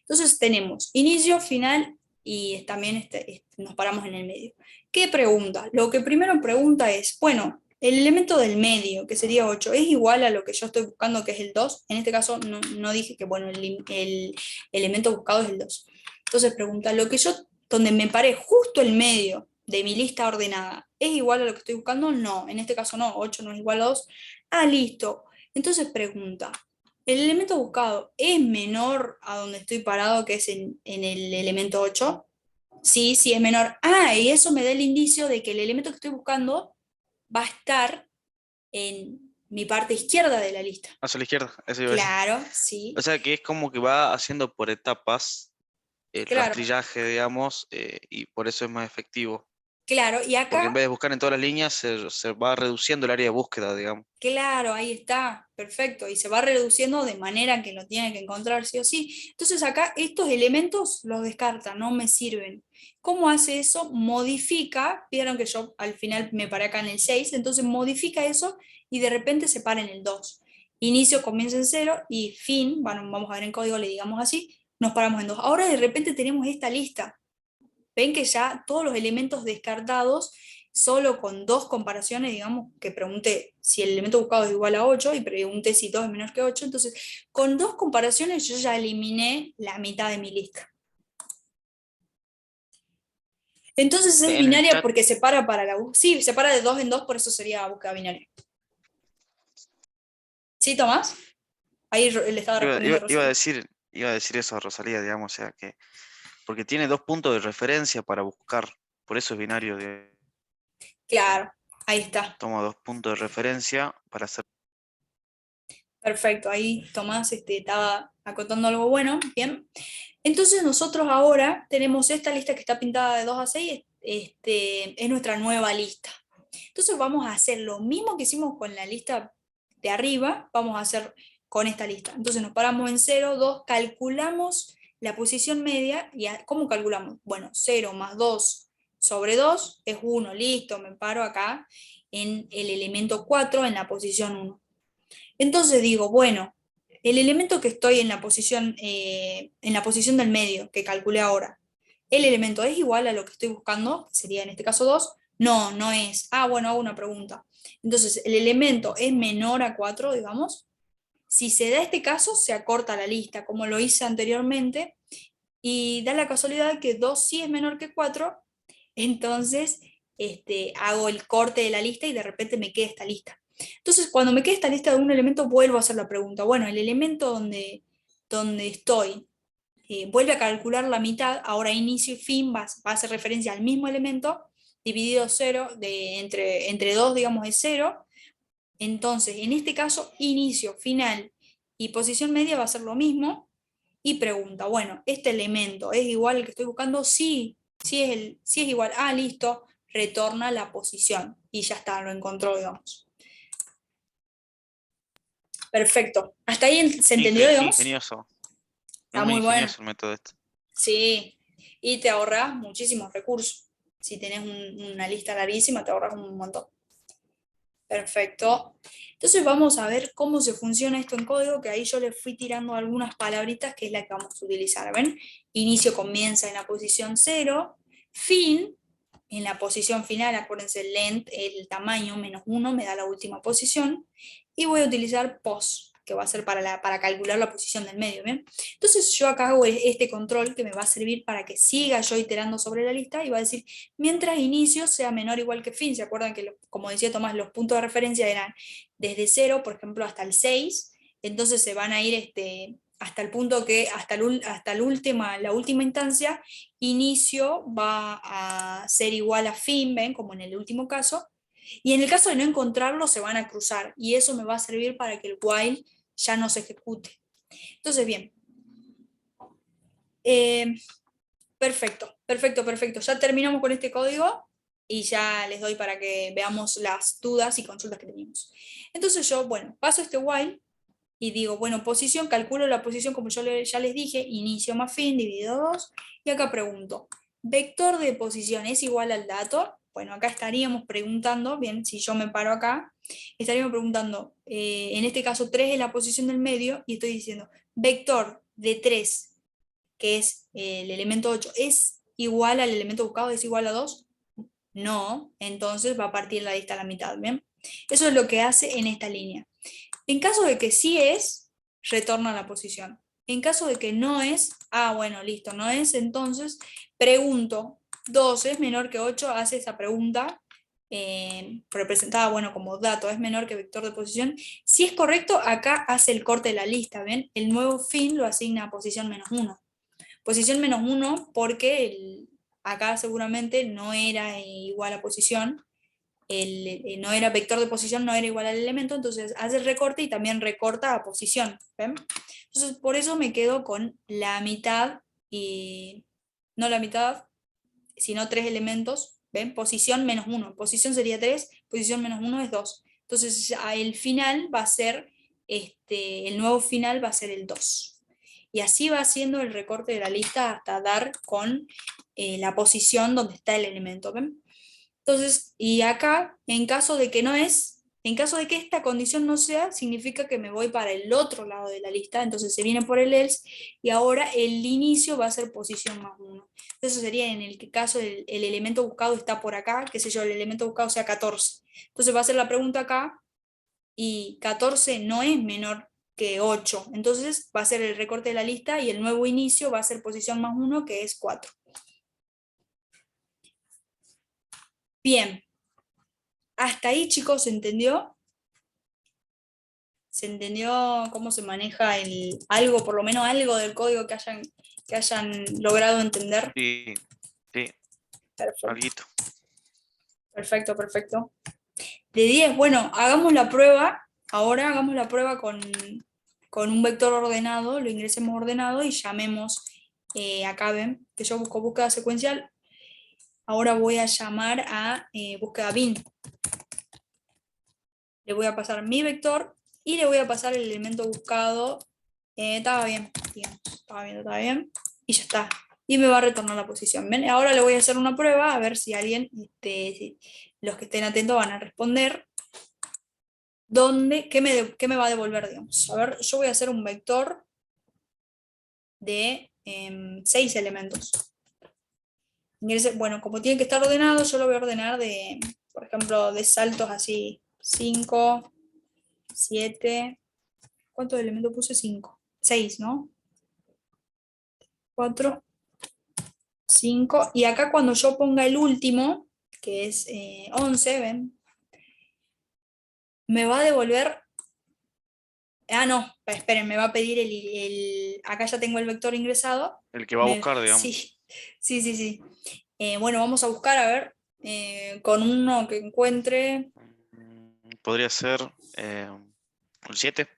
Entonces tenemos inicio, final y también nos paramos en el medio. ¿Qué pregunta? Lo que primero pregunta es, bueno, el elemento del medio, que sería 8, ¿es igual a lo que yo estoy buscando, que es el 2? En este caso no dije que bueno, el elemento buscado es el 2. Entonces pregunta, donde me paré justo el medio de mi lista ordenada, ¿es igual a lo que estoy buscando? No, en este caso no, 8 no es igual a 2. Listo. Entonces pregunta, ¿el elemento buscado es menor a donde estoy parado, que es en el elemento 8? Sí, sí es menor. Y eso me da el indicio de que el elemento que estoy buscando va a estar en mi parte izquierda de la lista. Hacia la izquierda, eso iba a decir. Claro, sí. O sea que es como que va haciendo por etapas el Claro. rastrillaje, digamos, y por eso es más efectivo. Claro, y Porque en acá, vez de buscar en todas las líneas, se va reduciendo el área de búsqueda, digamos. claro, ahí está, perfecto, y se va reduciendo de manera que lo tiene que encontrar sí o sí. Entonces acá estos elementos los descarta, no me sirven. ¿Cómo hace eso? Modifica, vieron que yo al final me paré acá en el 6, entonces modifica eso y de repente se para en el 2. Inicio comienza en 0 y fin, bueno, vamos a ver en código, le digamos así, nos paramos en 2. Ahora de repente tenemos esta lista. Ven que ya todos los elementos descartados, solo con dos comparaciones, digamos, que pregunté si el elemento buscado es igual a 8 y pregunté si 2 es menor que 8, entonces con dos comparaciones yo ya eliminé la mitad de mi lista. Entonces es En el binaria chat- porque se para para la búsqueda. Sí, se para de 2 en 2, por eso sería búsqueda binaria. ¿Sí, Tomás? Ahí le estaba respondiendo a Rosalía. Iba a decir eso a Rosalía, digamos, o sea que. Porque tiene 2 puntos de referencia para buscar. Por eso es binario. Claro, ahí está. Toma 2 puntos de referencia para hacer. Perfecto, ahí Tomás estaba acotando algo bueno, bien. Entonces nosotros ahora tenemos esta lista que está pintada de 2 a 6, es nuestra nueva lista. Entonces vamos a hacer lo mismo que hicimos con la lista de arriba, vamos a hacer con esta lista. Entonces nos paramos en 0, 2, calculamos la posición media, y ¿cómo calculamos? Bueno, 0 más 2 sobre 2 es 1, listo, me paro acá en el elemento 4 en la posición 1. Entonces digo, bueno, el elemento que estoy en la posición del medio, que calculé ahora, ¿el elemento es igual a lo que estoy buscando? Que sería en este caso 2. No, no es. Bueno, hago una pregunta. Entonces, ¿el elemento es menor a 4, digamos? Si se da este caso, se acorta la lista, como lo hice anteriormente, y da la casualidad que 2 sí es menor que 4, entonces hago el corte de la lista y de repente me queda esta lista. Entonces, cuando me queda esta lista de un elemento, vuelvo a hacer la pregunta. Bueno, el elemento donde estoy vuelve a calcular la mitad, ahora inicio y fin va a hacer referencia al mismo elemento, dividido 0, entre 2, digamos, es 0. Entonces, en este caso, inicio, final Y posición media va a ser lo mismo. Y pregunta, bueno, ¿este elemento es igual al que estoy buscando? Sí, sí es igual. Ah, listo, retorna la posición. Y ya está, lo encontró, digamos. Perfecto. ¿Hasta ahí se entendió, digamos? Ingenioso. Está Es muy muy bueno. ingenioso el método este. Sí, y te ahorras muchísimos recursos. Si tenés una lista larguísima, te ahorras un montón. Perfecto. Entonces vamos a ver cómo se funciona esto en código, que ahí yo le fui tirando algunas palabritas que es la que vamos a utilizar. ¿Ven? Inicio comienza en la posición 0, fin en la posición final, acuérdense, length, el tamaño, -1, me da la última posición, y voy a utilizar pos, que va a ser para calcular la posición del medio, ¿bien? Entonces yo acá hago este control que me va a servir para que siga yo iterando sobre la lista, y va a decir, mientras inicio sea menor o igual que fin. ¿Se acuerdan que, como decía Tomás, los puntos de referencia eran desde 0, por ejemplo, hasta el 6, entonces se van a ir hasta el punto que, hasta la última instancia, inicio va a ser igual a fin, ¿ven? Como en el último caso, y en el caso de no encontrarlo se van a cruzar, y eso me va a servir para que el while ya no se ejecute. Entonces, bien. Perfecto. Ya terminamos con este código, y ya les doy para que veamos las dudas y consultas que teníamos. Entonces yo, bueno, paso este while, y digo, bueno, posición, calculo la posición como yo ya les dije, inicio más fin, dividido 2, y acá pregunto, ¿vector de posición es igual al dato? Bueno, acá estaríamos preguntando, bien, si yo me paro acá, estaríamos preguntando, en este caso 3 es la posición del medio, y estoy diciendo, vector de 3, que es el elemento 8, ¿es igual al elemento buscado, es igual a 2? No, entonces va a partir la lista a la mitad, ¿bien? Eso es lo que hace en esta línea. En caso de que sí es, retorna la posición. En caso de que no es, bueno, listo, no es, entonces pregunto, 2 es menor que 8, hace esa pregunta representada, bueno, como dato, es menor que vector de posición. Si es correcto, acá hace el corte de la lista, ¿ven? El nuevo fin lo asigna a posición -1. Posición -1 porque acá seguramente no era igual a posición, no era vector de posición, no era igual al elemento, entonces hace el recorte y también recorta a posición, ¿ven? Entonces por eso me quedo con la mitad, y no la mitad, sino 3 elementos, ¿ven? Posición -1, posición sería 3, posición -1 es 2, entonces el final va a ser, el nuevo final va a ser el 2. Y así va haciendo el recorte de la lista hasta dar con la posición donde está el elemento, ¿ven? Entonces, y acá, en caso de que no es, en caso de que esta condición no sea, significa que me voy para el otro lado de la lista, entonces se viene por el else, y ahora el inicio va a ser posición +1. Eso sería en el caso el elemento buscado está por acá, qué sé yo, el elemento buscado sea 14. Entonces va a ser la pregunta acá, y 14 no es menor que 8, entonces va a ser el recorte de la lista, y el nuevo inicio va a ser posición +1, que es 4. Bien, hasta ahí, chicos, ¿se entendió? ¿Se entendió cómo se maneja algo, por lo menos algo del código que hayan logrado entender? Sí, alguito. Perfecto. De 10, bueno, hagamos la prueba, ahora hagamos la prueba con un vector ordenado, lo ingresemos ordenado y llamemos, acá ven, que yo busco búsqueda secuencial, ahora voy a llamar a búsqueda bin. Le voy a pasar mi vector y le voy a pasar el elemento buscado. Estaba bien, digamos, estaba bien, y ya está. Y me va a retornar la posición. ¿Ven? Ahora le voy a hacer una prueba, a ver si alguien, los que estén atentos van a responder. ¿Qué me va a devolver, digamos? A ver, yo voy a hacer un vector de 6 elementos. Bueno, como tiene que estar ordenado, yo lo voy a ordenar por ejemplo, de saltos así, 5, 7, ¿cuántos elementos puse? 5, 6, ¿no? 4, 5, y acá cuando yo ponga el último, que es 11, ¿ven? Me va a devolver, no, esperen, me va a pedir acá ya tengo el vector ingresado. El que va a buscar, digamos. Sí. Bueno, vamos a buscar, a ver, con uno que encuentre. Podría ser el 7.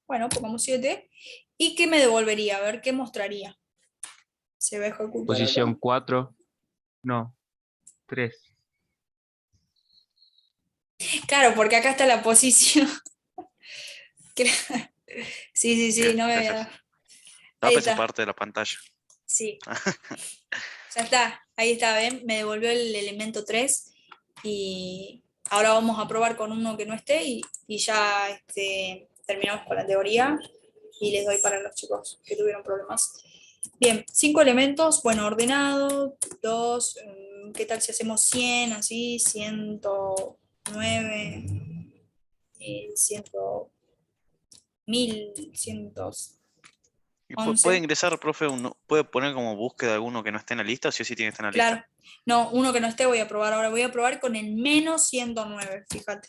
Bueno, pongamos 7. ¿Y qué me devolvería? A ver, ¿qué mostraría? Se va a ejecutar Posición acá. 4. No, 3. Claro, porque acá está la posición. Claro. Sí, Bien, no me había gracias. dado. No, Ahí pues es está. parte de la pantalla. Sí. Ya está, ahí está, ¿ven? Me devolvió el elemento 3 y ahora vamos a probar con uno que no esté y ya terminamos con la teoría y les doy para los chicos que tuvieron problemas. Bien, 5 elementos, bueno, ordenado, 2, ¿qué tal si hacemos 100 así? 109, 100, 1100. ¿Y puede ingresar, profe, puede poner como búsqueda alguno que no esté en la lista o sí o sí tiene que estar en la Claro, lista? no, uno que no esté voy a probar ahora, voy a probar con el menos 109, fíjate.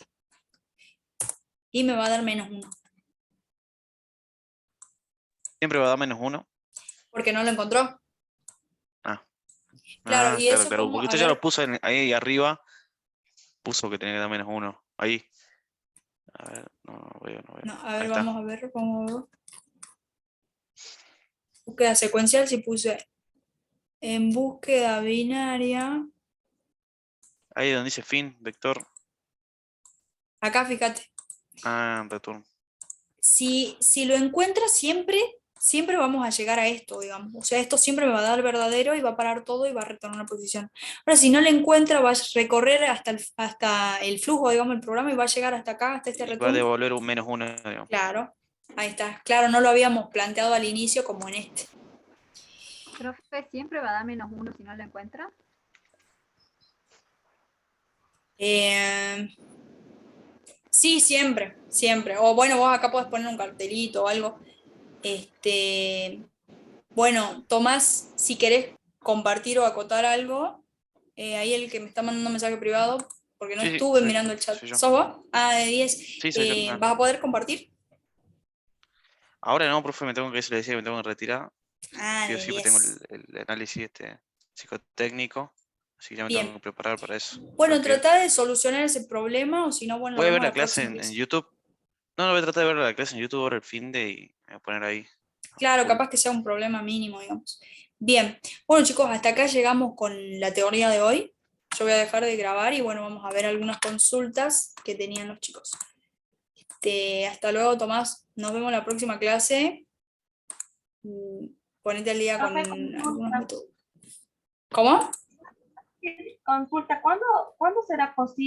Y me va a dar -1, Siempre va a dar -1. porque no lo encontró. Ah, Claro, y claro, eso claro. Un como, a poquito ya lo ver, puso ahí arriba. Puso que tenía que dar -1. Ahí. A ver, no veo. no, a Ahí ver, está. vamos a ver, búsqueda secuencial, si puse en búsqueda binaria, Ahí donde dice fin, vector. acá fíjate, Return. si lo encuentra siempre vamos a llegar a esto, digamos. O sea, esto siempre me va a dar verdadero y va a parar todo y va a retornar una posición. Ahora, si no lo encuentra, va a recorrer hasta el flujo, digamos, el programa y va a llegar hasta acá, hasta este Y va a return. devolver un -1, digamos. Claro, ahí está. Claro, no lo habíamos planteado al inicio como en este. Profe, ¿siempre va a dar -1 si no lo encuentra? Sí, siempre. O bueno, vos acá podés poner un cartelito o algo. Bueno, Tomás, si querés compartir o acotar algo, ahí el que me está mandando mensaje privado, porque no Sí, estuve mirando el chat. soy yo. ¿Sos vos? De 10. Sí, soy yo. ¿Vas a poder compartir? Ahora no, profe, me tengo que, se le decía que me tengo que retirar. Sí o De sí, porque tengo 10. el análisis psicotécnico. Así que ya me tengo Bien. que preparar para eso. Bueno, Porque trata de solucionar ese problema, o si no, bueno, lo voy a ver vemos la la clase próxima en clase. YouTube. No, voy a tratar de ver la clase en YouTube ahora el fin de y me voy a poner ahí. Claro, Full. capaz que sea un problema mínimo, digamos. Bien, bueno chicos, hasta acá llegamos con la teoría de hoy. Yo voy a dejar de grabar y bueno, vamos a ver algunas consultas que tenían los chicos. Hasta luego, Tomás. Nos vemos en la próxima clase. Ponete al día con Profe, algunos métodos. ¿Cómo? consulta, ¿cuándo será posible?